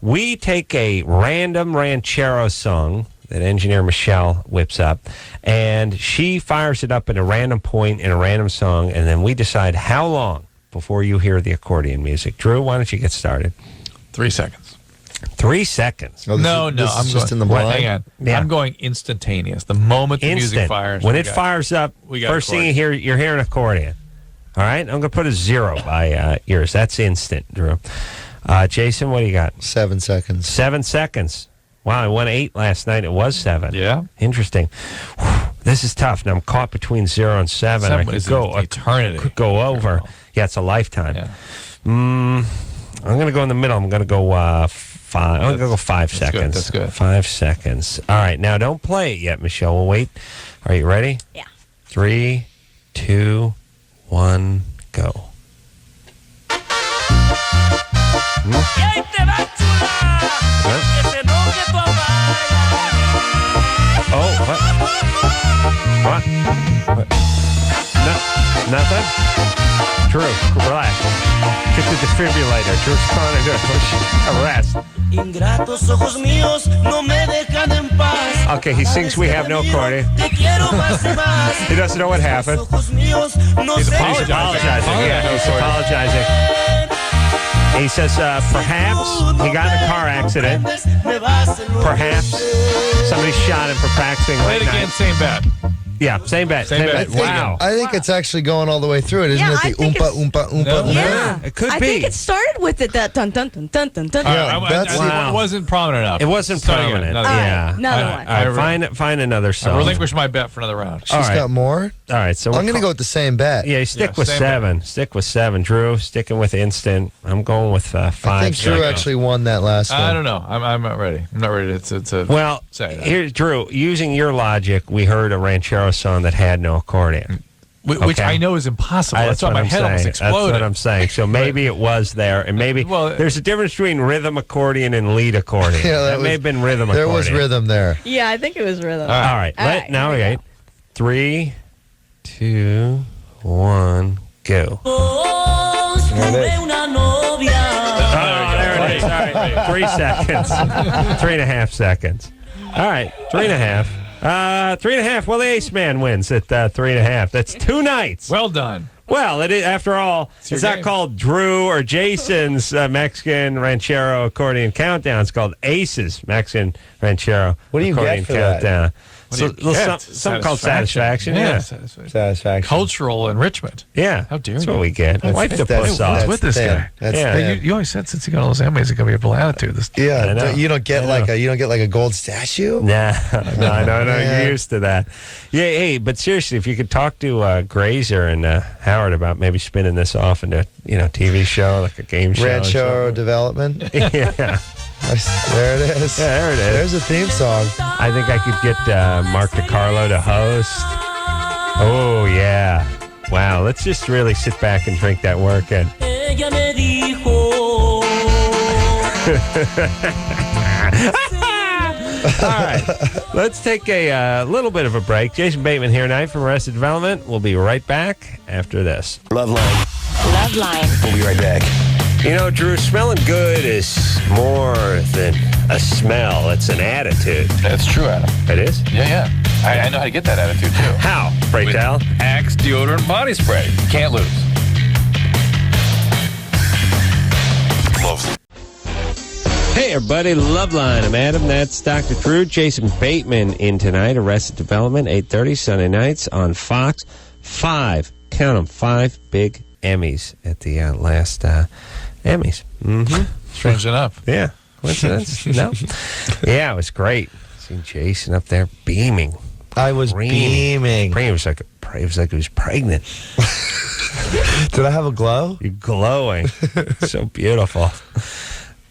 Speaker 3: We take a random Ranchero song that engineer Michelle whips up, and she fires it up at a random point in a random song, and then we decide how long before you hear the accordion music. Drew, why don't you get started?
Speaker 5: 3 seconds.
Speaker 3: 3 seconds.
Speaker 5: Oh, no,
Speaker 4: I'm just in the
Speaker 5: blind.
Speaker 4: blind.
Speaker 5: Hang on.
Speaker 3: Yeah.
Speaker 5: I'm going instantaneous. The moment the music fires.
Speaker 3: When it fires up, first thing you hear, you're hearing accordion. All right? I'm going to put a 0 by yours. That's instant, Drew. Jason, what do you got?
Speaker 4: 7 seconds.
Speaker 3: 7 seconds. Wow, I won 8 last night. It was 7.
Speaker 5: Yeah.
Speaker 3: Interesting. Whew, this is tough. Now I'm caught between 0 and 7. I could go
Speaker 5: eternity.
Speaker 3: Could go over. Yeah, it's a lifetime.
Speaker 5: Yeah.
Speaker 3: I'm going to go in the middle. I'm going to go 5. I'm going to go 5 seconds.
Speaker 5: That's good.
Speaker 3: 5 seconds. All right. Now, don't play it yet, Michelle. We'll wait. Are you ready?
Speaker 16: Yeah.
Speaker 3: 3, 2, 1, go. Oh, what? Nothing? Drew, relax. Get the defibrillator. Drew's trying to arrest. Okay, he sings We Have No Accordion. He doesn't know what happened. He's apologizing. Yeah, he's apologizing. He says, perhaps he got in a car accident. Perhaps somebody shot him for practicing
Speaker 5: Play it
Speaker 3: late
Speaker 5: again,
Speaker 3: night.
Speaker 5: same bet.
Speaker 3: Yeah, same bet. Same bet. Wow.
Speaker 4: I think it's actually going all the way through it, isn't
Speaker 16: Yeah, I
Speaker 4: it? The
Speaker 16: think
Speaker 4: oompa,
Speaker 16: it's-
Speaker 4: oompa, oompa, oompa.
Speaker 16: Yeah.
Speaker 3: It could
Speaker 16: I
Speaker 3: be.
Speaker 16: think it started with it, that dun dun dun dun dun dun.
Speaker 5: It wasn't prominent enough.
Speaker 3: It wasn't
Speaker 5: Start again.
Speaker 3: prominent.
Speaker 5: Another
Speaker 3: Yeah.
Speaker 16: one. Another one.
Speaker 3: All right, find another
Speaker 5: I
Speaker 3: song.
Speaker 5: relinquish my bet for another round.
Speaker 4: She's got more?
Speaker 3: All right, so
Speaker 4: I'm going to go with the same bet.
Speaker 3: Yeah, you stick
Speaker 5: Yeah,
Speaker 3: with
Speaker 5: same
Speaker 3: 7. Stick with 7. Drew, sticking with instant. I'm going with 5.
Speaker 4: I think Drew actually won that last one.
Speaker 5: I don't know. I'm not ready. I'm not ready to
Speaker 3: Well,
Speaker 5: say that.
Speaker 3: here's Drew. Using your logic, we heard a Ranchero song that had no accordion.
Speaker 5: Which
Speaker 3: Okay.
Speaker 5: I know is impossible. That's why
Speaker 3: what
Speaker 5: my
Speaker 3: I'm
Speaker 5: head almost
Speaker 3: saying.
Speaker 5: exploded.
Speaker 3: That's what I'm saying. So maybe it was there, and maybe there's a difference between rhythm accordion and lead accordion.
Speaker 4: Yeah,
Speaker 3: that may have been rhythm
Speaker 4: There
Speaker 3: accordion.
Speaker 4: was rhythm there.
Speaker 16: Yeah, I think it was rhythm.
Speaker 3: All right. Now we got 3, 2, 1, go.
Speaker 4: There it is.
Speaker 3: There it is. All right. 3 seconds. 3.5 seconds. All right. 3.5. 3.5. Well, the Ace Man wins at 3.5. That's 2 nights.
Speaker 5: Well done.
Speaker 3: Well, it is, after all,
Speaker 5: your
Speaker 3: it's not
Speaker 5: game.
Speaker 3: called Drew or Jason's Mexican Ranchero Accordion Countdown. It's called Ace's Mexican Ranchero
Speaker 4: What do you
Speaker 3: Accordion
Speaker 4: get for that?
Speaker 3: Countdown.
Speaker 5: What do you get?
Speaker 3: Something called satisfaction. Yeah.
Speaker 4: Satisfaction.
Speaker 5: Cultural enrichment.
Speaker 3: Yeah.
Speaker 5: How dare
Speaker 3: That's
Speaker 5: you?
Speaker 3: what we get. Wipe the puss off.
Speaker 5: What's with this
Speaker 4: thin.
Speaker 5: guy?
Speaker 4: That's
Speaker 3: Yeah.
Speaker 4: thin.
Speaker 5: You always said since he got all those Emmys, it's gonna be a full attitude. This
Speaker 4: Yeah,
Speaker 3: I know.
Speaker 4: you don't get like a gold statue.
Speaker 3: Nah, no,
Speaker 4: Yeah.
Speaker 3: you're used to that. Yeah, hey, but seriously, if you could talk to Grazer and Howard about maybe spinning this off into TV show, like a game show. or
Speaker 4: Ranchero Development.
Speaker 3: something. Yeah.
Speaker 4: There it is.
Speaker 3: Yeah, there it is.
Speaker 4: There's a theme song.
Speaker 3: I think I could get Mark DiCarlo to host. Oh, yeah. Wow, let's just really sit back and drink that work in. All right, let's take a little bit of a break. Jason Bateman here tonight from Arrested Development. We'll be right back after this.
Speaker 2: LoveLine.
Speaker 13: LoveLine.
Speaker 2: We'll be right back.
Speaker 3: You know, Drew, smelling good is more than a smell. It's an attitude.
Speaker 5: That's true, Adam.
Speaker 3: It is?
Speaker 5: Yeah. I know how to get that attitude too.
Speaker 3: How? Pray tell.
Speaker 5: Axe deodorant body spray. You can't lose.
Speaker 14: Love.
Speaker 3: Hey, everybody. LoveLine. I'm Adam. That's Dr. Drew. Jason Bateman in tonight. Arrested Development, 8:30 Sunday nights on Fox. 5, count them, 5 big Emmys at the last Emmys. Mm-hmm.
Speaker 5: Strange enough.
Speaker 3: Yeah. Coincidence? No. Yeah, it was great. Seeing Jason up there beaming.
Speaker 4: I was beaming.
Speaker 3: It was like he was pregnant.
Speaker 4: Did I have a glow?
Speaker 3: You're glowing. So beautiful.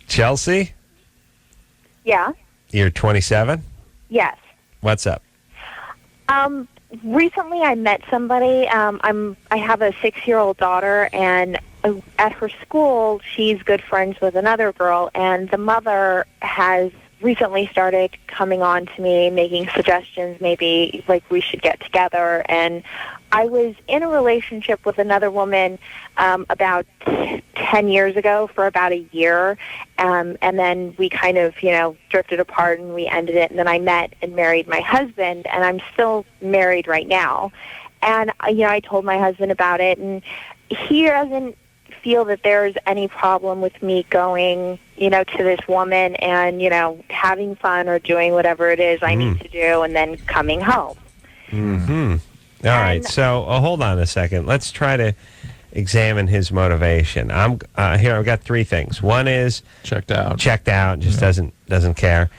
Speaker 3: Chelsea,
Speaker 19: Yeah.
Speaker 3: you're 27.
Speaker 19: Yes.
Speaker 3: What's up?
Speaker 19: Recently I met somebody. I have a 6-year-old daughter, and at her school, she's good friends with another girl, and the mother has recently started coming on to me, making suggestions, maybe like we should get together. And I was in a relationship with another woman about 10 years ago for about a year, and then we kind of, drifted apart and we ended it. And then I met and married my husband, and I'm still married right now. And, I told my husband about it, and he doesn't feel that there's any problem with me going, to this woman and, having fun or doing whatever it is I need to do and then coming home.
Speaker 3: Mm-hmm. All right. So hold on a second. Let's try to examine his motivation. I'm here. I've got 3 things. One is
Speaker 5: checked out,
Speaker 3: just doesn't care.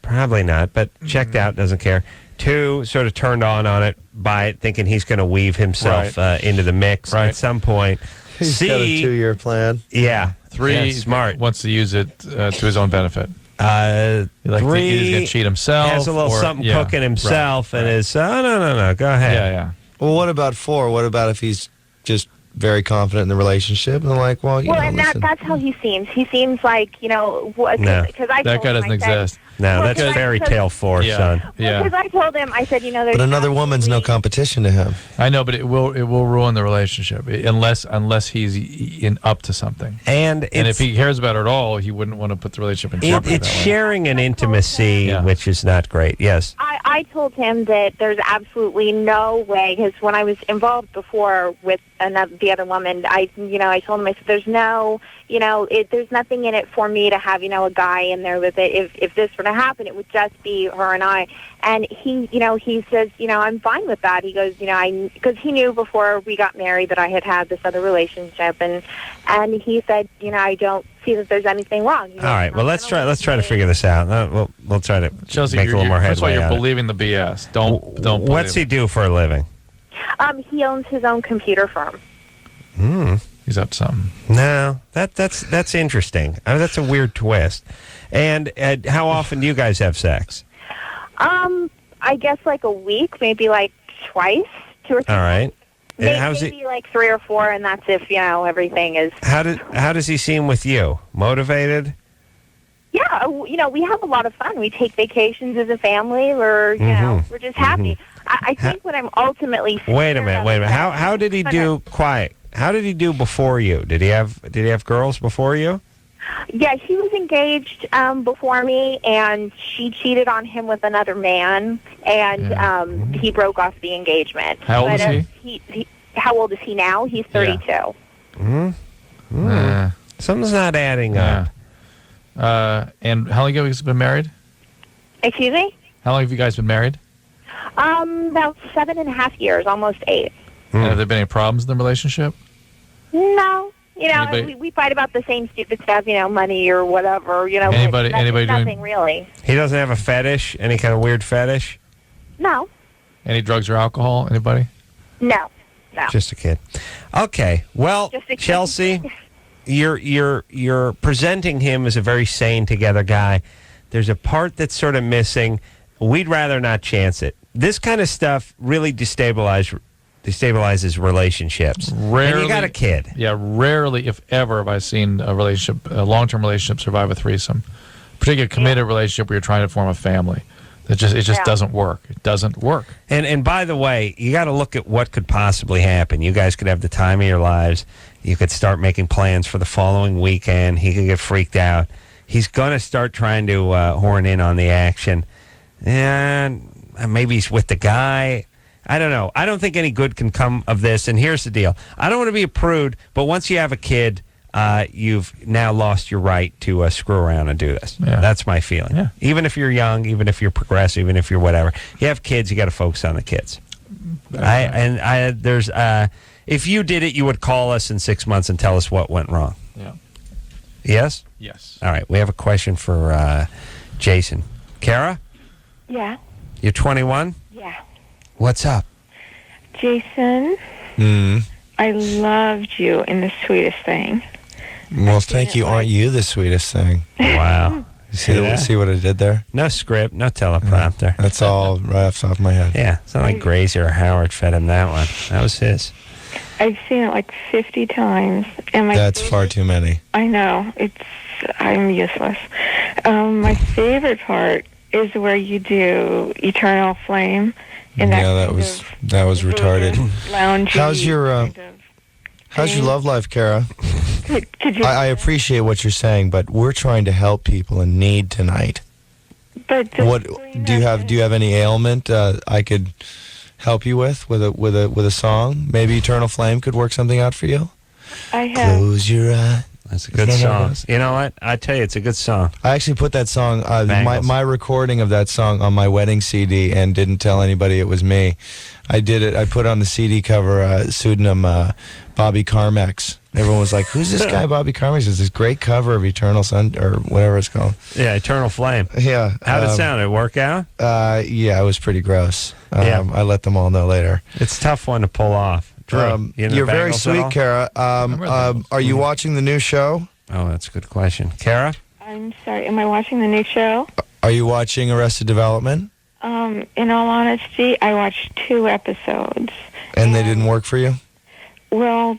Speaker 3: Probably not, but checked out, doesn't care. 2, sort of turned on it by it, thinking he's going to weave himself into the mix at some point.
Speaker 4: He's got a 2-year plan.
Speaker 3: Yeah.
Speaker 5: 3,
Speaker 3: smart.
Speaker 5: Wants to use it to his own benefit.
Speaker 3: 3,
Speaker 5: he's going to cheat himself.
Speaker 3: Has a little something cooking himself and is, no, go ahead.
Speaker 5: Yeah.
Speaker 4: Well, what about 4? What about if he's just very confident in the relationship and like,
Speaker 19: that's how he seems. He seems like, because
Speaker 5: that guy doesn't exist.
Speaker 3: No, that's fairy tale 4, son.
Speaker 5: Yeah.
Speaker 19: Because I told him, I said, there's
Speaker 4: but another woman's no competition to him.
Speaker 5: I know, but it will ruin the relationship unless he's up to something.
Speaker 3: And
Speaker 5: if he cares about it at all, he wouldn't want to put the relationship in jeopardy.
Speaker 3: It's sharing an intimacy, which is not great. Yes.
Speaker 19: I told him that there's absolutely no way, because when I was involved before with the other woman, I told him, I said, there's no, there's nothing in it for me to have, a guy in there with it. If this were to happen, it would just be her and I. And he, he says, I'm fine with that. He goes, because he knew before we got married that I had this other relationship, and he said, I don't see that there's anything wrong.
Speaker 3: All right, well, let's try to figure this out. We'll try to
Speaker 5: Chelsea,
Speaker 3: make a little more headway.
Speaker 5: That's why you're believing the BS. Don't.
Speaker 3: What's he do for a living?
Speaker 19: He owns his own computer firm.
Speaker 5: He's up to something.
Speaker 3: No, that's interesting. I mean, that's a weird twist. And how often do you guys have sex?
Speaker 19: I guess like a week, maybe like twice, 2 or 3.
Speaker 3: All right.
Speaker 19: Maybe like 3 or 4, and that's if everything is.
Speaker 3: How does he seem with you? Motivated?
Speaker 19: Yeah, we have a lot of fun. We take vacations as a family. We're we're just happy. I think what I'm ultimately.
Speaker 3: Wait a minute. How did he do? Quiet. How did he do before you? Did he have girls before you?
Speaker 19: Yeah, he was engaged before me, and she cheated on him with another man, and he broke off the engagement.
Speaker 5: How old is he?
Speaker 19: How old is he now? He's 32.
Speaker 3: Something's not adding up.
Speaker 5: And how long have you guys been married?
Speaker 19: Excuse me?
Speaker 5: How long have you guys been married?
Speaker 19: About 7.5 years, almost 8.
Speaker 5: And have there been any problems in the relationship?
Speaker 19: No. We fight about the same stupid stuff, money or whatever,
Speaker 5: Anybody
Speaker 19: nothing really.
Speaker 3: He doesn't have a fetish? Any kind of weird fetish?
Speaker 19: No.
Speaker 5: Any drugs or alcohol? Anybody?
Speaker 19: No.
Speaker 3: Just a kid. Okay. Well, Chelsea, you're presenting him as a very sane together guy. There's a part that's sort of missing. We'd rather not chance it. This kind of stuff really destabilizes relationships.
Speaker 5: Rarely,
Speaker 3: and you got a kid.
Speaker 5: Yeah, rarely, if ever, have I seen a long-term relationship survive a threesome. Particularly a committed relationship where you're trying to form a family. It just doesn't work. It doesn't work.
Speaker 3: And by the way, you got to look at what could possibly happen. You guys could have the time of your lives. You could start making plans for the following weekend. He could get freaked out. He's going to start trying to horn in on the action. And maybe he's with the guy. I don't know. I don't think any good can come of this. And here's the deal. I don't want to be a prude, but once you have a kid, you've now lost your right to screw around and do this.
Speaker 5: Yeah.
Speaker 3: That's my feeling.
Speaker 5: Yeah.
Speaker 3: Even if you're young, even if you're progressive, even if you're whatever, you have kids, you got to focus on the kids. If you did it, you would call us in 6 months and tell us what went wrong.
Speaker 5: Yeah.
Speaker 3: Yes?
Speaker 5: Yes.
Speaker 3: All right. We have a question for Jason. Kara,
Speaker 18: Yeah.
Speaker 3: you're 21?
Speaker 18: Yeah.
Speaker 3: What's up?
Speaker 18: Jason, I loved you in the sweetest thing.
Speaker 4: Well, thank you. Aren't you the sweetest thing?
Speaker 3: Wow.
Speaker 4: See what I did there?
Speaker 3: No script, no teleprompter.
Speaker 4: That's all right off the top of my head.
Speaker 3: Yeah, it's not like Grazer or Howard fed him that one. That was his.
Speaker 18: I've seen it like 50 times. And
Speaker 4: That's far too many.
Speaker 18: I know. I'm useless. My favorite part is where you do Eternal Flame. And
Speaker 4: that was retarded.
Speaker 18: Loungy.
Speaker 4: How's your love life, Kara?
Speaker 18: Could you?
Speaker 4: I appreciate what you're saying, but we're trying to help people in need tonight.
Speaker 18: But
Speaker 4: What do you have any ailment I could help you with a song? Maybe Eternal Flame could work something out for you.
Speaker 18: I have.
Speaker 4: Close your eyes.
Speaker 3: That's a good song. You know what? I tell you, it's a good song.
Speaker 4: I actually put that song, my recording of that song on my wedding CD and didn't tell anybody it was me. I did it. I put on the CD cover pseudonym Bobby Carmex. Everyone was like, "Who's this guy, Bobby Carmex?" It's this great cover of Eternal Sun or whatever it's called.
Speaker 3: Yeah, Eternal Flame.
Speaker 4: Yeah.
Speaker 3: How'd it sound? Did it work out?
Speaker 4: Yeah, it was pretty gross.
Speaker 3: Yeah.
Speaker 4: I let them all know later.
Speaker 3: It's a tough one to pull off. Drew,
Speaker 4: you're very sweet, Kara. Are you watching the new show?
Speaker 3: Oh, that's a good question. Kara?
Speaker 18: I'm sorry. Am I watching the new show?
Speaker 4: Are you watching Arrested Development?
Speaker 18: In all honesty, I watched 2 episodes.
Speaker 4: And they didn't work for you?
Speaker 18: Well,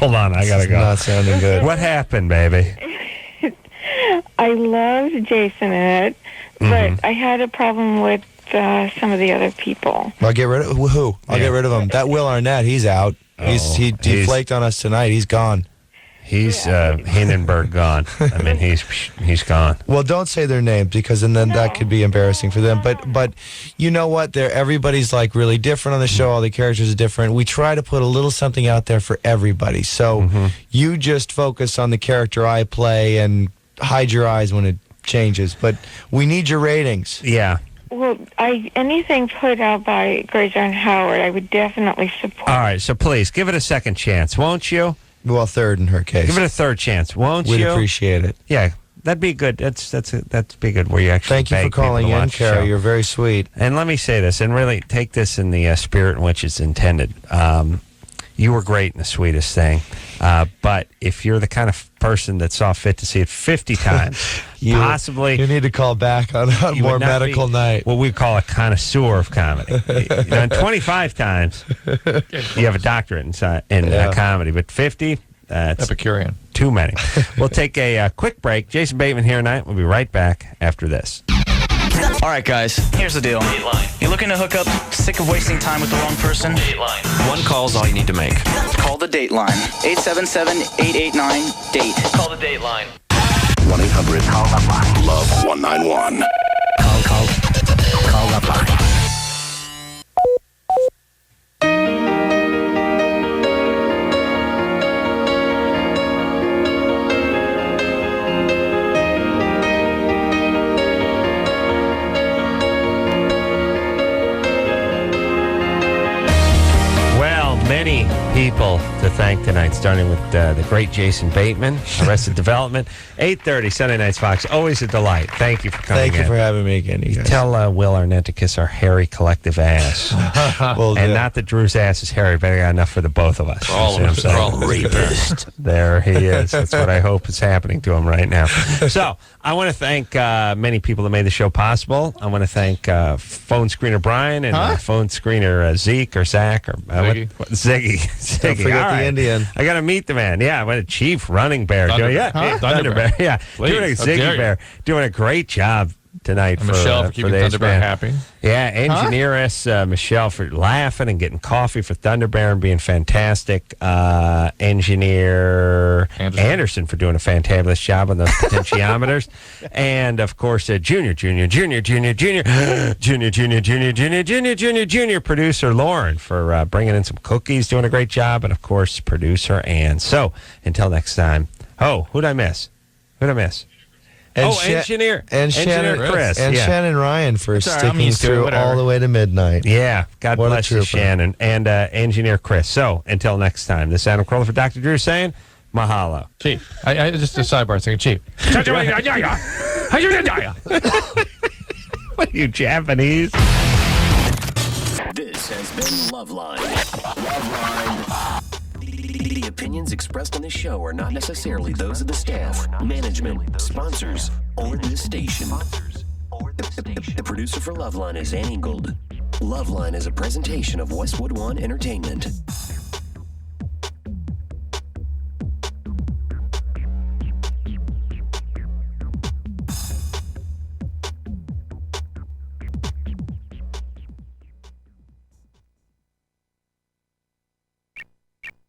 Speaker 3: Hold on, I gotta go.
Speaker 4: Not sounding good.
Speaker 3: What happened, baby?
Speaker 18: I loved Jason in it, but I had a problem with some of the other people.
Speaker 4: I'll get rid of who? I'll get rid of him. That Will Arnett, he's out. He flaked on us tonight. He's gone.
Speaker 3: He's Hindenburg gone. I mean, he's gone.
Speaker 4: Well, don't say their names because then that could be embarrassing for them. But you know what? Everybody's like really different on the show. All the characters are different. We try to put a little something out there for everybody. So you just focus on the character I play and hide your eyes when it changes. But we need your ratings.
Speaker 3: Yeah.
Speaker 18: Well, anything put out by Grazer and Howard, I would definitely support.
Speaker 3: All right, so please give it a second chance, won't you?
Speaker 4: Well, third in her case.
Speaker 3: Give it a third chance, won't you?
Speaker 4: We'd appreciate it.
Speaker 3: Yeah, that'd be good. That'd be good. Where you actually
Speaker 4: thank you for calling in, Kara. You're very sweet.
Speaker 3: And let me say this, and really take this in the spirit in which it's intended. You were great in The Sweetest Thing, but if you're the kind of person that saw fit to see it 50 times, possibly
Speaker 4: you need to call back on a more medical night.
Speaker 3: What we call a connoisseur of comedy. And 25 times, you have a doctorate in comedy, but 50, that's
Speaker 5: Epicurean.
Speaker 3: Too many. We'll take a quick break. Jason Bateman here tonight. We'll be right back after this.
Speaker 12: All right, guys, here's the deal. You're looking to hook up, sick of wasting time with the wrong person? Dateline.
Speaker 2: One call's all you need to make.
Speaker 12: Call the Dateline. 877-889-DATE.
Speaker 2: Call the Dateline.
Speaker 20: 1-800-LOVE-191.
Speaker 2: Call the line.
Speaker 3: Many people to thank tonight, starting with the great Jason Bateman, Arrested Development, 8:30 Sunday Nights Fox. Always a delight. Thank you for coming.
Speaker 4: Thank you for having me again. You guys.
Speaker 3: Tell Will Arnett to kiss our hairy collective ass, not that Drew's ass is hairy, but I got enough for the both of us.
Speaker 2: For all of us. We're all rapist.
Speaker 3: There he is. That's what I hope is happening to him right now. So I want to thank many people that made the show possible. I want to thank phone screener Brian and phone screener Zeke or Zach or Ziggy.
Speaker 4: Don't forget the Indian.
Speaker 3: I got to meet the man. Yeah, what a chief running bear.
Speaker 5: Thunderbear.
Speaker 3: Thunderbear. Yeah, doing a Ziggy Bear. Doing a great job tonight
Speaker 5: and Michelle for keeping
Speaker 3: the
Speaker 5: Thunderbear
Speaker 3: band.
Speaker 5: happy.
Speaker 3: Yeah, engineeress Michelle for laughing and getting coffee for Thunderbear and being fantastic. Engineer Anderson for doing a fantabulous job on those potentiometers. And, of course, Junior producer Lauren for bringing in some cookies, doing a great job. And, of course, producer Ann. So, until next time. Oh, who'd I miss? Engineer Chris.
Speaker 4: And Shannon Ryan for sticking through all the way to midnight.
Speaker 3: Yeah, God bless you, Shannon. And Engineer Chris. So, until next time, this is Adam Carolla for Dr. Drew saying, mahalo.
Speaker 5: Chief, I just a sidebar saying, Chief.
Speaker 3: What are you, Japanese?
Speaker 2: This has been LoveLine. LoveLine. The opinions expressed on this show are not necessarily those of the staff, management, sponsors, or this station. The producer for LoveLine is Ann Ingold. LoveLine is a presentation of Westwood One Entertainment.